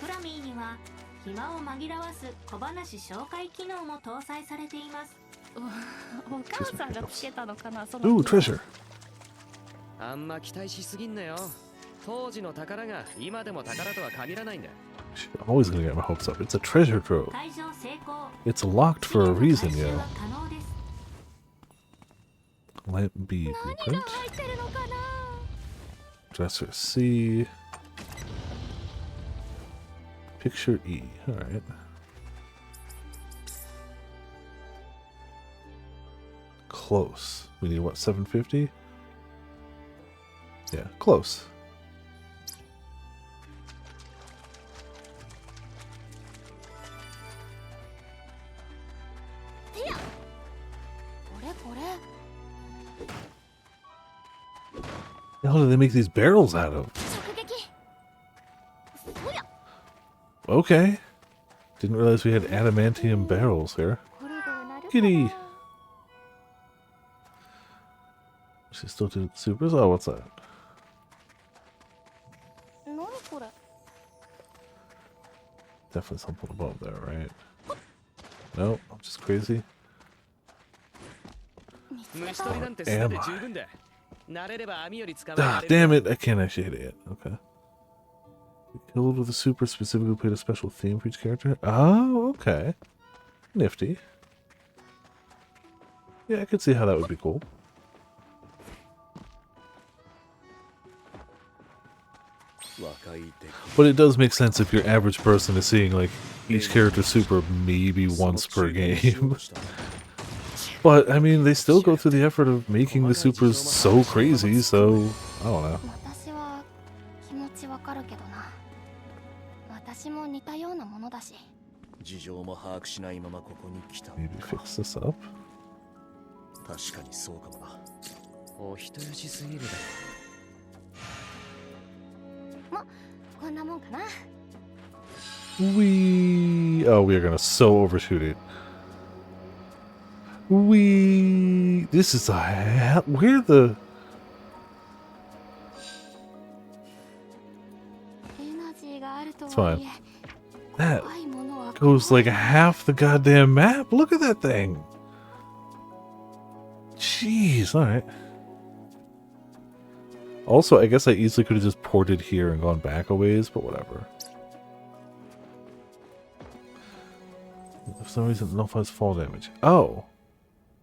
Speaker 2: フラミーには暇を紛らわす小話紹介機能も搭載されていますお母さんがつけたのかなその
Speaker 1: Ooh, treasure.
Speaker 3: あんま期待しすぎんなよ当時の宝が今でも宝とは限らないんだ
Speaker 1: Shit, I'm always gonna get my hopes up. It's a treasure trove.
Speaker 2: 解錠成功
Speaker 1: It's locked for a reason,
Speaker 2: 回収
Speaker 1: yo.
Speaker 2: は可能です
Speaker 1: Lamp B
Speaker 2: 何
Speaker 1: blueprint.
Speaker 2: が入ってるのかな
Speaker 1: Dresser C. Picture E. Alright. Close. We need what, 750? Yeah, close. The hell do they make these barrels out of?
Speaker 6: 直撃そりゃ
Speaker 1: Okay. Didn't realize we had adamantium barrels here.
Speaker 6: これどうなるかな
Speaker 1: Kitty! She still did supers? Oh, what's that?
Speaker 6: 何これ
Speaker 1: Definitely something above there, right? No, I'm just crazy.
Speaker 3: 虫取りなんて
Speaker 1: Am
Speaker 3: 素手で
Speaker 1: I?
Speaker 3: 十分だ。慣れれば網より捕まえら
Speaker 1: Ah,
Speaker 3: れる。
Speaker 1: damn it! I can't actually hit it yet. Okay. Killed with a super specifically played a special theme for each character? Oh, okay. Nifty. Yeah, I could see how that would be cool. But it does make sense if your average person is seeing like each character super maybe once per game. But I mean, they still go through the effort of making the supers so crazy, so I don't know.
Speaker 6: 私は気持ちわかるけどな私も似たようなものだし
Speaker 3: 事情も把握しないままここに来た。
Speaker 1: Maybe fix this up.
Speaker 3: 確かにそうかもな。お人よしすぎるだろ。
Speaker 6: こんなもんかな
Speaker 1: Oh, we are gonna so overshoot it. This is a where the
Speaker 6: エナジーがあると
Speaker 1: It's
Speaker 6: はい
Speaker 1: fine.
Speaker 6: え
Speaker 1: That
Speaker 6: 怖いものは
Speaker 1: goes like half the goddamn map. Look at that thing. Jeez, alright. Also, I guess I easily could have just ported here and gone back a ways, but whatever. For some reason, it nullifies fall damage. Oh.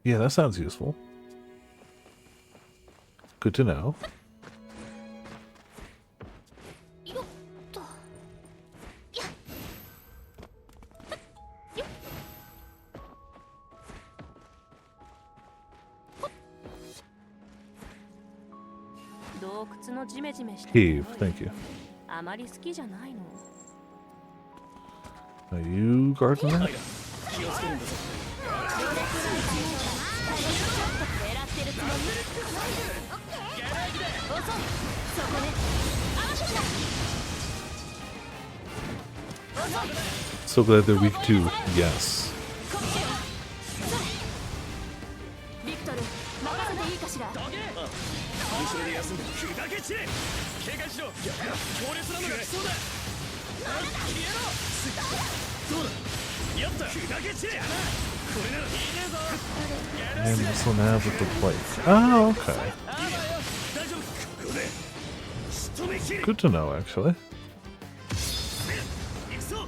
Speaker 1: Yeah, that sounds useful. Good to know.
Speaker 6: よっとやっよっ洞窟のジメジメして
Speaker 1: Heave, thank you.
Speaker 6: あまり好きじゃないの
Speaker 1: Are you guarding that?
Speaker 3: 気をつけるんだぞ。
Speaker 6: 狙ってるつもりオッケー遅いそこね合わせた遅い
Speaker 1: So glad they're weak too. Yes.
Speaker 6: こっちよビクトル任せていいかしら
Speaker 3: それで休んで砕け散れ。警戒しろ。強烈なのが来そうだ。消えろ。そうだ。やった。砕け散れ。これならいいねぞ。
Speaker 1: And this one have with the plate. Oh, okay.
Speaker 3: 大丈夫。ここで仕留め切り。
Speaker 1: Good to know, actually.
Speaker 3: 行くぞ。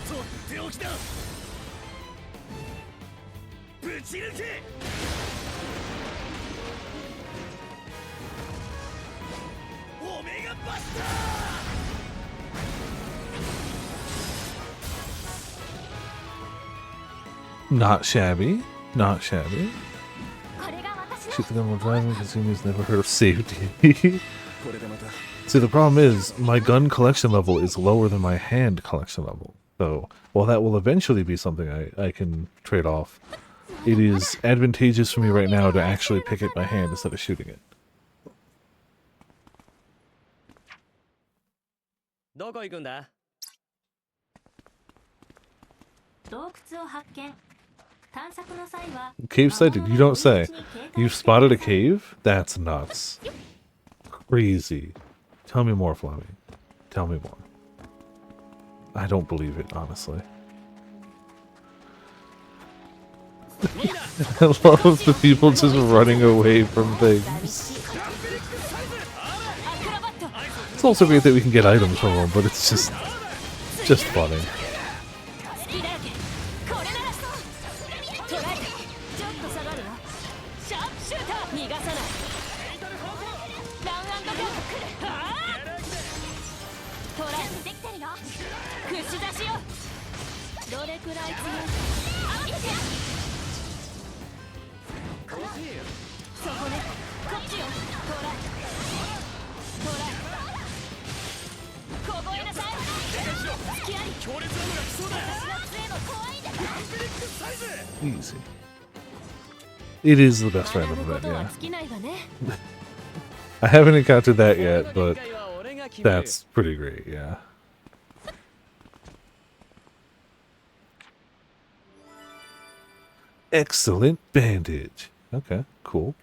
Speaker 3: とっておきだ。ぶち抜け。オメガバスター。
Speaker 1: Not shabby. Not shabby.
Speaker 6: これが私の
Speaker 1: Shoot the gun while driving because Yumia's never heard of safety.
Speaker 3: これでまた。
Speaker 1: See, the problem is, my gun collection level is lower than my hand collection level. So, while that will eventually be something I can trade off, it is advantageous for me right now to actually pick it by hand instead of shooting it.
Speaker 3: どこ行くんだ。
Speaker 2: 洞窟を発見探索の際は
Speaker 1: Cave sighted? You don't say. You've spotted a cave? That's nuts. Crazy. Tell me more, Flemmy. Tell me more. I don't believe it, honestly. I love the people just running away from things. It's also great that we can get items from them, but it's just funny.
Speaker 6: 隙だらけこれならそう捉えたちょっと下がるわシャープシューター逃がさないランアンドガン来るはあトライできてるよ串刺しよどれくらい強い合わせてよこのそこねこっちよトライトライ凍えなさい付き合い
Speaker 3: 強烈なのが来そうだ。
Speaker 6: 私の杖も怖いんだ
Speaker 3: アンフリックサイズ。
Speaker 1: Easy. It is the best friend of the yeah. I haven't encountered that yet, but that's pretty great, yeah. Excellent bandage. Okay, cool.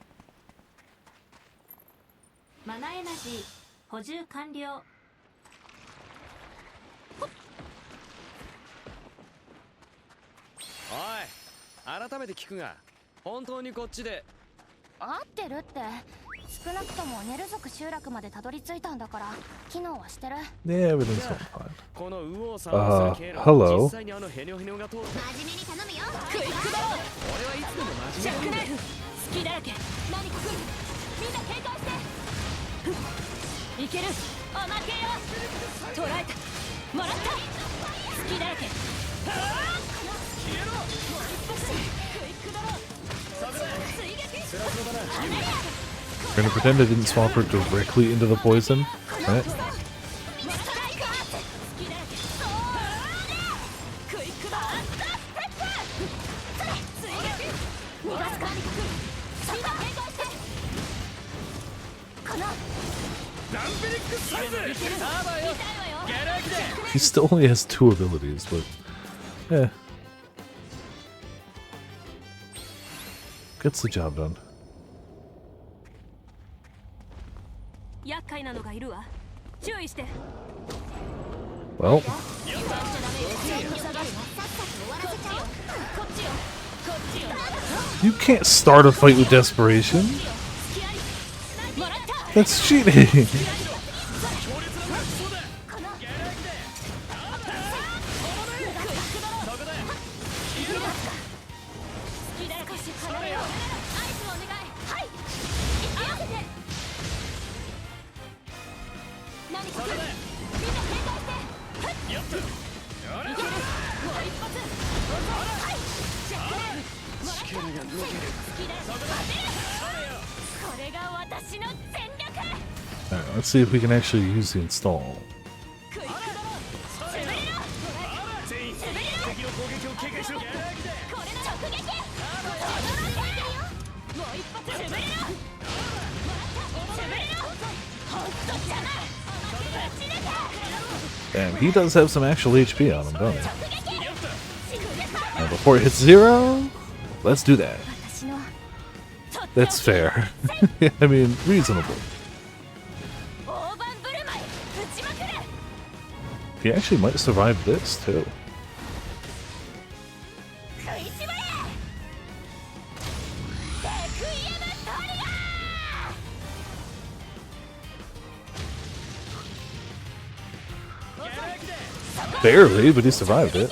Speaker 2: マナエナジー補充完了。
Speaker 3: おい、改めて聞くが、本当にこっちで
Speaker 6: 合ってるって。少なくともネル族集落までたどり着いたんだから機能はしてる。
Speaker 1: Yeah, everything's going fine.
Speaker 3: この右往左往する経路、
Speaker 1: hello.
Speaker 3: 実際にあのヘニョヘニョが通って
Speaker 6: 真面目に頼むよ。
Speaker 3: 俺はいつでも真面目なんだよ。
Speaker 6: 好きだらけ。何か来る。みんな警戒して。いける。おまけよ。捕らえた。もらった。好きだらけ。消えろ。もう一発。クイックドロー。追撃。スラスロだな。
Speaker 1: We're gonna pretend I didn't swap her directly into the poison. Right? He still only has 2 abilities, but yeah. Gets the job done.
Speaker 6: 厄介なのがいるわ。注意して。
Speaker 1: Well, you can't start a fight with desperation. That's cheating. Alright, let's see if we can actually use the install. Damn, he does have some actual HP on him, don't he? Now, before it hits 0, let's do that. That's fair. I mean, reasonable. He actually might survive this, too. Barely, but he survived it.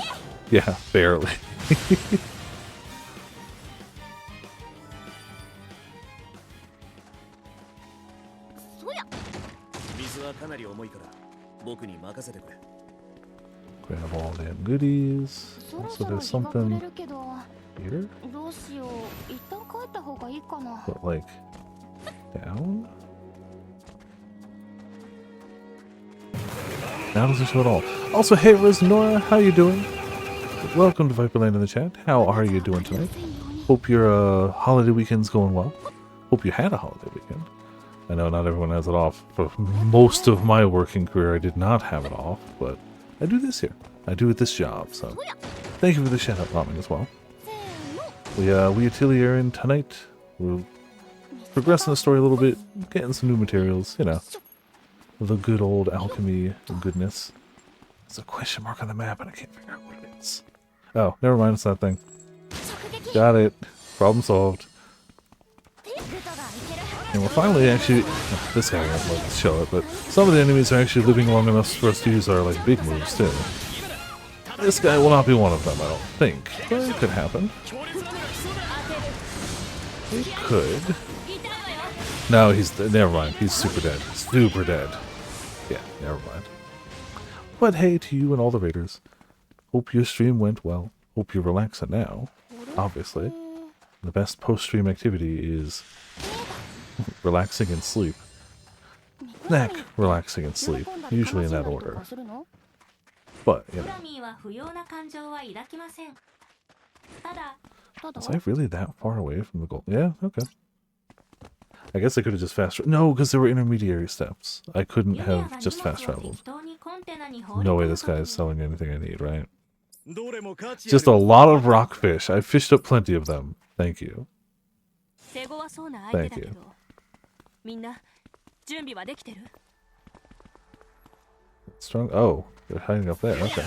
Speaker 1: Yeah, barely. Grab all the goodies. Also, there's something here? But, like, down? Now doesn't show at all. Also, hey, Nora, how you doing? Welcome to Viperland in the chat. How are you doing tonight? Hope your holiday weekend's going well. Hope you had a holiday weekend. I know not everyone has it off. For most of my working career, I did not have it off, but I do this here. I do it this job, so thank you for the shout-out bombing as well. We Atelier in tonight. We're progressing the story a little bit, getting some new materials, you know. The good old alchemy goodness. There's a question mark on the map and I can't figure out what it is. Oh, never mind, it's that thing. Got it. Problem solved. And we're finally actually... this guy won't let us show it, but some of the enemies are actually living long enough for us to use our like big moves too. This guy will not be one of them, I don't think. But it could happen. It could. No, he's... never mind. He's super dead. Super dead. Yeah, never mind. But hey to you and all the raiders. Hope your stream went well. Hope you're relaxing now. Obviously. The best post-stream activity is relaxing and sleep. Snack, relaxing and sleep. Usually in that order. But, you know. Was I really that far away from the goal? Yeah, okay. I guess I could have just fast... No, because there were intermediary steps. I couldn't have just fast traveled. No way this guy is selling anything I need, right? Just a lot of rockfish. I fished up plenty of them. Thank you. Thank you. Strong. Oh, they're hiding up there. Okay.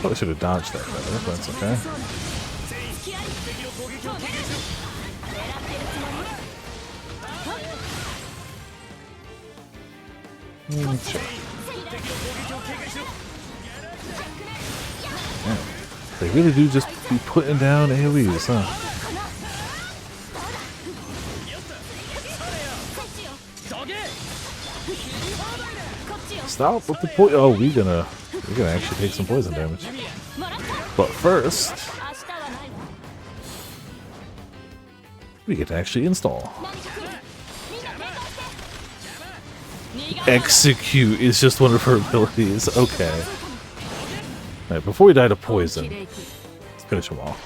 Speaker 1: Probably should have dodged that better, but that's okay. Sure. Yeah. They really do just be putting down AoEs, huh? Stop with the poison. Oh, we're gonna actually take some poison damage. But first, we get to actually install. Execute is just one of her abilities. Okay. Alright, before we die to poison, let's finish them off.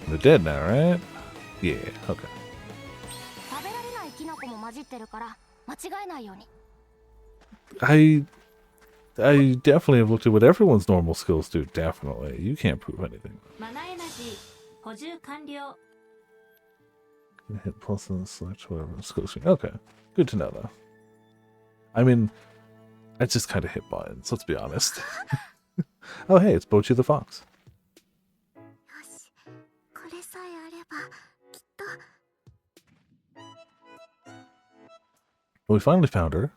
Speaker 1: They're dead now, right? Yeah, okay. I definitely have looked at what everyone's normal skills do. Definitely. You can't prove anything. Hit plus and select whatever skills. Okay. Good to know, though. I mean, I just kind of hit buttons, let's be honest. Oh, hey, it's Bocchi the Fox. Well, we finally found her.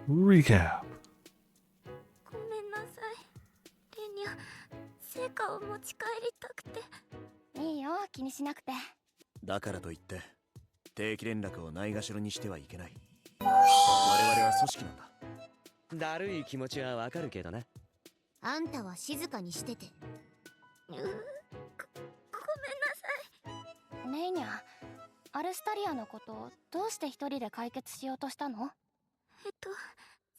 Speaker 1: Recap.
Speaker 6: 成果を持ち帰りたくて。いいよ、気にしなくて。だからといって定期連絡をないがしろにしてはいけない。我々は組織なんだ。だるい気持ちはわかるけどね。あんたは静かにしてて。ごめんなさい。レイニャ、アルスタリアのことをどうして一人で解決しようとしたの？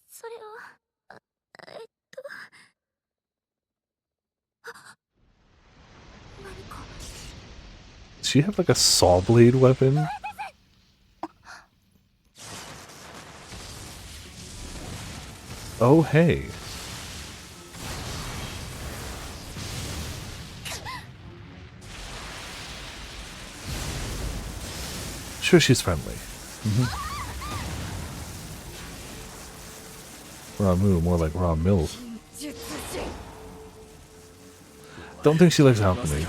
Speaker 6: それを
Speaker 1: Does she have like a saw blade weapon? Oh, hey. Sure, she's friendly. Ramu, more like Raw Mills. Don't think she likes alchemy.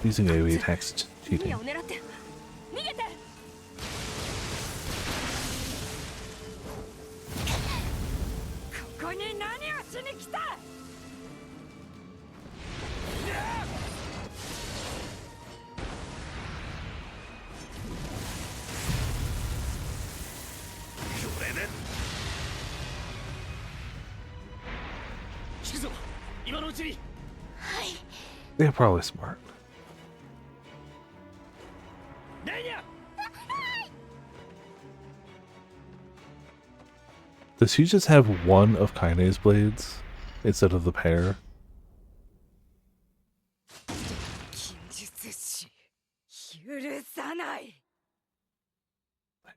Speaker 1: Using AoE attacks cheating. They're probably smart. Does he just have one of Kaine's blades instead of the pair?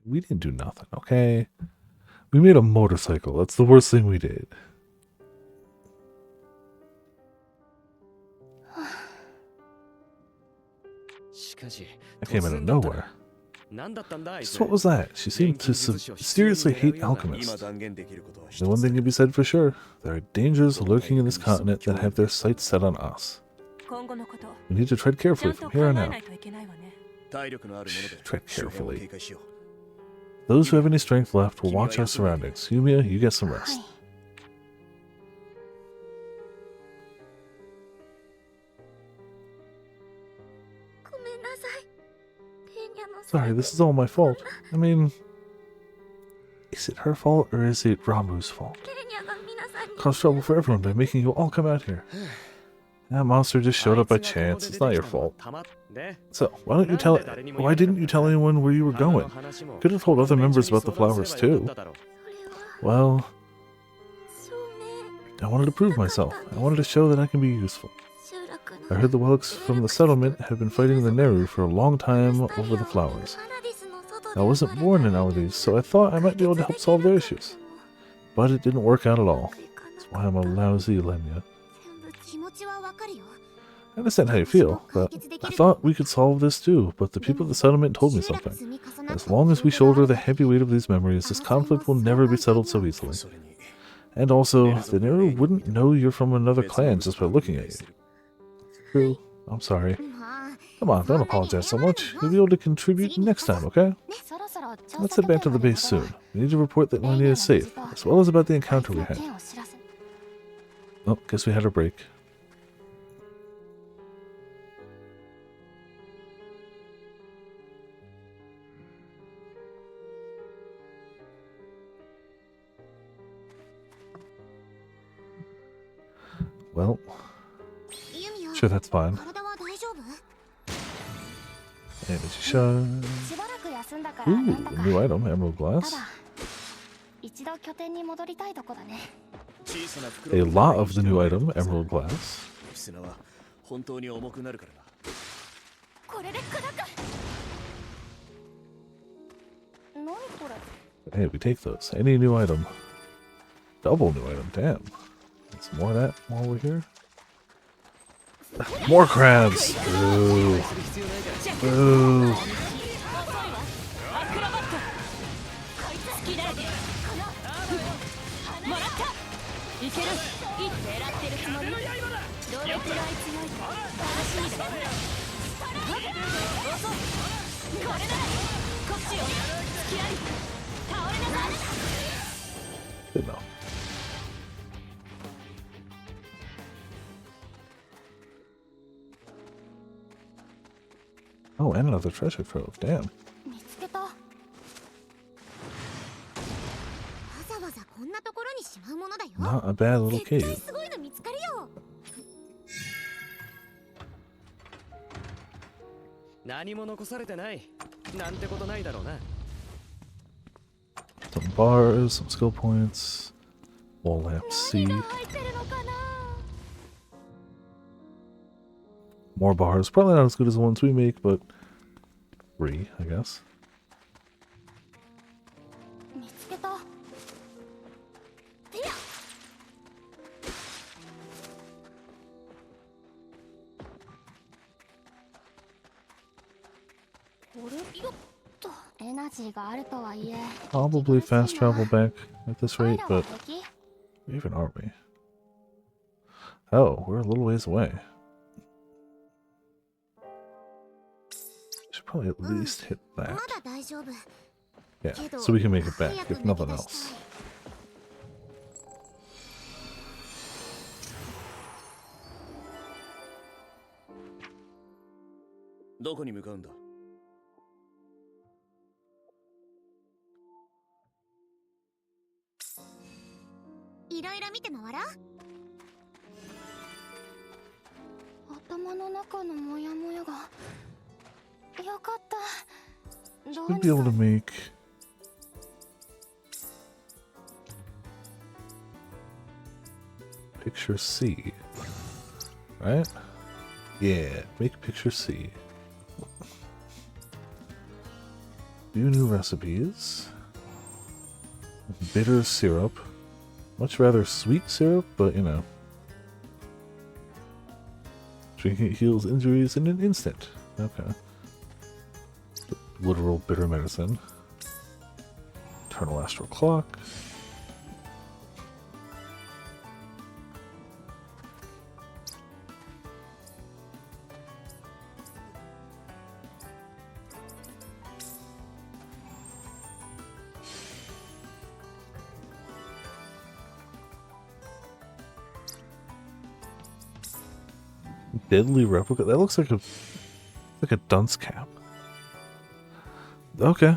Speaker 1: We didn't do nothing, okay? We made a motorcycle. That's the worst thing we did. I came out of nowhere. So what was that? She seemed to seriously hate alchemists. The one thing can be said for sure. There are dangers lurking in this continent that have their sights set on us. We need to tread carefully from here on out. Tread carefully. Those who have any strength left will watch our surroundings. Yumia, you get some rest. Sorry, this is all my fault. I mean, is it her fault or is it Ramu's fault? Caused trouble for everyone by making you all come out here. That monster just showed up by chance. It's not your fault. So, why didn't you tell anyone where you were going? Could have told other members about the flowers too. Well, I wanted to prove myself. I wanted to show that I can be useful. I heard the Welks from the settlement have been fighting the Neru for a long time over the flowers. I wasn't born in Aladis, so I thought I might be able to help solve their issues. But it didn't work out at all. That's why I'm a lousy Lemnia. I understand how you feel, but I thought we could solve this too, but the people of the settlement told me something. As long as we shoulder the heavy weight of these memories, this conflict will never be settled so easily. And also, the Neru wouldn't know you're from another clan just by looking at you. True. I'm sorry. Come on, don't apologize so much. You'll be able to contribute next time, okay? Let's head back to the base soon. We need to report that Lenia is safe, as well as about the encounter we had. Oh, guess we had a break. Well, sure, that's fine. Energy shot. Ooh, a new item, emerald glass. A lot of the new item, emerald glass. Hey, we take those. Any new item. Double new item, damn. Some more of that while we're here. More crabs! Boo. Boo. Good enough. Oh, and another treasure trove. Damn. Not a bad little cave. Some bars, some skill points. Wall lamp C. More bars. Probably not as good as the ones we make, but free, I guess. Probably fast travel back at this rate, but where even are we? Oh, we're a little ways away. Should probably at least hit that. Yeah, so we can make it back, if nothing else. We'd be able to make picture C, right? Yeah, make picture C. Few new recipes. Bitter syrup. Much rather sweet syrup, but you know. Drinking it heals injuries in an instant. Okay. Literal bitter medicine. Eternal astral clock. deadly replica. That looks like a dunce cap. Okay.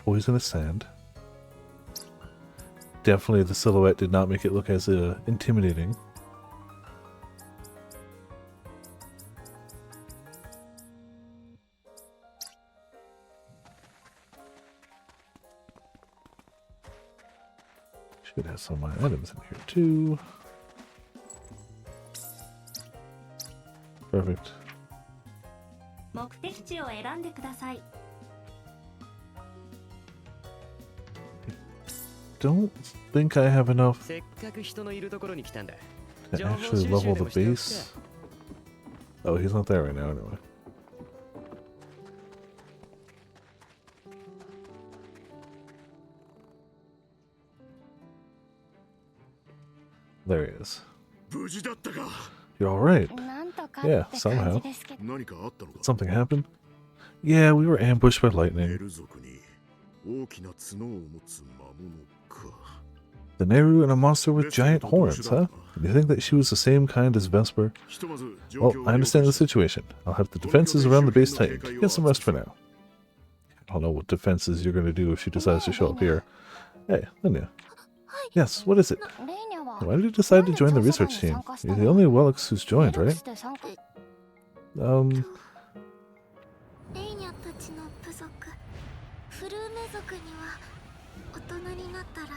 Speaker 1: Poisonous sand. Definitely the silhouette did not make it look as intimidating. Should have some of my items in here too. Perfect.
Speaker 2: 目的地を選んでください。
Speaker 1: Don't think I have enough
Speaker 3: せっかく人のいるところに来たんだ。
Speaker 1: to actually level the base. Oh, he's not there right now anyway. There he is.
Speaker 5: 無事だったか。
Speaker 1: You're alright.
Speaker 6: なんとか
Speaker 1: Yeah,
Speaker 6: って感
Speaker 1: somehow.
Speaker 6: じですけど。
Speaker 5: 何かあったのか。
Speaker 1: Something happened? Yeah, we were ambushed by
Speaker 5: ネ
Speaker 1: lightning.
Speaker 5: ル族に大きな角を持つ魔物か。
Speaker 1: The Neru and a monster with giant horns, huh? You think that she was the same kind as Vesper?
Speaker 5: ひとまず状
Speaker 1: Well,
Speaker 5: 況を
Speaker 1: I
Speaker 5: 了
Speaker 1: understand
Speaker 5: 解
Speaker 1: the
Speaker 5: した。
Speaker 1: situation. I'll have the defenses around the base tightened. Get some rest for now. I don't know what defenses you're going to do if she decides to show up here. Hey, Linya. Yes, what is it?
Speaker 6: レイニャは
Speaker 1: Why did you decide to join the research team? You're the only Wellix who's joined,
Speaker 6: デラック
Speaker 1: right?
Speaker 6: スで参加
Speaker 2: レイニャたちの部族フルーメ族には大人になったら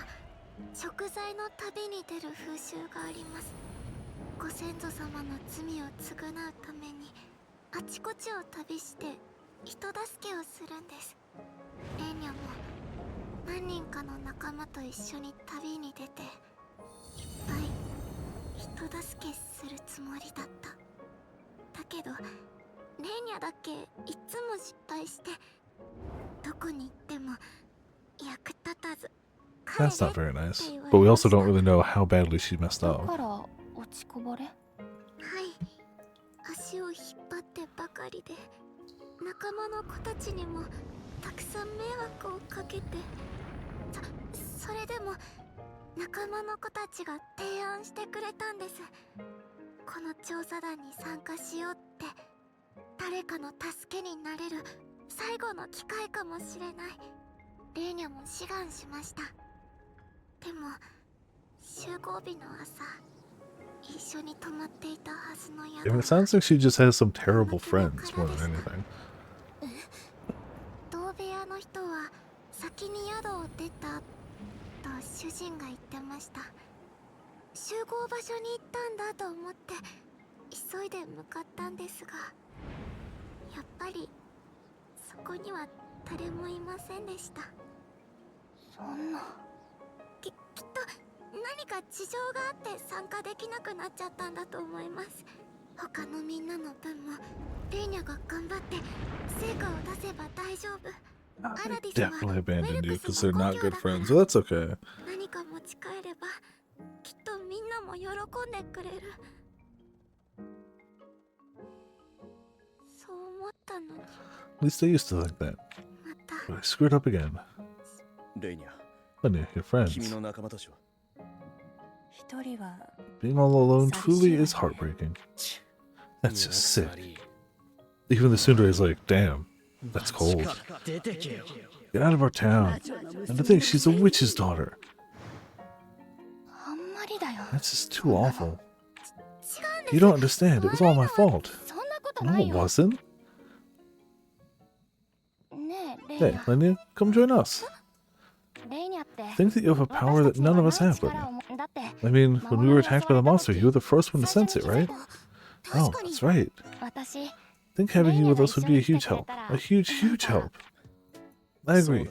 Speaker 2: 食材の旅に出る風習があります。ご先祖様の罪を償うためにあちこちを旅して人助けをするんです。レイニャも何人かの仲間と一緒に旅に出ていっぱい人助けするつもりだった。だけどレーニャだけいつも失敗してどこに行っても役立たず。
Speaker 1: That's not very nice. But we also don't really know how badly she messed
Speaker 6: だ
Speaker 1: up.
Speaker 6: から落ちこぼれ。
Speaker 2: はい、足を引っ張ってばかりで仲間の子たちにもたくさん迷惑をかけて、それでも仲間の子たちが提案してくれたんです。この調査団に参加しようって。誰かの助けになれる最後の機会かもしれない。レーニャも志願しました。でも集合日の朝一緒に泊まっていたはずの
Speaker 1: I
Speaker 2: 宿
Speaker 1: mean, it sounds like she just has some terrible friends more than anything.
Speaker 2: 同部屋の人は先に宿を出たと主人が言ってました。集合場所に行ったんだと思って急いで向かったんですが、やっぱりそこには誰もいませんでした。
Speaker 6: そんな。
Speaker 2: きっと何か事情があって参加できなくなっちゃったんだと思います。他のみんなの分もレーニャが頑張って成果を出せば大丈夫。
Speaker 1: They definitely abandoned you because they're not good friends. Well, that's okay.
Speaker 2: 何か持ち帰ればきっとみんなも喜んでくれる。そう思ったのに
Speaker 1: At least I used to think that.
Speaker 2: また
Speaker 1: But I screwed up again.
Speaker 3: レイニャ、
Speaker 1: Linya, your friends.
Speaker 3: 君の仲間たちは。
Speaker 6: 一人は
Speaker 1: Being all alone truly is heartbreaking. That's just sick. Even the tsundere is like, damn, that's cold.
Speaker 3: 出てけよ。
Speaker 1: Get out of our town. And to think she's a witch's daughter.
Speaker 6: あんまりだよ。
Speaker 1: That's just too awful.
Speaker 2: 違うんです。
Speaker 1: You don't understand. It was all my fault.
Speaker 6: そんなこと
Speaker 1: No,
Speaker 6: ない
Speaker 1: it
Speaker 6: よ。
Speaker 1: wasn't.
Speaker 6: ねえ、レイ
Speaker 1: Hey,
Speaker 6: ニャ。
Speaker 1: Linya, come join us.
Speaker 6: レイニャって
Speaker 1: Think that you have a power that none of us have, Linya.
Speaker 6: だって
Speaker 1: I mean, when we were attacked by the monster, you were the first one to sense it, right? Oh, that's right.
Speaker 6: 私
Speaker 1: Think having you with us would be a huge help. A huge, huge help. I agree.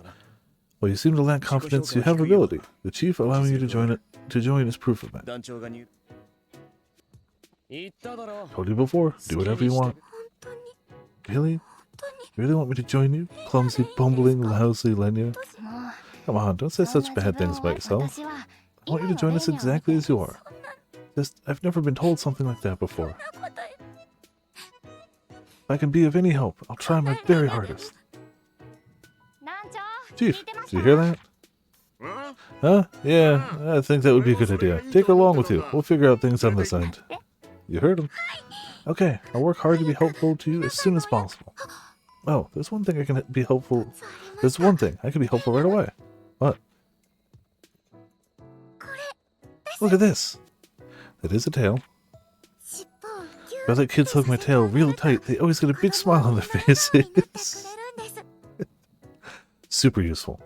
Speaker 1: Well, you seem to lack confidence. You have ability. The chief allowing you to join is proof of that.
Speaker 3: 団長が言っただろ。
Speaker 1: Told you before. Do whatever you want.
Speaker 2: 本当に
Speaker 1: Really?
Speaker 2: 本当に
Speaker 1: You really want me to join you? Clumsy, bumbling, lousy Lenya?
Speaker 6: もう
Speaker 1: Come on, don't say such bad things about yourself.
Speaker 6: 私は
Speaker 1: I want you to join us exactly as you are. Just, I've never been told something like that before.
Speaker 2: そんなこと
Speaker 1: If I can be of any help, I'll try my very hardest.
Speaker 6: 団長
Speaker 1: Chief,
Speaker 6: 聞いてまし
Speaker 1: did
Speaker 6: た
Speaker 1: you hear that?
Speaker 5: あ
Speaker 1: Huh? Yeah, I think that would be a good idea. Take her along with you. We'll figure out things on this end. You heard him. Okay, I'll work hard to be helpful to you as soon as possible. Oh, there's one thing I can be helpful. There's one thing I can be helpful right away. What? Look at this. That is a tail. If I let kids hug my tail real tight, they always get a big smile on their faces. Super useful.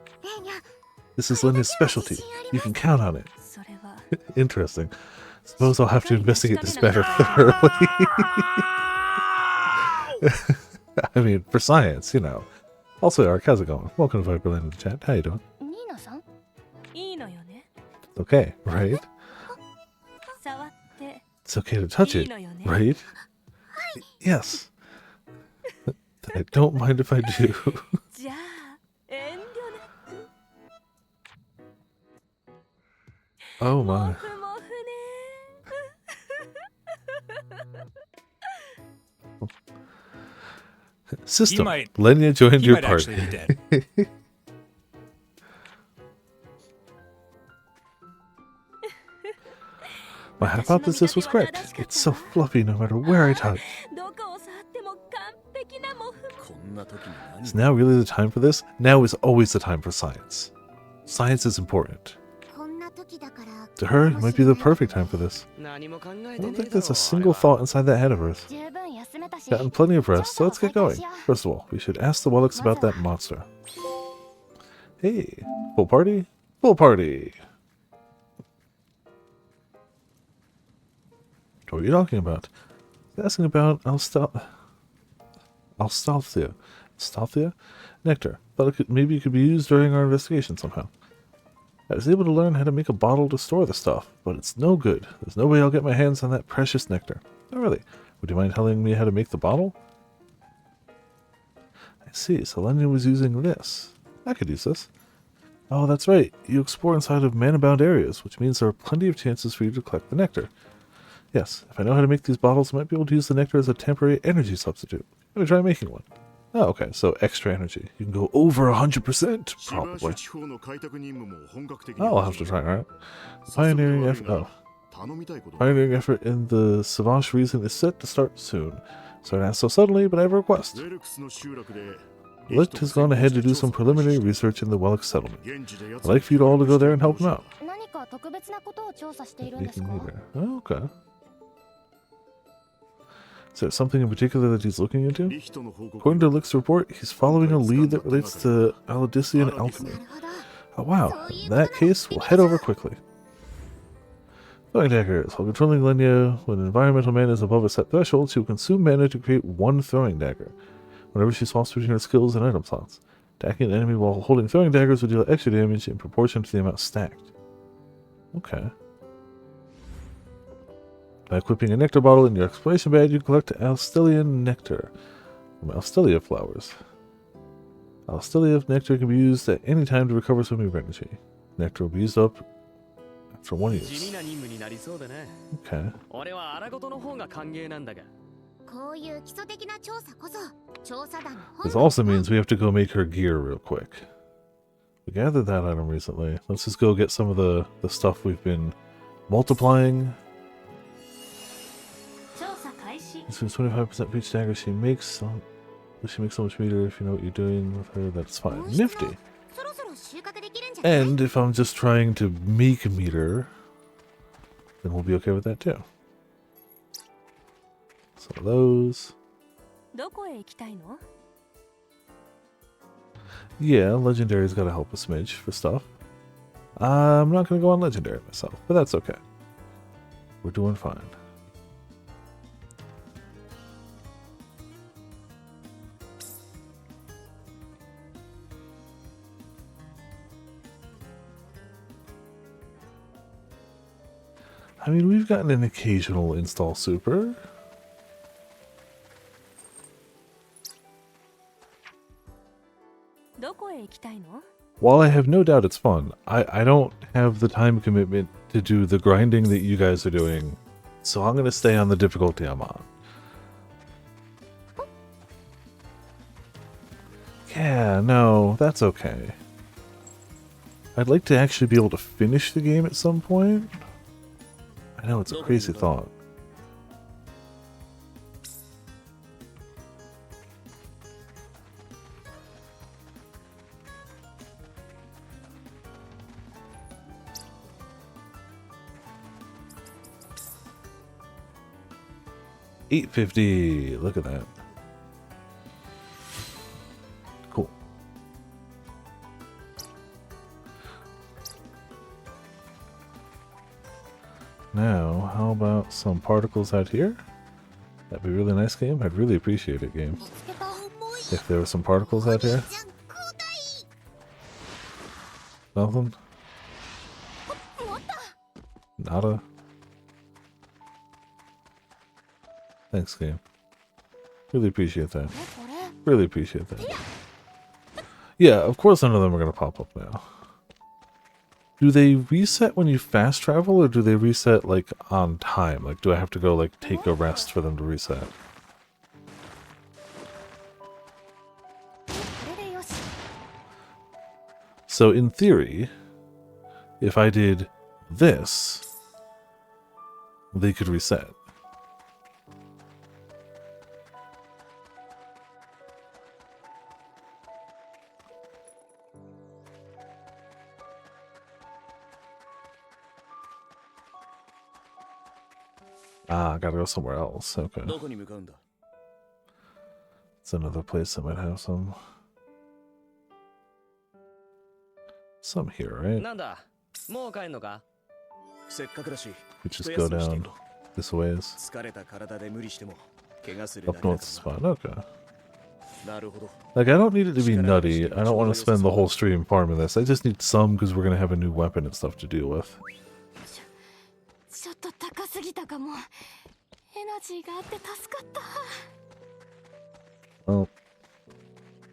Speaker 1: This is Linda's specialty. You can count on it.
Speaker 6: それは
Speaker 1: Interesting. Suppose I'll have to investigate this matter thoroughly. I mean, for science, you know. Also, Ark, how's it going? Welcome to Viperland in the chat. How you doing?
Speaker 6: ニーナさんいいのよね
Speaker 1: Okay, right?
Speaker 6: 触って
Speaker 1: It's okay to touch it, right? Yes. I don't mind if I do.
Speaker 6: じゃあ遠慮なく
Speaker 1: Oh
Speaker 6: モ
Speaker 1: my.
Speaker 6: フモフね
Speaker 1: System.
Speaker 4: might-
Speaker 1: Lenya joined
Speaker 4: He
Speaker 1: your
Speaker 4: might
Speaker 1: party.
Speaker 4: actually be dead.
Speaker 1: My hypothesis was correct. It's so fluffy no matter where I touch.
Speaker 6: どこを触っても完璧なモフモ
Speaker 3: こんな時に何
Speaker 1: Is now really the time for this? Now is always the time for science. Science is important.
Speaker 7: こんな時だから
Speaker 1: To her, it might be the perfect time for this.
Speaker 3: 何も考え
Speaker 1: I
Speaker 3: てね
Speaker 1: don't
Speaker 3: え
Speaker 1: think
Speaker 3: だろ
Speaker 1: there's a single thought inside that head of hers.
Speaker 7: 十分休めたし
Speaker 1: Gotten plenty of rest, so let's get going. First of all, we should ask the Wellix about that monster. Hey, full party? Full party! What are you talking about? He's asking about Alstalthia. Alstalthia? Nectar. Thought maybe it could be used during our investigation somehow. I was able to learn how to make a bottle to store the stuff, but it's no good. There's no way I'll get my hands on that precious nectar. Oh, really? Would you mind telling me how to make the bottle? I see, so Lenya was using this. I could use this. Oh, that's right. You explore inside of mana-bound areas, which means there are plenty of chances for you to collect the nectar. Yes, if I know how to make these bottles, I might be able to use the nectar as a temporary energy substitute. Let me try making one. Oh, okay, so extra energy. You can go over 100%, probably.
Speaker 5: 地方の開拓任務も本格的に
Speaker 1: I'll have to try, alright? Pioneering effort. Oh.
Speaker 5: 頼みたいこと
Speaker 1: Pioneering effort in the Savage region is set to start soon. Sorry to ask so suddenly, but I have a request.
Speaker 5: レルクスの集落で
Speaker 1: Licht has gone ahead to do some preliminary research in the Wellix settlement.
Speaker 5: 現地で奴
Speaker 1: I'd like for you all to go there and help him out.
Speaker 7: 何か特別なことを調査しているんです
Speaker 1: Making
Speaker 7: か
Speaker 1: meter. Oh, okay. Is there something in particular that he's looking into?
Speaker 5: リヒトの報告
Speaker 1: According to Licht's report, he's following a lead that relates to Aladician alchemy.
Speaker 7: なるほど
Speaker 1: Oh, wow. In that case, we'll head over quickly. Throwing daggers. While controlling Lenya, when an environmental mana is above a set threshold, she will consume mana to create one throwing dagger. Whenever she swaps between her skills and item slots. Attacking an enemy while holding throwing daggers will deal extra damage in proportion to the amount stacked. Okay. By equipping a nectar bottle in your exploration bag, you collect Alstelian nectar from Alstelia flowers. Alstelia nectar can be used at any time to recover swimming energy. Nectar will be used up after one
Speaker 3: 地味
Speaker 1: use.
Speaker 3: な任務になりそうだね
Speaker 1: Okay.
Speaker 3: 俺は荒事の方が歓迎なんだが
Speaker 7: こういう基礎的な調査こそ調査団の
Speaker 1: This
Speaker 7: 本
Speaker 1: also means we have to go make her gear real quick. We gathered that item recently. Let's just go get some of the stuff we've been multiplying.
Speaker 2: 調査開始
Speaker 1: This is 25% for each dagger she makes. She makes so much meter if you know what you're doing with her. That's fine. Nifty.
Speaker 7: そろそろ収穫できるんじゃない
Speaker 1: And if I'm just trying to make a meter, then we'll be okay with that too. So those.
Speaker 6: どこへ行きたいの
Speaker 1: Yeah, Legendary's gotta help a smidge for stuff. I'm not gonna go on Legendary myself, but that's okay. We're doing fine. I mean, we've gotten an occasional install super. While I have no doubt it's fun, I don't have the time commitment to do the grinding that you guys are doing, so I'm going to stay on the difficulty I'm on. Yeah, no, that's okay. I'd like to actually be able to finish the game at some point. I know it's a crazy thought. 850. Look at that. Cool. Now, how about some particles out here? That'd be a really nice, game. I'd really appreciate it, game. If there were some particles out here. Nothing? Nada? Thanks, game. Really appreciate that. Really appreciate that. Yeah, of course none of them are going to pop up now. Do they reset when you fast travel, or do they reset, like, on time? Like, do I have to go, like, take a rest for them to reset? So, in theory, if I did this, they could reset. Ah, I gotta go somewhere else. Okay.
Speaker 3: どこに向かうんだ
Speaker 1: It's another place that might have some. Some here, right?
Speaker 3: なんだもう帰んのかせっかくだし
Speaker 1: We just go down this ways.
Speaker 3: 疲れた体で無理しても怪我するだ
Speaker 1: Up
Speaker 3: けだ
Speaker 1: north's spot. Okay.
Speaker 3: なるほど
Speaker 1: Like, I don't need it to be nutty. I don't want to spend the whole stream farming this. I just need some because we're gonna have a new weapon and stuff to deal with.
Speaker 6: ちょっと高すぎたかも。エナジーがあって助かった。
Speaker 1: Well,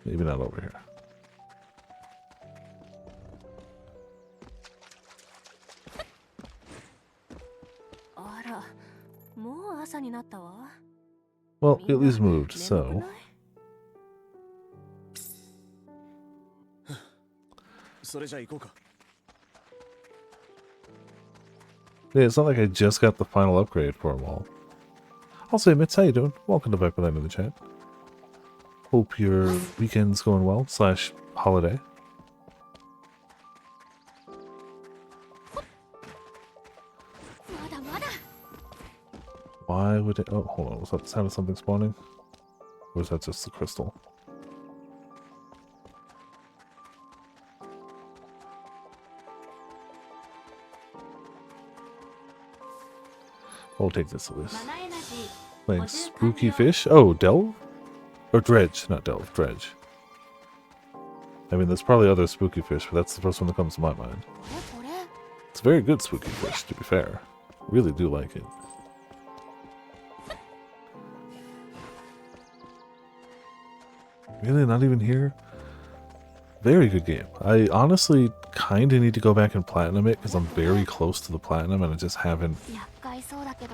Speaker 1: maybe not over here.
Speaker 6: あら、もう朝になったわ。
Speaker 1: Well, we at least moved, so.
Speaker 3: それじゃ行こうか
Speaker 1: Yeah, it's not like I just got the final upgrade for them all. Also, Mitz, how you doing? Welcome to Viperland in the chat. Hope your weekend's going well, / holiday. Why would it... Oh, hold on. Was that the sound of something spawning? Or was that just the crystal? I'll take this at least. Playing spooky fish? Oh, delve? Or dredge, not delve, dredge. I mean, there's probably other spooky fish, but that's the first one that comes to my mind. It's a very good spooky fish, to be fair. Really do like it. Really? Not even here? Very good game. I honestly kind of need to go back and platinum it because I'm very close to the platinum and I just haven't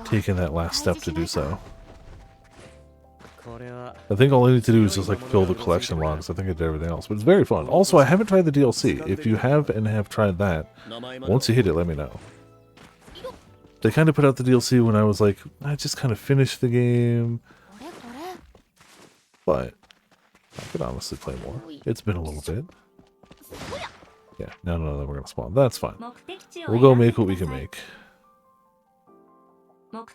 Speaker 1: taken that last step to do so. I think all I need to do is just like fill the collection logs. I think I did everything else, but it's very fun. Also, I haven't tried the DLC. If you have and have tried that, once you hit it, let me know. They kind of put out the DLC when I was like, I just kind of finished the game. But I could honestly play more. It's been a little bit. Yeah, no, we're going to spawn. That's fine. We'll go make what we can make. So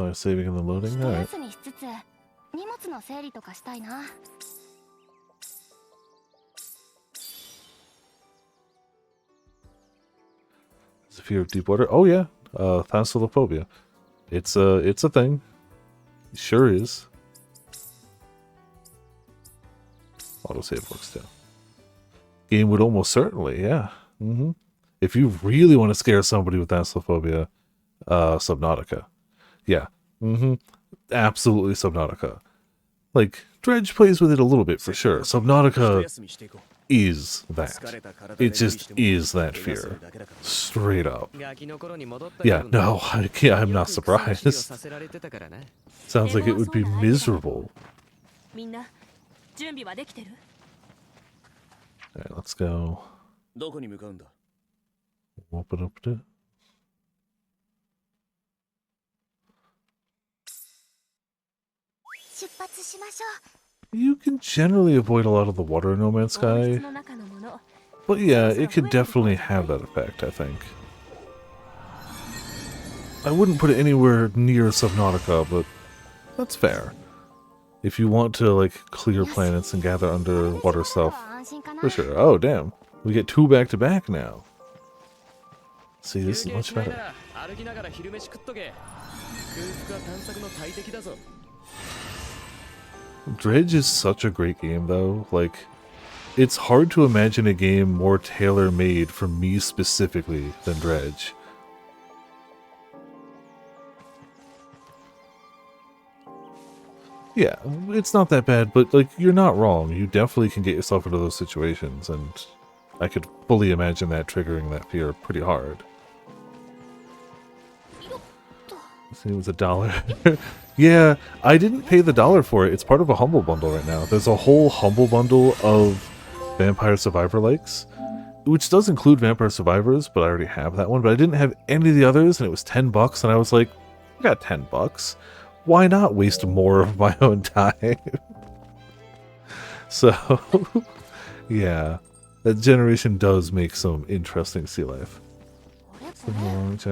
Speaker 1: I'm saving in the loading? Alright. There's a fear of deep water. Oh yeah, thalassophobia. It's a thing. It sure is. Autosave works too. Game would almost certainly, yeah. If you really want to scare somebody with thalassophobia, Subnautica. Yeah. Absolutely Subnautica. Like, Dredge plays with it a little bit for sure. Subnautica is that. It just is that fear. Straight up. Yeah, no, I'm not surprised. Sounds like it would be miserable. Alright, let's go. Open up it. You can generally avoid a lot of the water in No Man's Sky. But yeah, it could definitely have that effect, I think. I wouldn't put it anywhere near Subnautica, but that's fair. If you want to, like, clear planets and gather underwater stuff, for sure. Oh, damn. We get 2 back-to-back now. See, this is much better.
Speaker 3: 歩きながら昼飯食っとけ。空腹は探索の大敵だぞ。
Speaker 1: Dredge is such a great game, though. Like, it's hard to imagine a game more tailor-made for me specifically than Dredge. Yeah, it's not that bad, but, like, you're not wrong. You definitely can get yourself into those situations, and I could fully imagine that triggering that fear pretty hard. See, it was $1. Yeah, I didn't pay the $1 for it. It's part of a Humble Bundle right now. There's a whole Humble Bundle of Vampire Survivor likes, which does include Vampire Survivors, but I already have that one. But I didn't have any of the others, and it was $10, and I was like, I got $10. Why not waste more of my own time? So, yeah, that generation does make some interesting sea life.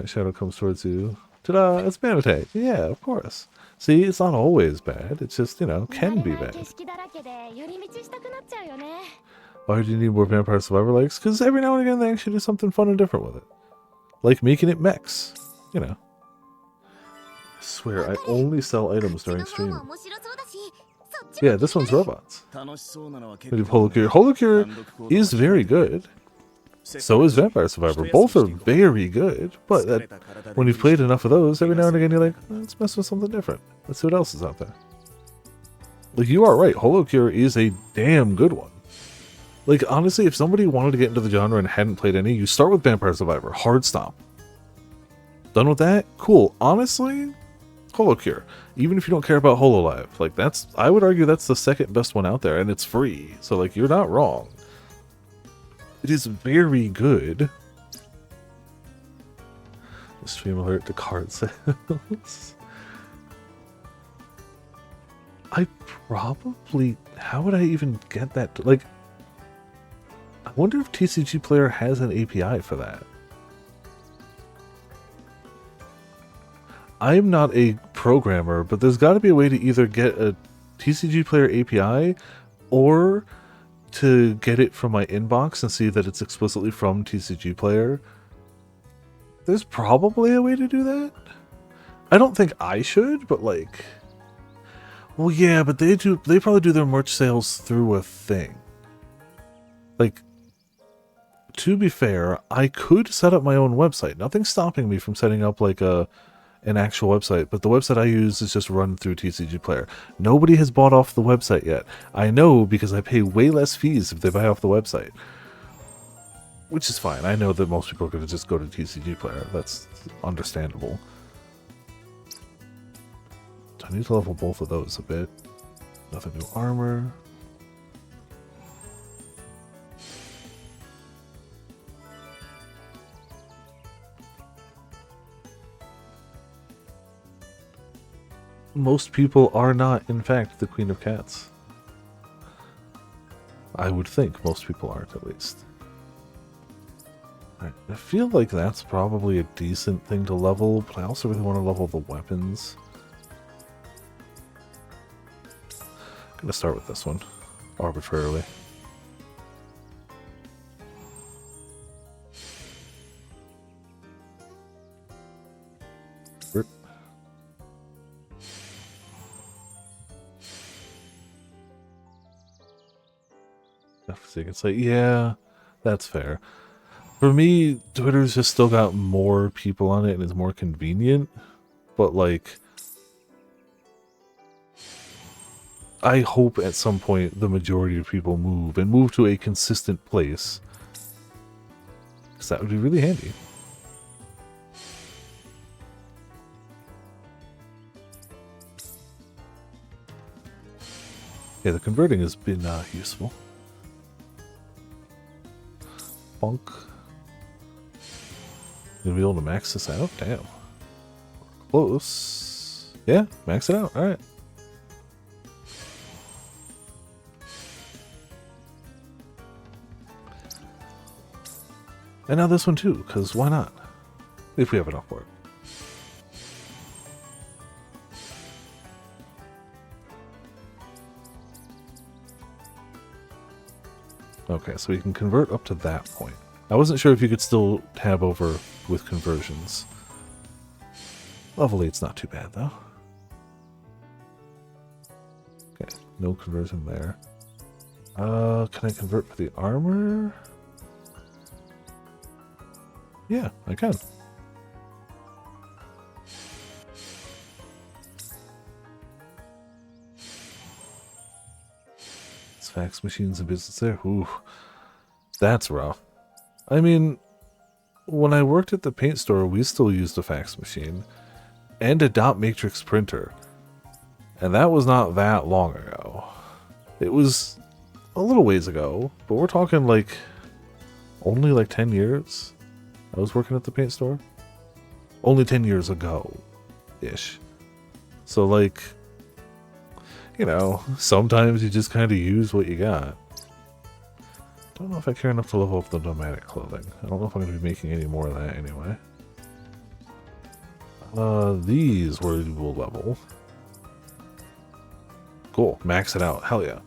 Speaker 1: Shadow comes towards you. Ta-da! It's Manatee. Yeah, of course. See, it's not always bad. It's just, you know, can be bad. Why do you need more Vampire Survivor likes? Because every now and again they actually do something fun and different with it. Like making it mechs. You know. I swear, I only sell items during stream. Yeah, this one's robots. We have Holocure. Holocure is very good. So is Vampire Survivor. Both are very good, but when you've played enough of those, every now and again you're like, let's mess with something different. Let's see what else is out there. Like, you are right, Holocure is a damn good one. Like, honestly, if somebody wanted to get into the genre and hadn't played any, you start with Vampire Survivor, hard stop. Done with that? Cool. Honestly, Holocure. Even if you don't care about Hololive, like, that's, I would argue that's the second best one out there, and it's free. So, like, you're not wrong. It is very good. Stream alert to card sales. I probably... How would I even get that? Like, I wonder if TCG Player has an API for that. I'm not a programmer, but there's got to be a way to either get a TCG Player API or to get it from my inbox and see that it's explicitly from TCG Player. There's probably a way to do that. I don't think I should, but like... Well, yeah, but they probably do their merch sales through a thing. Like, to be fair, I could set up my own website. Nothing's stopping me from setting up like an actual website, but the website I use is just run through TCG Player. Nobody has bought off the website yet. I know because I pay way less fees if they buy off the website. Which is fine. I know that most people are going to just go to TCG Player. That's understandable. I need to level both of those a bit. Nothing new armor. Most people are not, in fact, the Queen of Cats. I would think most people aren't, at least. Alright, I feel like that's probably a decent thing to level, but I also really want to level the weapons. I'm gonna start with this one, arbitrarily. So you can say, yeah, that's fair. For me, Twitter's just still got more people on it and is more convenient, but like, I hope at some point the majority of people move to a consistent place, because that would be really handy. Yeah, the converting has been useful. Bonk. Gonna be able to max this out? Damn. Close. Yeah, max it out. Alright. And now this one too, because why not? If we have enough for it. Okay, so we can convert up to that point. I wasn't sure if you could still tab over with conversions. Level 8's not too bad, though. Okay, no conversion there. Can I convert for the armor? Yeah, I can. Fax machines and business there. Ooh, that's rough. I mean, when I worked at the paint store, we still used a fax machine and a dot matrix printer. And that was not that long ago. It was a little ways ago, but we're talking like only like 10 years. I was working at the paint store. Only 10 years ago-ish. So like, you know, sometimes you just kind of use what you got. Don't know if I care enough to level up the nomadic clothing. I don't know if I'm going to be making any more of that anyway. These we will level. Cool, max it out. Hell yeah.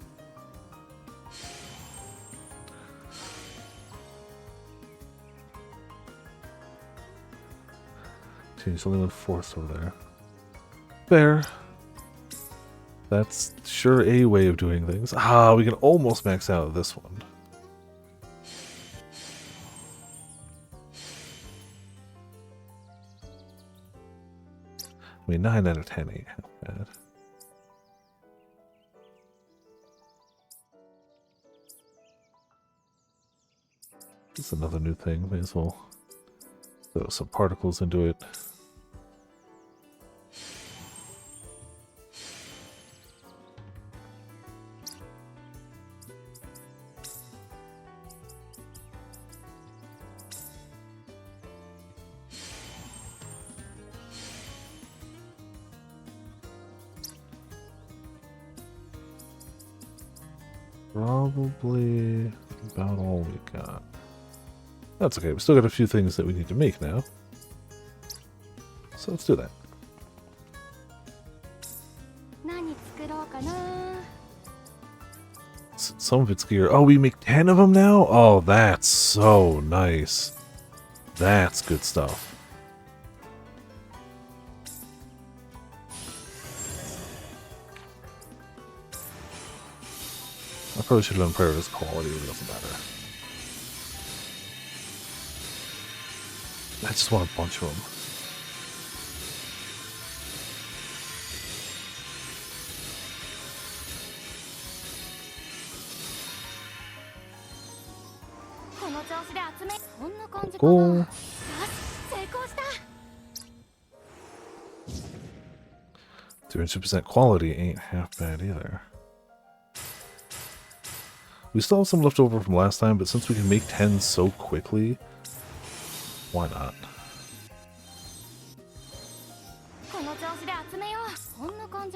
Speaker 1: Change something with force over there. Fair. That's sure a way of doing things. Ah, we can almost max out this one. I mean, 9 out of 10 ain't half bad. This is another new thing. May as well throw some particles into it. Probably about all we got. That's okay, we still got a few things that we need to make now. So let's do that. Some of it's gear. Oh, we make 10 of them now? Oh, that's so nice. That's good stuff. I probably should have done prioritize quality, but it doesn't matter. I just want a bunch of them. Cool. 300% quality ain't half bad either. We still have some left over from last time, but since we can make 10 so quickly, why not?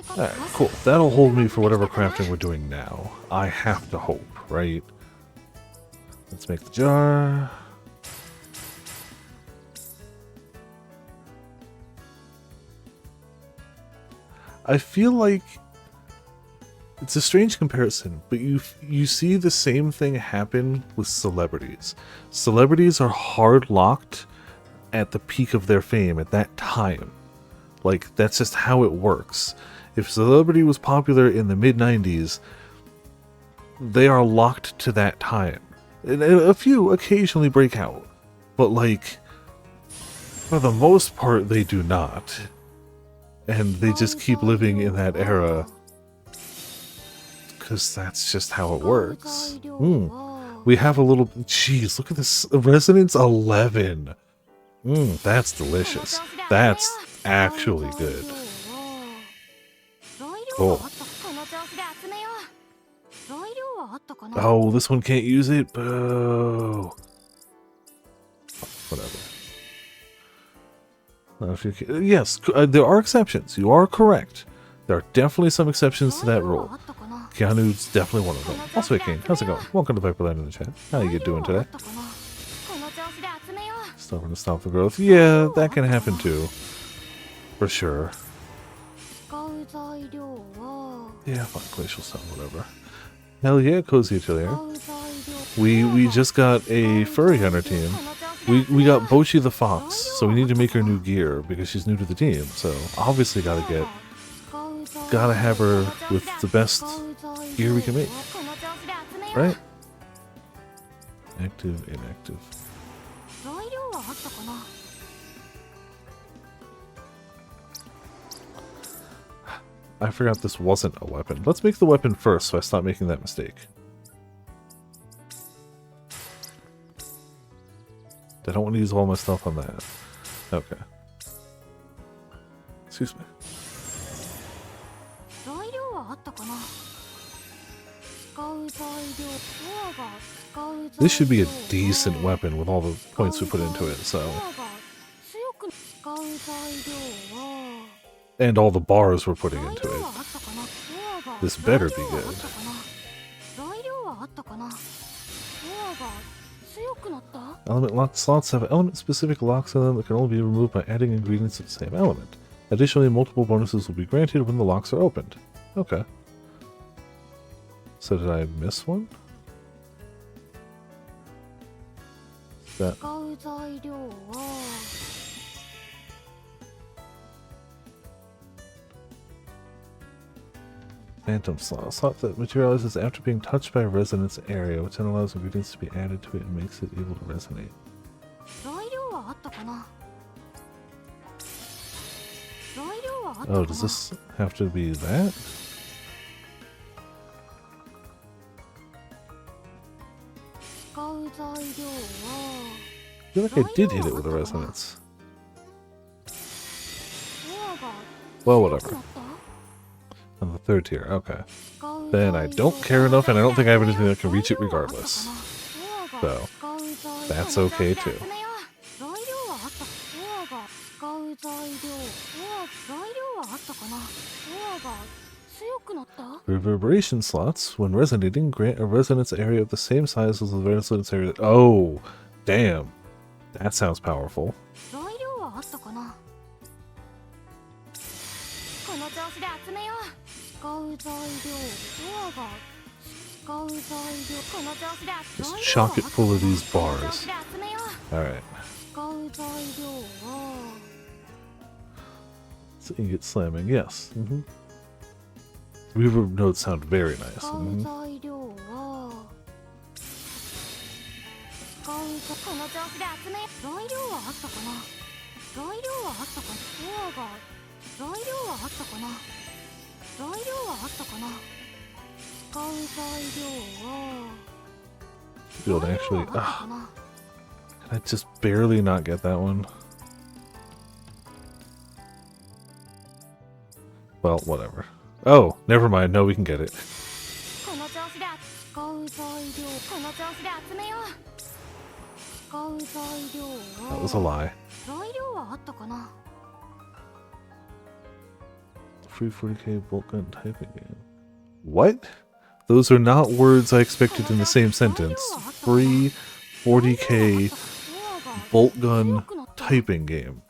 Speaker 1: Alright, cool. That'll hold me for whatever crafting we're doing now. I have to hope, right? Let's make the jar. I feel like it's a strange comparison, but you see the same thing happen with celebrities. Celebrities are hard locked at the peak of their fame at that time. Like, that's just how it works. If celebrity was popular in the mid-90s, they are locked to that time. And a few occasionally break out, but like, for the most part, they do not. And they just keep living in that era. Because that's just how it works. We have a little... Jeez, look at this. Resonance 11. That's delicious. That's actually good. Cool. Oh, this one can't use it? Boo. Whatever. Yes, there are exceptions. You are correct. There are definitely some exceptions to that rule. Keanu's definitely one of them. Also, Kane, how's it going? Welcome to Viperland in the chat. How you doing today? Stubborn to stop the growth. Yeah, that can happen too. For sure. Yeah, fine. Glacial stone, whatever. Hell yeah, Cozy Atelier. We just got a furry on our team. We got Bocchi the fox, so we need to make her new gear because she's new to the team. So obviously gotta have her with the best gear we can make, right? Active, inactive. I forgot this wasn't a weapon. Let's make the weapon first so I stop making that mistake. I don't want to use all my stuff on that. Okay. Excuse me. This should be a decent weapon with all the points we put into it, so... And all the bars we're putting into it. This better be good. Element lock slots have element-specific locks on them that can only be removed by adding ingredients of the same element. Additionally, multiple bonuses will be granted when the locks are opened. Okay. So did I miss one? That... Phantom slot. A slot that materializes after being touched by a resonance area, which then allows ingredients to be added to it and makes it able to resonate. Oh, does this have to be that? I feel like I did hit it with a resonance. Well, whatever. On the third tier, okay. Then I don't care enough, and I don't think I have anything that can reach it regardless. So, that's okay too. Reverberation slots, when resonating, grant a resonance area of the same size as the resonance area. Oh, damn. That sounds powerful. Just chock it full of these bars. Alright. So you get slamming, yes. Reverb notes sound very nice. Be able to actually... can I just barely not get that one? Well, whatever. Oh, never mind. No, we can get it. That was a lie. Free 40k bolt gun typing game. What? Those are not words I expected in the same sentence. Free 40k bolt gun typing game.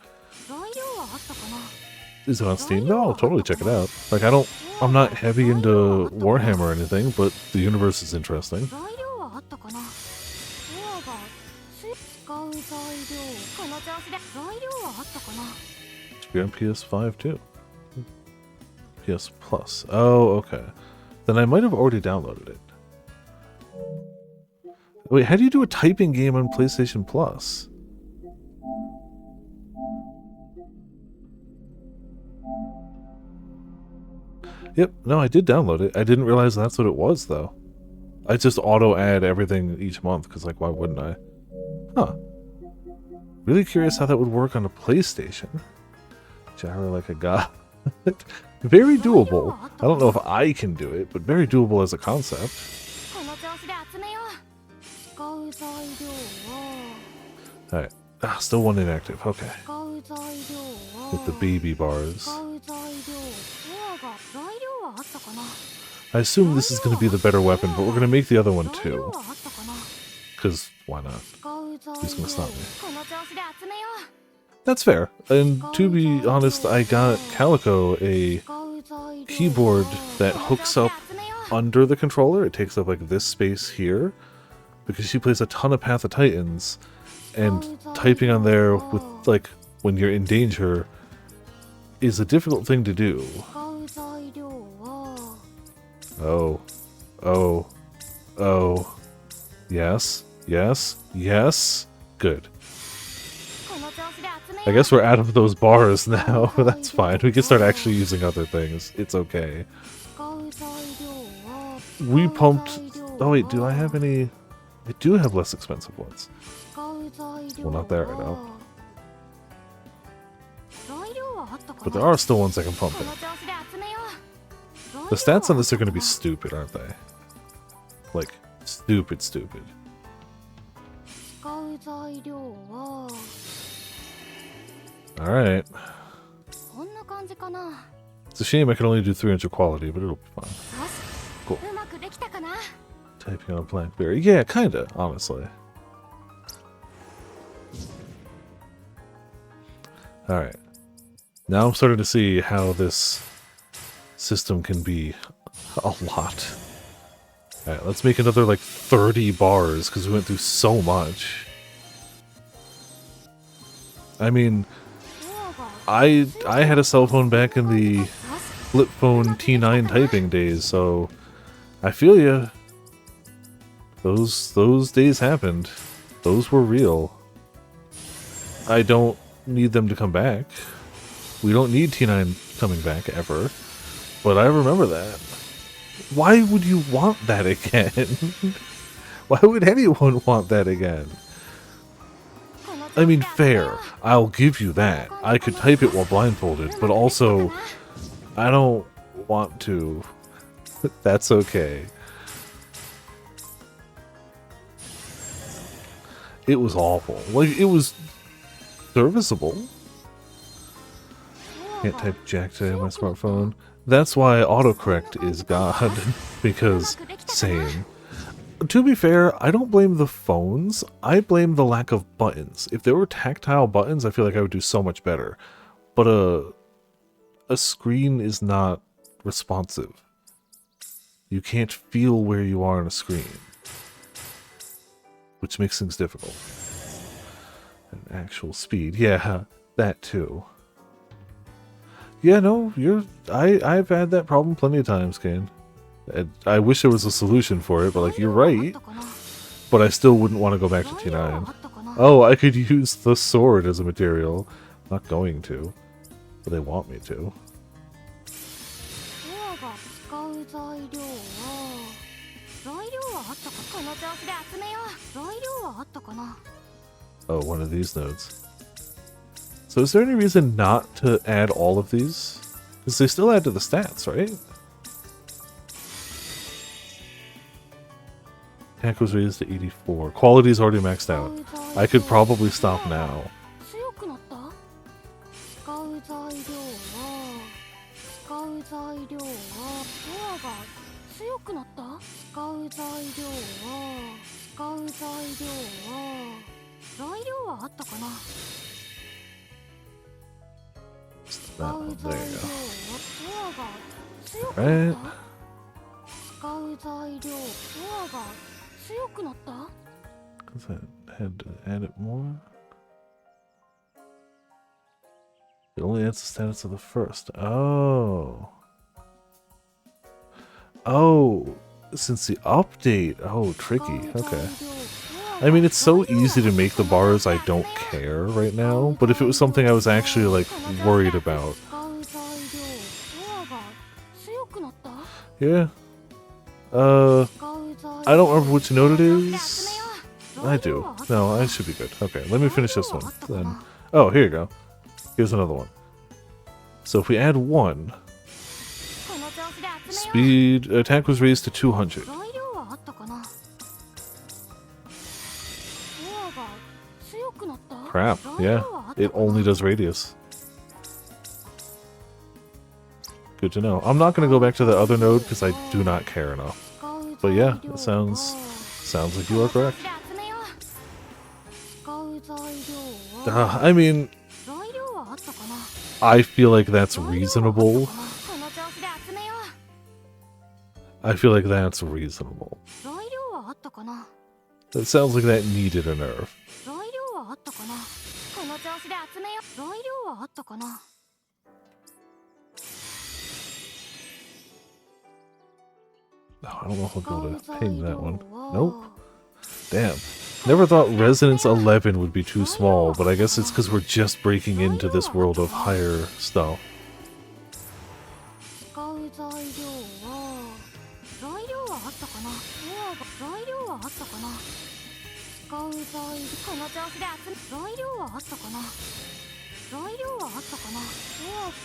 Speaker 1: Is it on Steam? No, I'll totally check it out. Like, I'm not heavy into Warhammer or anything, but the universe is interesting. Should be on PS5 too. PS Plus. Oh, okay. Then I might have already downloaded it. Wait, how do you do a typing game on PlayStation Plus? Yep, no, I did download it. I didn't realize that's what it was, though. I just auto-add everything each month, because, like, why wouldn't I? Huh. Really curious how that would work on a PlayStation. Gyro like a god. Very doable. I don't know if I can do it, but very doable as a concept. Alright. Still one inactive. Okay. With the baby bars. I assume this is going to be the better weapon, but we're going to make the other one too. Because why not? Who's going to stop me? That's fair. And to be honest, I got Calico a keyboard that hooks up under the controller. It takes up like this space here. because she plays a ton of Path of Titans, and typing on there with, like, when you're in danger is a difficult thing to do. Oh. Oh. Oh. Yes. Yes. Yes. Good. I guess we're out of those bars now. That's fine. We can start actually using other things. It's okay. We pumped... Oh wait, do I have any... I do have less expensive ones. Well, not there right now. But there are still ones I can pump in. The stats on this are going to be stupid, aren't they? Like, stupid, stupid. Alright. It's a shame I can only do 300 quality, but it'll be fine. Cool. Typing on a Blackberry. Yeah, kinda, honestly. Alright. Now I'm starting to see how this system can be a lot. Alright, let's make another like 30 bars, because we went through so much. I mean, I had a cell phone back in the flip phone T9 typing days, so I feel ya. Those days happened. Those were real. I don't need them to come back. We don't need T9 coming back ever. But I remember that. Why would you want that again? Why would anyone want that again? I mean, fair. I'll give you that. I could type it while blindfolded, but also, I don't want to. That's okay. It was awful. Like, it was serviceable. Can't type jack today on my smartphone. That's why autocorrect is God, because same. To be fair, I don't blame the phones, I blame the lack of buttons. If there were tactile buttons, I feel like I would do so much better. But a screen is not responsive. You can't feel where you are on a screen, which makes things difficult. And actual speed, yeah, that too. Yeah, no, I've had that problem plenty of times, Kane. I wish there was a solution for it, but like, you're right. But I still wouldn't want to go back to T9. Oh, I could use the sword as a material. Not going to, but they want me to. Oh, one of these nodes. So is there any reason not to add all of these? Because they still add to the stats, right? Attack was raised to 84. Quality is already maxed out. I could probably stop now. That one, there you go. Alright. Because I had to add it more. It only adds the status of the first. Oh. Oh. Since the update. Oh, tricky. Okay. I mean, it's so easy to make the bars I don't care right now, but if it was something I was actually, like, worried about. Yeah. I don't remember which node it is. I do. No, I should be good. Okay, let me finish this one. Then. Oh, here you go. Here's another one. So if we add 1, speed attack was raised to 200. Crap, yeah. It only does radius. Good to know. I'm not going to go back to the other node because I do not care enough. But yeah, it sounds like you are correct. I mean, I feel like that's reasonable. I feel like that's reasonable. That sounds like that needed a nerf.
Speaker 7: 材料はあったかな。この調子で集めよう。材料はあったかな。
Speaker 1: Oh, I don't know if I'll be able to ping that one. Nope. Damn. Never thought Resonance 11 would be too small, but I guess it's because we're just breaking into this world of higher stuff.
Speaker 7: 使う材料は材料はあったかな。材料はあったかな。使う材料この調子で集め材料はあったかな。材料はあったかな。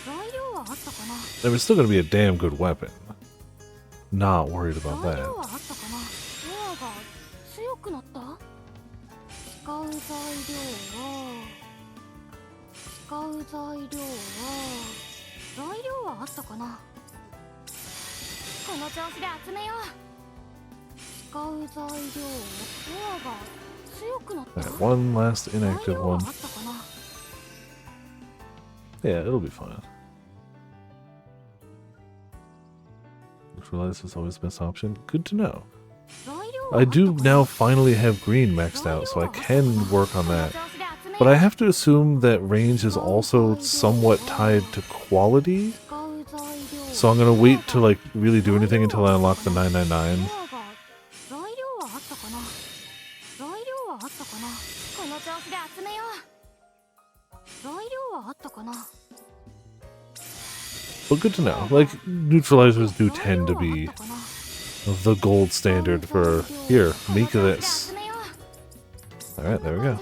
Speaker 7: 材料はあったかな。
Speaker 1: I mean, it's still going to be a damn good weapon. Not worried about
Speaker 7: 材料
Speaker 1: that.
Speaker 7: はあったかな。が強くなった。使う材料は使う材料は材料はあったかな。この調子で集めよう。使う材料が強くなった。
Speaker 1: Alright, one last
Speaker 7: 材
Speaker 1: inactive
Speaker 7: 料はあ
Speaker 1: one.
Speaker 7: ったかな。
Speaker 1: Yeah, it'll be fine. Neutralize is always the best option. Good to know.
Speaker 7: 材料は
Speaker 1: I
Speaker 7: あったか
Speaker 1: do
Speaker 7: な。
Speaker 1: now finally have green maxed out, so I can work on that. But I have to assume that range is also somewhat tied to quality.
Speaker 7: 使う材料
Speaker 1: So I'm gonna wait to like really do anything until I unlock the 999.
Speaker 7: 材料はあったかな。材料はあったかな。この調子で集めよう。材料はあったかな。
Speaker 1: But good to know. Like, neutralizers do tend to be the gold standard for, here, make this. Alright, there we go.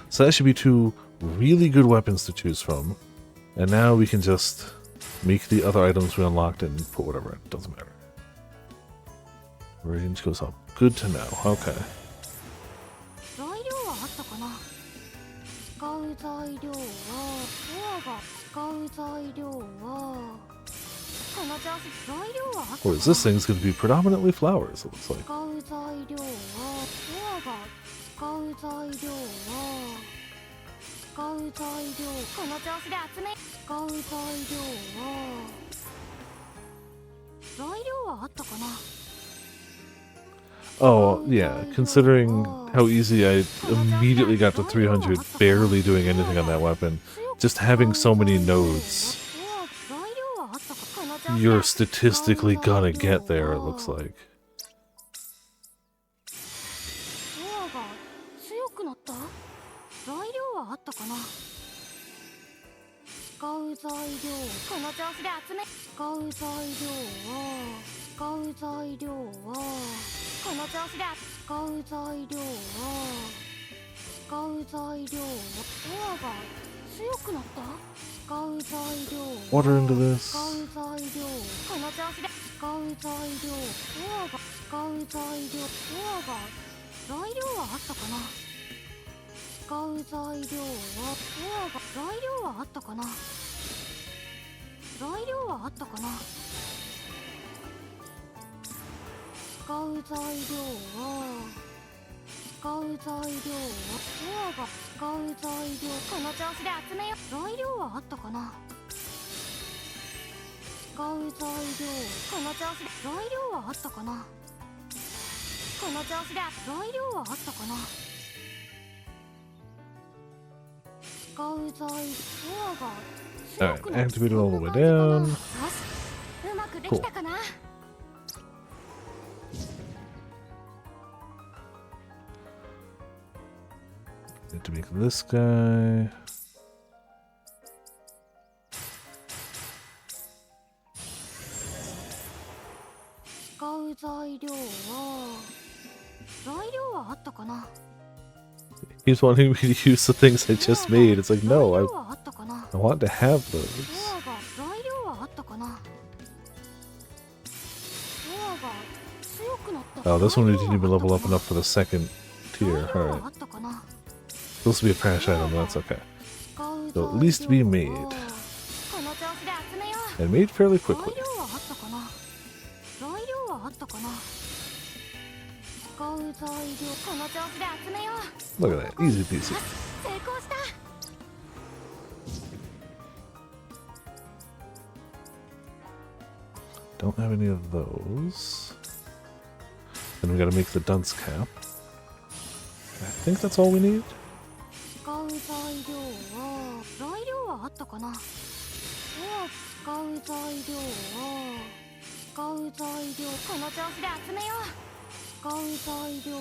Speaker 1: So that should be two really good weapons to choose from. And now we can just make the other items we unlocked and put whatever in. Doesn't matter. Range goes up. Good to know. Okay.
Speaker 7: 材料はあったかな。使う材料は使う材料はこの調子材料はあったか
Speaker 1: What
Speaker 7: な。
Speaker 1: is this thing's going to be predominantly flowers, it looks like.
Speaker 7: 使う材料は使う材料は使う材料この調子で集め使う材料は材料はあったかな。
Speaker 1: Oh, yeah, considering how easy I immediately got to 300, barely doing anything on that weapon, just having so many nodes, you're statistically gonna get there, it looks like.
Speaker 7: 強くなった。材料はあったかな。使う材料この調子で集め使う材料は使う材料はこの調子で使う材料は使う材料は強くなった。使う材料
Speaker 1: Water into this.
Speaker 7: 使う材料この調子で使う材料使う材料材料はあったかな。使う材料は材料はあったかな。材料はあったかな。使う材料は使う材料は使う材料この調子で集めよう。材料はあったかな。使う材料この調子で材料はあったかな。この調子で材料はあったかな。使う材料が
Speaker 1: Alright, activate it all the way down.
Speaker 7: よし、うまくできたかな。
Speaker 1: Need to make this guy.
Speaker 7: 使う材料は材料はあったかな。
Speaker 1: He's wanting me to use the things I just made. It's like, no,
Speaker 7: 材料はあったかな。
Speaker 1: I want to have those.
Speaker 7: 材料はあったかな。強くなった。
Speaker 1: Oh, this one we didn't even level up enough for the second tier. Alright.
Speaker 7: あったかな。
Speaker 1: Supposed to be a trash item, but that's okay. So at least be made.
Speaker 7: この調子で集めよう。
Speaker 1: And made fairly
Speaker 7: 材
Speaker 1: quickly.
Speaker 7: 料はあったかな。材料はあったかな。使う材料この調子で集めよう。
Speaker 1: Look at that. Easy peasy.
Speaker 7: 成功した。
Speaker 1: Don't have any of those. Then we gotta make the dunce cap. I think that's all we need.
Speaker 7: 使う材料は材料はあったかな。では使う材料は使う材料この調子で集めよう。使う材料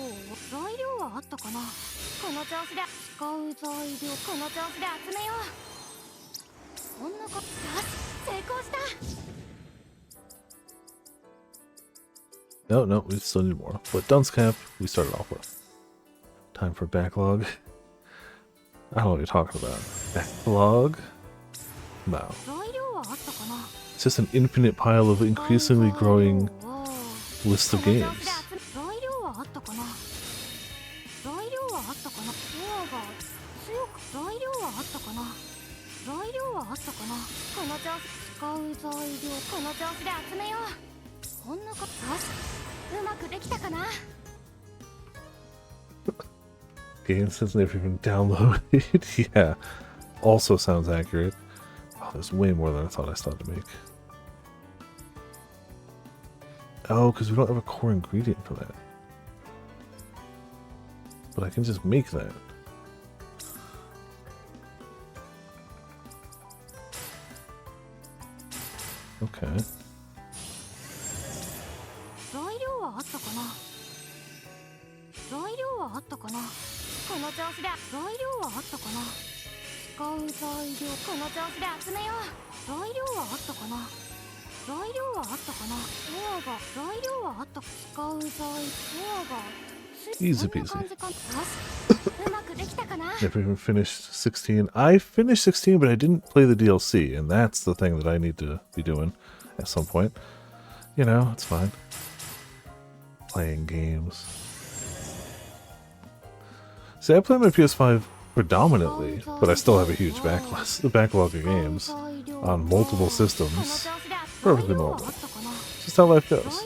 Speaker 7: はあったかな。この調子で使う材料この調子で集めよう。こんなかよし成功した。
Speaker 1: No, we still need more. But dunce cap, we started off with. Time for backlog. I don't know what you're talking about. Backlog? No.
Speaker 7: 材料はあったかな。
Speaker 1: It's just an infinite pile of increasingly growing list of games.
Speaker 7: 材料はあったかな。材料はあったかな。ドアが強く材料はあったかな。材料はあったかな。この調子使う材料この調子で集めよう。こんなかよしうまくできたかな。
Speaker 1: Games has never been downloaded. Yeah. Also sounds accurate. Oh, there's way more than I thought I still had to make. Oh, because we don't have a core ingredient for that. But I can just make that. Okay.
Speaker 7: 材料はあったかな。材料はあったかな。この調子で材料はあったかな。使う材料この調子で集めよう。材料はあったかな。材料はあったかな。ドアが材料はあった使う材ドアが
Speaker 1: Easy peasy.
Speaker 7: こんな感じかよしうまくできたかな。
Speaker 1: Never even finished 16. I finished 16, but I didn't play the DLC, and that's the thing that I need to be doing at some point. You know, it's fine. Playing games. See, I play my PS5 predominantly, but I still have a huge backlog of games on multiple systems. Perfectly normal. It's just how life goes.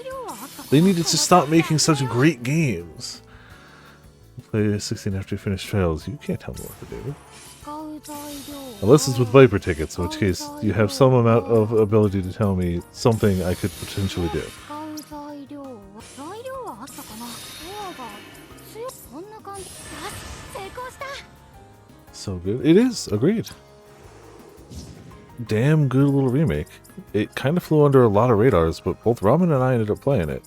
Speaker 1: They needed to stop making such great games. Play 16 after you finish Trails. You can't tell me what to do. Unless it's with Viper tickets, in which case you have some amount of ability to tell me something I could potentially do. So good. It is. Agreed. Damn good little remake. It kind of flew under a lot of radars, but both Ramen and I ended up playing it.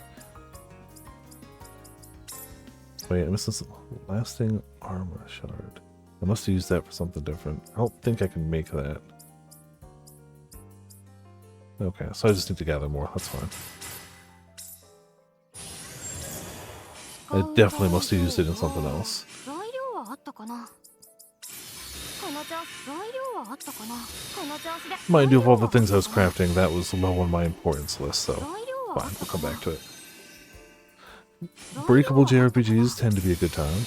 Speaker 1: Wait, I missed this lasting armor shard. I must have used that for something different. I don't think I can make that. Okay, so I just need to gather more. That's fine. I definitely must have used it in something else. Mind you, of all the things I was crafting, that was low on my importance list, so fine, we'll come back to it. Breakable JRPGs tend to be a good time.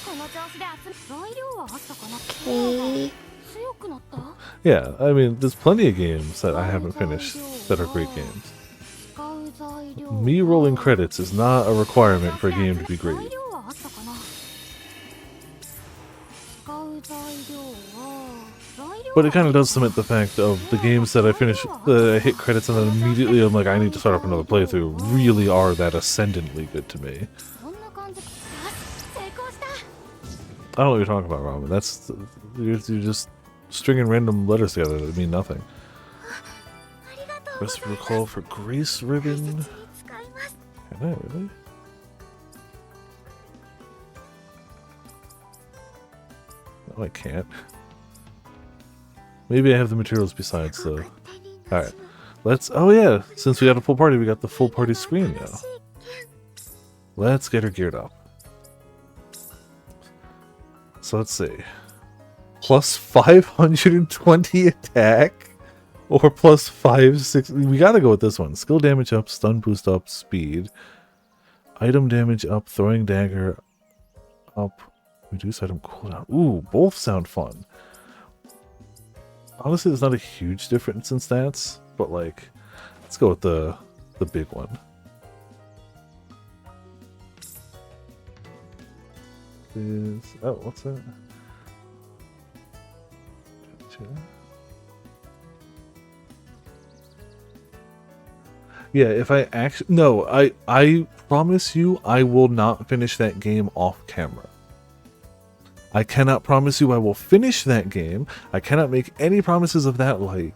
Speaker 1: Yeah, I mean, there's plenty of games that I haven't finished that are great games. Me rolling credits is not a requirement for a game to be great. But it kind of does cement the fact of the games that I finish, that I hit credits and then immediately I'm like, I need to start up another playthrough, really are that ascendantly good to me. I don't know what you're talking about, Ramen. That's, you're just stringing random letters together that mean nothing. Press recall for Grace Ribbon. Can I really? No, I can't. Maybe I have the materials besides though. Alright. Let's, oh yeah, since we got a full party, we got the full party screen now. Let's get her geared up. So let's see. Plus 520 attack? Or plus 560. We gotta go with this one. Skill damage up, stun boost up, speed. Item damage up, throwing dagger up, reduce item cooldown. Ooh, both sound fun. Honestly, there's not a huge difference in stats, but like, let's go with the big one. Oh, what's that? Gotcha. Yeah, if I actually... No, I promise you I will not finish that game off camera. I cannot promise you I will finish that game. I cannot make any promises of that light.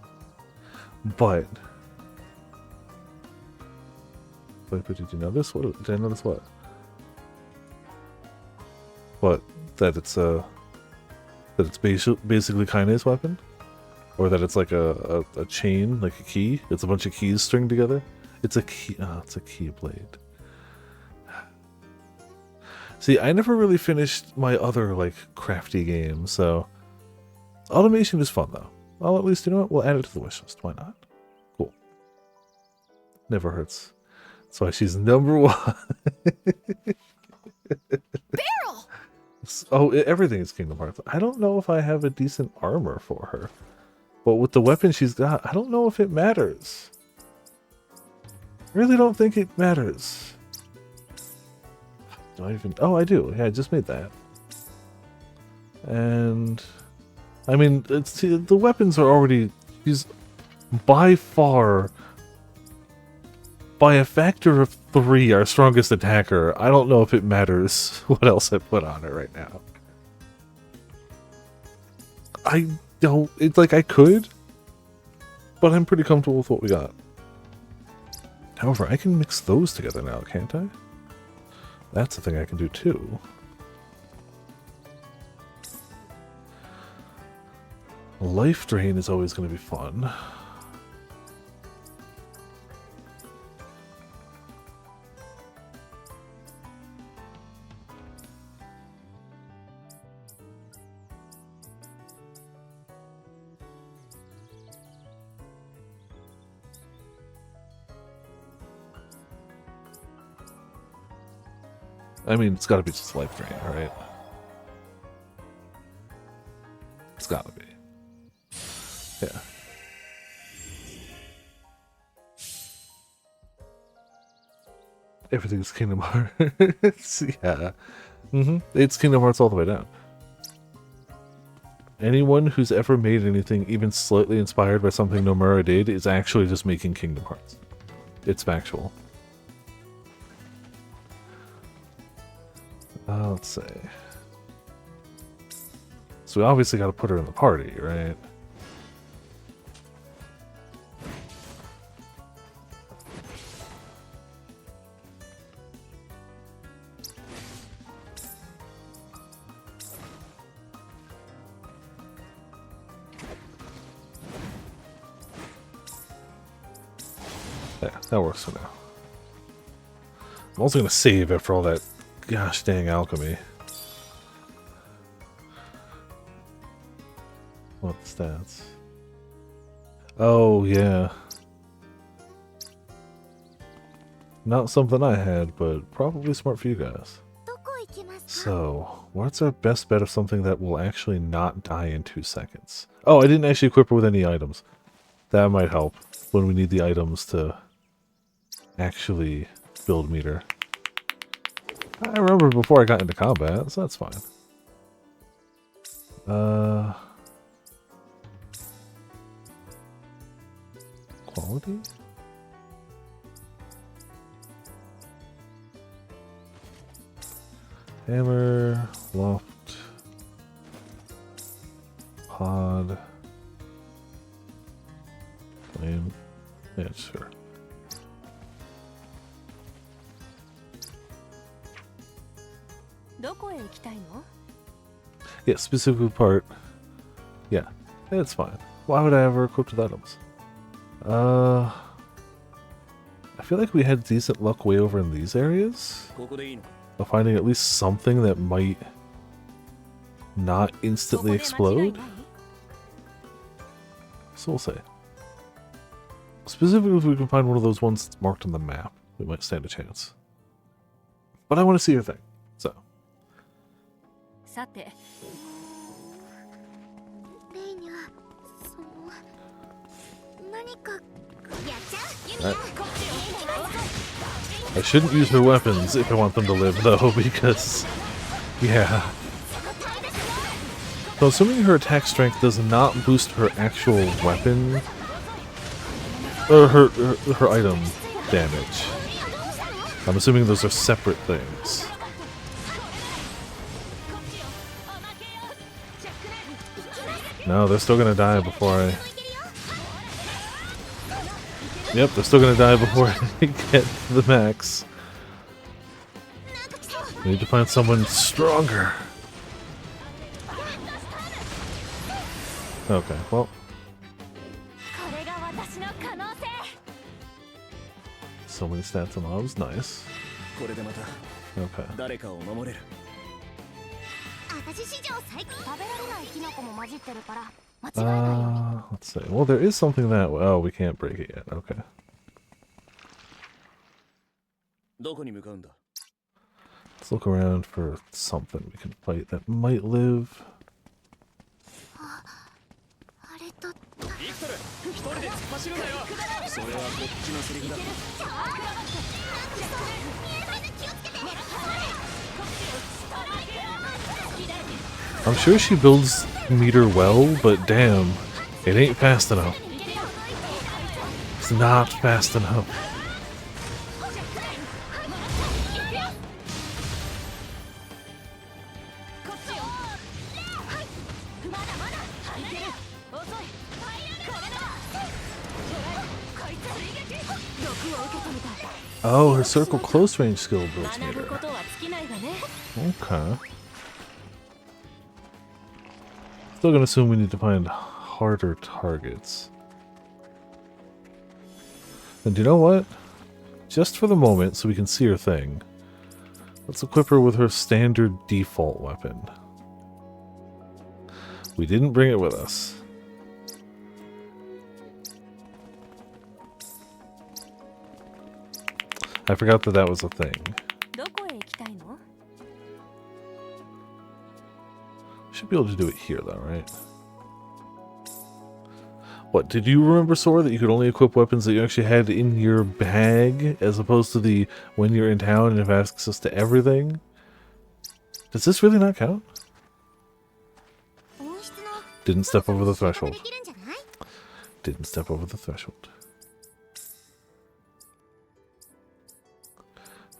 Speaker 1: But... Wait, but did you notice? What, did I notice what? What? That it's basically Kaine's weapon? Or that it's like a chain, like a key? It's a bunch of keys stringed together? It's a key... Oh, it's a key blade. See, I never really finished my other, like, crafty games, so... Automation is fun, though. I'll at least, you know what? We'll add it to the wish list. Why not? Cool. Never hurts. That's why she's number 1.
Speaker 6: Barrel!
Speaker 1: Oh, everything is Kingdom Hearts. I don't know if I have a decent armor for her. But with the weapon she's got, I don't know if it matters. I really don't think it matters. Do I even... Oh, I do. Yeah, I just made that. And... I mean, the weapons are already... She's by far... By a factor of 3, our strongest attacker. I don't know if it matters what else I put on it right now. I don't... It's like I could, but I'm pretty comfortable with what we got. However, I can mix those together now, can't I? That's a thing I can do too. Life Drain is always going to be fun. I mean, it's gotta be just Life Drain, right? It's gotta be. Yeah. Everything's Kingdom Hearts. Yeah. It's Kingdom Hearts all the way down. Anyone who's ever made anything even slightly inspired by something Nomura did is actually just making Kingdom Hearts. It's factual. Let's see. So we obviously got to put her in the party, right? Yeah, that works for now. I'm also going to save after all that gosh dang alchemy. What stats? Oh, yeah. Not something I had, but probably smart for you guys. So, what's our best bet of something that will actually not die in 2 seconds? Oh, I didn't actually equip her with any items. That might help when we need the items to actually build meter. I remember before I got into combat, so that's fine. Quality? Hammer, loft, pod, flame. Yeah, sure. Yeah, specific part. Yeah, it's fine. Why would I ever equip with items? I feel like we had decent luck way over in these areas of finding at least something that might not instantly explode. So we'll say. Specifically, if we can find one of those ones that's marked on the map, we might stand a chance. But I want to see your thing, so. I shouldn't use her weapons if I want them to live, though, because... Yeah. So assuming her attack strength does not boost her actual weapon... Or her item damage. I'm assuming those are separate things. No, they're still gonna die before I... Yep, they're still gonna die before I get the max. I need to find someone stronger. Okay, well. So many stats and mobs, nice. Okay. Let's see. Well, there is something that... Oh, we can't break it yet. Okay. Let's look around for something we can fight that might live. I'm sure she builds meter well, but damn, it ain't fast enough. It's not fast enough. Oh, her circle close range skill builds meter. Okay. Still gonna assume we need to find harder targets. And do you know what? Just for the moment, so we can see her thing, let's equip her with her standard default weapon. We didn't bring it with us. I forgot that that was a thing. Should be able to do it here though, right? What, did you remember, Sora, that you could only equip weapons that you actually had in your bag, as opposed to the when you're in town and have access to everything? Does this really not count? Didn't step over the threshold. Didn't step over the threshold.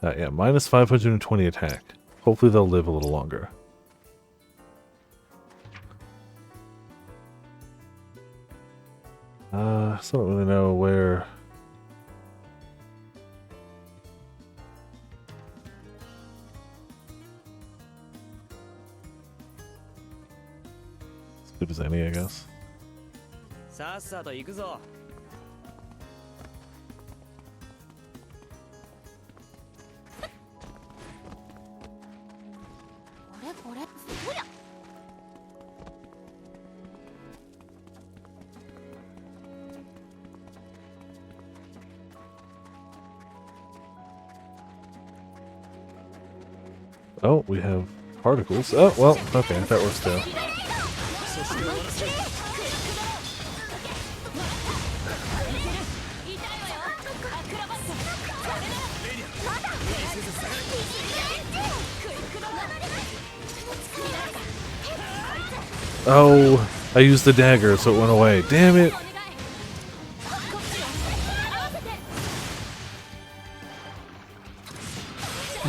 Speaker 1: Yeah, minus 520 attack. Hopefully they'll live a little longer. Still don't really know where... As good as any, I guess. Oh, we have particles. Oh, well, okay, that works too. Oh, I used the dagger, so it went away. Damn it!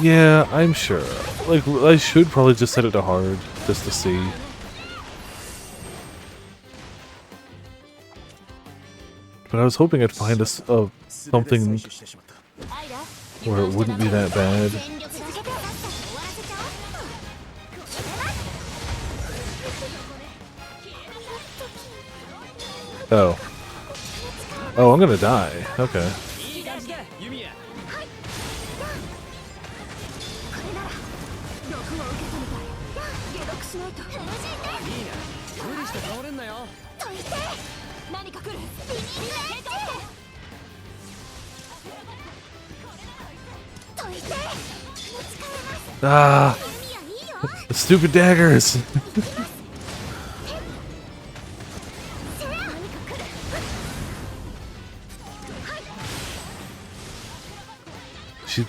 Speaker 1: Yeah, I'm sure. Like, I should probably just set it to hard, just to see. But I was hoping I'd find something where it wouldn't be that bad. Oh. Oh, I'm gonna die. Okay. Ah! The stupid daggers! She...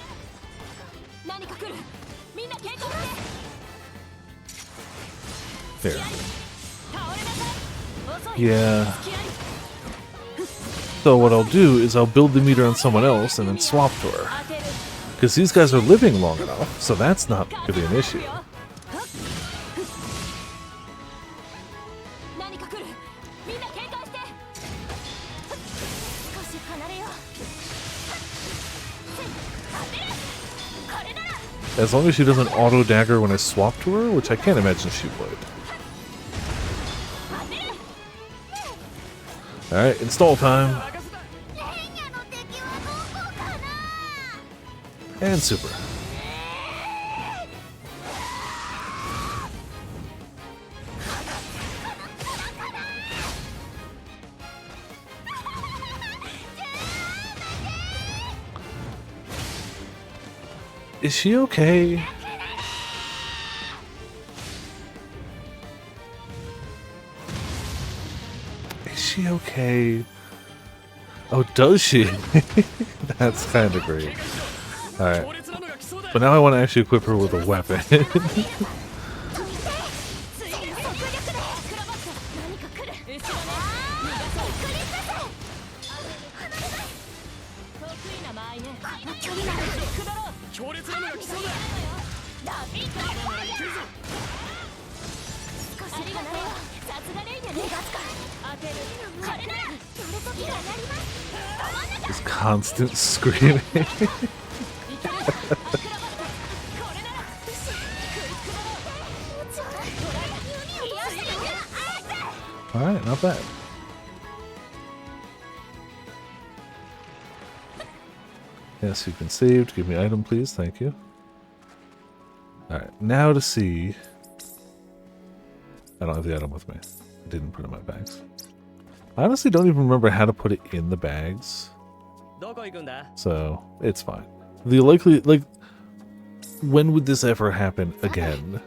Speaker 1: There. Yeah. So what I'll do is I'll build the meter on someone else and then swap to her. Because these guys are living long enough, so that's not going to be an issue.
Speaker 6: 何か来る。みんな警戒して。少し離れよう。当てる。これなら。
Speaker 1: As long as she doesn't auto dagger when I swap to her, which I can't imagine she would. Alright, install time. And super. Is she okay? Is she okay? Oh, does she? That's kind of great. Alright. But now I want to actually equip her with a weapon. This constant screaming. Alright, not bad. Yes, you can save. Give me item, please. Thank you. Alright, now to see... I don't have the item with me. I didn't put it in my bags. I honestly don't even remember how to put it in the bags. So, it's fine. The likely... like... when would this ever happen again?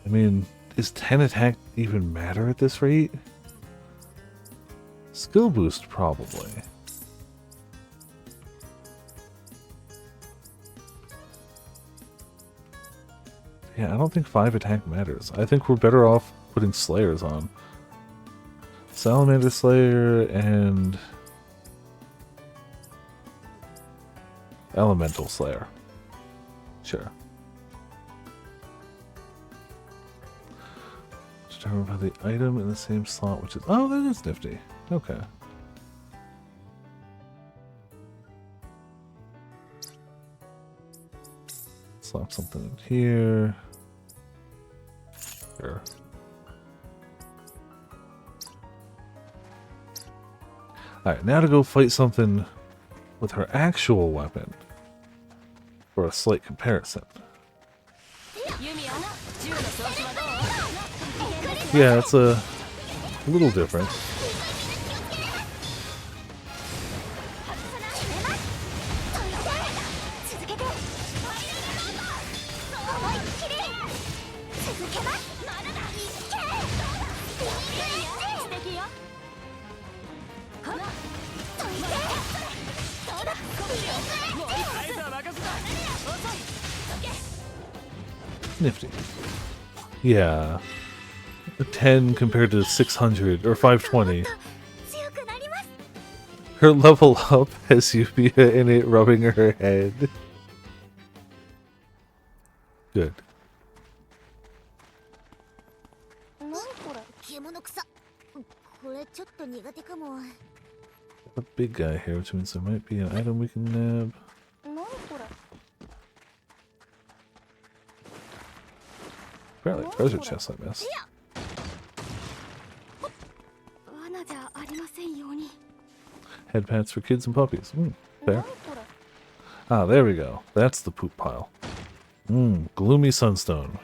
Speaker 1: I mean, does 10 attack even matter at this rate? Skill boost, probably. Yeah, I don't think 5 attack matters. I think we're better off putting Slayers on. Salamander Slayer and... Elemental Slayer. Sure. Determine by the item in the same slot, which is... oh, that is nifty. Okay. Slap something in here. Sure. Alright, now to go fight something with her actual weapon for a slight comparison. Yeah, it's a little different. Nifty. Yeah. 10 compared to 600 or 520. Her level up has Yumia in it rubbing her head. Good. A big guy here, which means there might be an item we can nab. Apparently treasure chest I missed. Head pats for kids and puppies. Fair. Ah, there we go. That's the poop pile. Gloomy sunstone.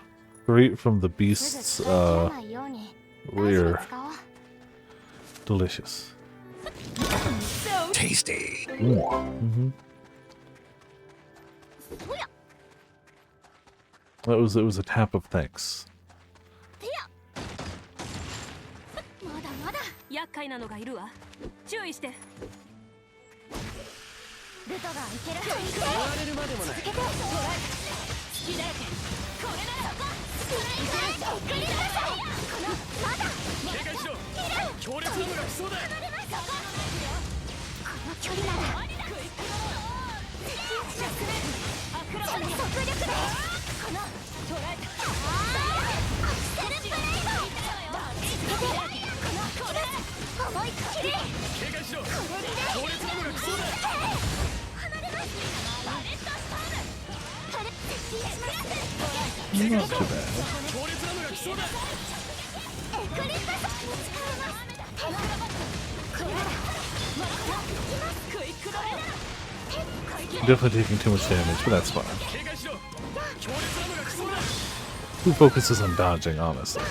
Speaker 1: Great from the beast's rear. Delicious.
Speaker 3: Tasty.
Speaker 1: It was a tap of thanks.
Speaker 7: まだまだ。
Speaker 6: 厄介なのがいるわ。注意して。
Speaker 7: ルトがいける。
Speaker 3: 終われるまでもない。
Speaker 7: 続けて。
Speaker 6: 好きだらけ。これならそこ。
Speaker 7: クリアだ。まだ。
Speaker 3: 警戒しろ。強烈なのが来そうだ。
Speaker 7: この距離なら。速力で。この。
Speaker 6: 捉えた。
Speaker 7: アクセルブレイド。続けて。これ。思いっきり。
Speaker 3: 警戒しろ。強烈なのが来そうだ。
Speaker 1: Not too bad.
Speaker 3: 強烈なのが来そうだ。
Speaker 1: Definitely taking too much damage, but that's fine.
Speaker 3: 警戒しろ。強烈なのが来そうだ。
Speaker 1: Who focuses on dodging, honestly?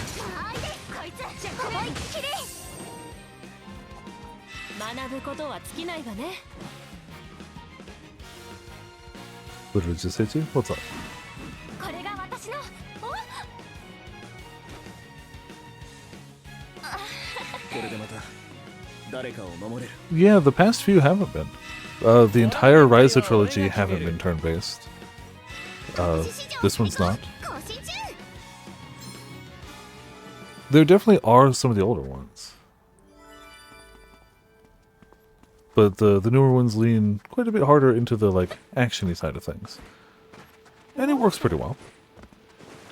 Speaker 6: 学ぶことは尽きないわね。
Speaker 1: What did it just say to you? What's up?
Speaker 7: これが私の。
Speaker 3: これでまた誰かを守れる。
Speaker 1: Yeah, the past few haven't been. The entire Ryza trilogy haven't been turn-based. This one's not. There definitely are some of the older ones. But the newer ones lean quite a bit harder into the, like, action-y side of things. And it works pretty well.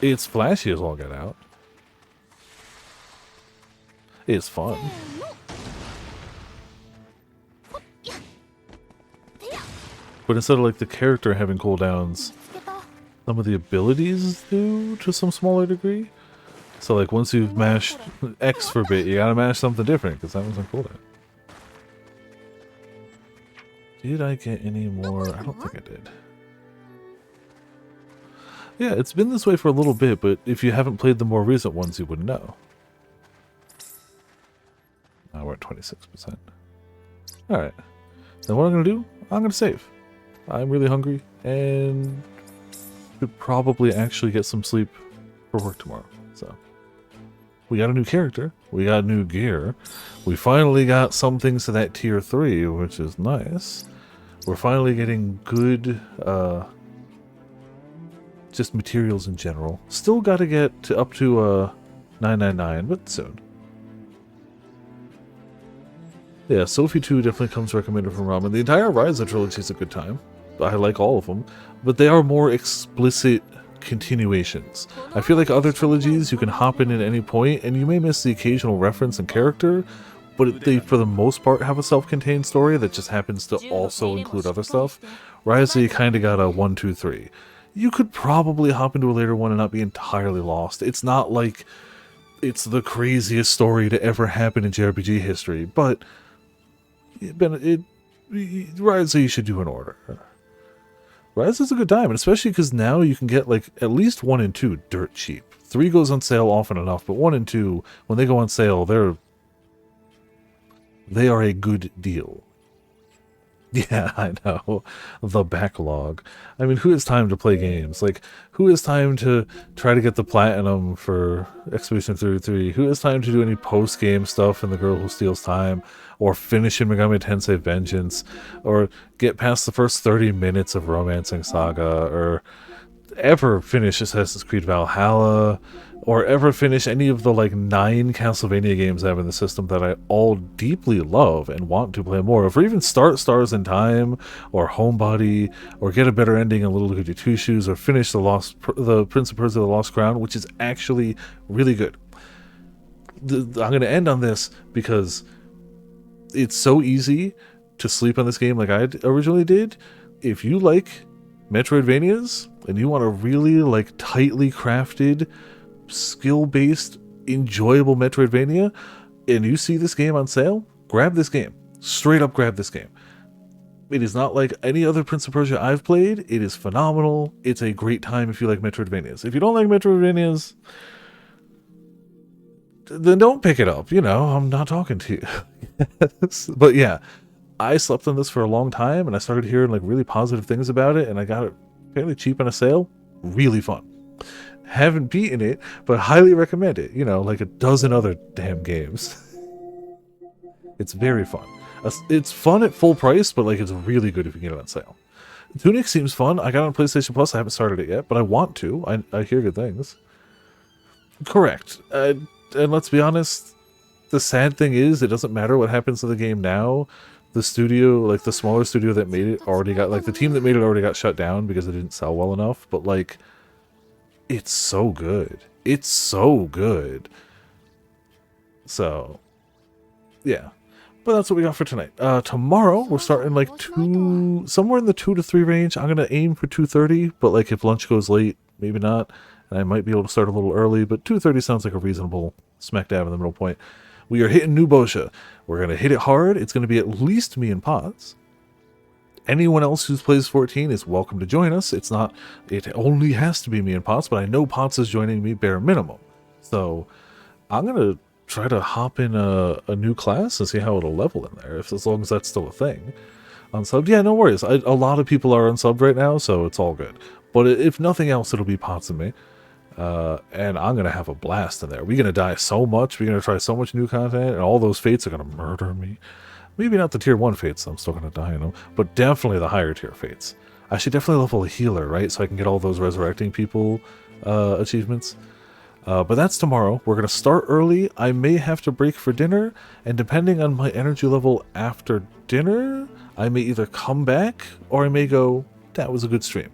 Speaker 1: It's flashy as all get out. It's fun. But instead of, like, the character having cooldowns, some of the abilities do to some smaller degree. So, like, once you've mashed X for a bit, you gotta mash something different, because that one's on cooldown. Did I get any more? I don't think I did. Yeah, it's been this way for a little bit, but if you haven't played the more recent ones, you wouldn't know. Now we're at 26%. Alright. Then what I'm going to do, I'm going to save. I'm really hungry, and should probably actually get some sleep for work tomorrow. So, we got a new character, we got new gear, we finally got some things to that tier 3, which is nice. We're finally getting good, just materials in general. Still got to get to up to 999, but soon. Yeah, Sophie 2 definitely comes recommended from Ramen. The entire Ryza trilogy is a good time. I like all of them, but they are more explicit continuations. I feel like other trilogies you can hop in at any point, and you may miss the occasional reference and character, but they, for the most part, have a self-contained story that just happens to also include other stuff. Ryza, you kind of got a 1, 2, 3. You could probably hop into a later one and not be entirely lost. It's not like it's the craziest story to ever happen in JRPG history, but Ryza you should do in order. Ryza's a good time, and especially because now you can get like at least 1 and 2 dirt cheap. 3 goes on sale often enough, but 1 and 2, when they go on sale, they are a good deal. Yeah, I know. The backlog. I mean, who has time to play games? Like, who has time to try to get the platinum for Expedition 33? Who has time to do any post-game stuff in The Girl Who Steals Time? Or finish in Megami Tensei Vengeance? Or get past the first 30 minutes of Romancing Saga? Or ever finish Assassin's Creed Valhalla? Or ever finish any of the like 9 Castlevania games I have in the system that I all deeply love and want to play more of, or even start Stars in Time, or Homebody, or get a better ending in Little Goody Two Shoes, or finish the Prince of Persia: The Lost Crown, which is actually really good. I'm going to end on this because it's so easy to sleep on this game like I originally did. If you like Metroidvanias and you want a really like tightly crafted, skill-based, enjoyable Metroidvania, and you see this game on sale, grab this game. Straight up grab this game. It is not like any other Prince of Persia I've played. It is phenomenal. It's a great time if you like Metroidvanias. If you don't like Metroidvanias, then don't pick it up. You know, I'm not talking to you. But yeah, I slept on this for a long time, and I started hearing like really positive things about it, and I got it fairly cheap on a sale. Really fun. Haven't beaten it, but highly recommend it. You know, like a dozen other damn games. It's very fun. It's fun at full price, but like it's really good if you get it on sale. Tunic seems fun. I got it on PlayStation Plus. I haven't started it yet, but I want to. I hear good things. Correct. And let's be honest, the sad thing is, it doesn't matter what happens to the game now. The studio, like the smaller studio that made it, already got, like the team that made it already got shut down because it didn't sell well enough. But like, it's so good. It's so good. So, yeah. But that's what we got for tonight. Tomorrow we're starting like somewhere in the 2 to 3 range. I'm gonna aim for 2:30, but like if lunch goes late, maybe not. And I might be able to start a little early, but 2:30 sounds like a reasonable smack dab in the middle point. We are hitting New Boccia. We're gonna hit it hard. It's gonna be at least me and Potts. Anyone else who's plays 14 is welcome to join us. It only has to be me and Potts, but I know Potts is joining me bare minimum. So I'm gonna try to hop in a new class and see how it'll level in there, as long as that's still a thing. Unsubbed, yeah, no worries. A lot of people are unsubbed right now, so it's all good. But if nothing else, it'll be Potts and me. And I'm going to have a blast in there. We're going to die so much. We're going to try so much new content, and all those fates are going to murder me. Maybe not the tier 1 fates, I'm still going to die in them, but definitely the higher tier fates. I should definitely level a healer, right? So I can get all those resurrecting people achievements. But that's tomorrow. We're going to start early. I may have to break for dinner, and depending on my energy level after dinner, I may either come back, or I may go, that was a good stream.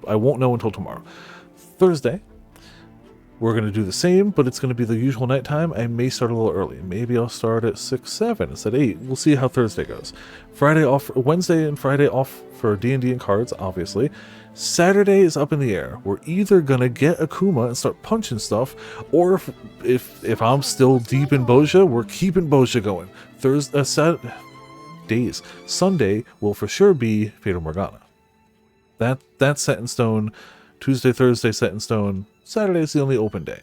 Speaker 1: I won't know until tomorrow. Thursday, we're going to do the same, but it's going to be the usual nighttime. I may start a little early. Maybe I'll start at 6, 7 instead of 8. We'll see how Thursday goes. Friday off, Wednesday and Friday off for D&D and cards, obviously. Saturday is up in the air. We're either going to get Akuma and start punching stuff, or if I'm still deep in Boccia, we're keeping Boccia going. Sunday will for sure be Fatal Morgana. That's set in stone. Tuesday, Thursday set in stone. Saturday is the only open day.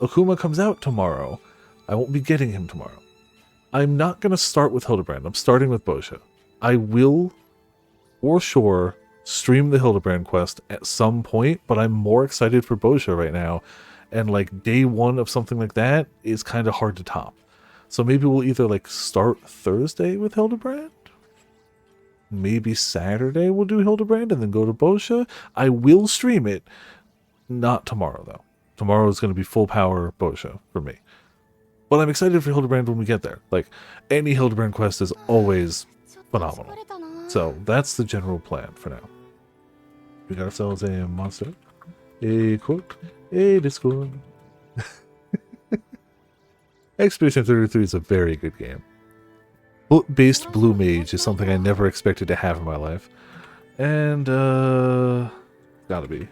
Speaker 1: Akuma comes out tomorrow. I won't be getting him tomorrow. I'm not going to start with Hildebrand. I'm starting with Boccia. I will, for sure, stream the Hildebrand quest at some point, but I'm more excited for Boccia right now. And like day 1 of something like that is kind of hard to top. So maybe we'll either like start Thursday with Hildebrand. Maybe Saturday we'll do Hildebrand and then go to Boccia. I will stream it. Not tomorrow, though. Tomorrow is going to be full power Boccia for me. But I'm excited for Hildebrand when we get there. Like, any Hildebrand quest is always phenomenal. So, that's the general plan for now. We got ourselves a monster, a quote, a Discord. Expedition 33 is a very good game. Book-based Blue Mage is something I never expected to have in my life. And, gotta be.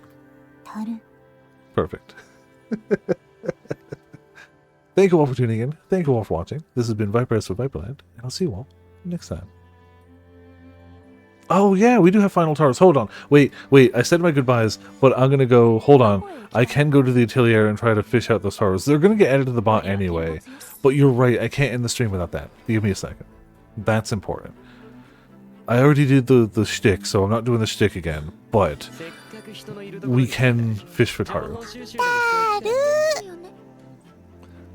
Speaker 1: Perfect. Thank you all for tuning in. Thank you all for watching. This has been Viper's for Viperland, and I'll see you all next time. Oh yeah, we do have final towers. Hold on. Wait. I said my goodbyes, but I'm gonna go. Hold on. I can go to the Atelier and try to fish out those towers. They're gonna get added to the bot anyway. But you're right. I can't end the stream without that. Give me a second. That's important. I already did the shtick, so I'm not doing the shtick again. But we can fish for Taru.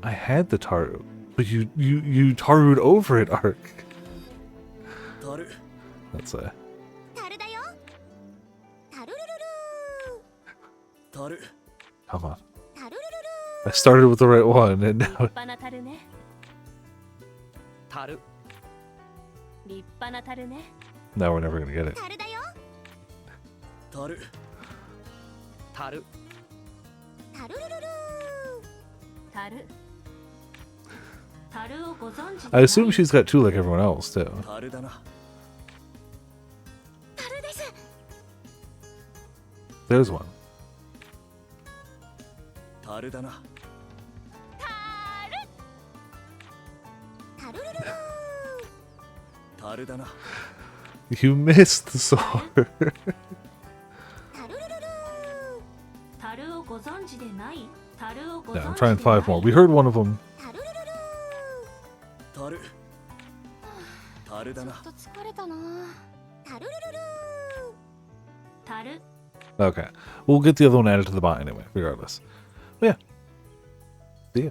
Speaker 1: I had the Taru, but you Taru'd over it, Ark. That's a. Come on. I started with the right one, and now. Now we're never gonna get it. I assume she's got 2 like everyone else, too. There's one. You missed the sword. Yeah, I'm trying 5 more. We heard one of them.
Speaker 2: やる。
Speaker 1: Okay. We'll get the other one added to the bot anyway, regardless. But yeah. See ya.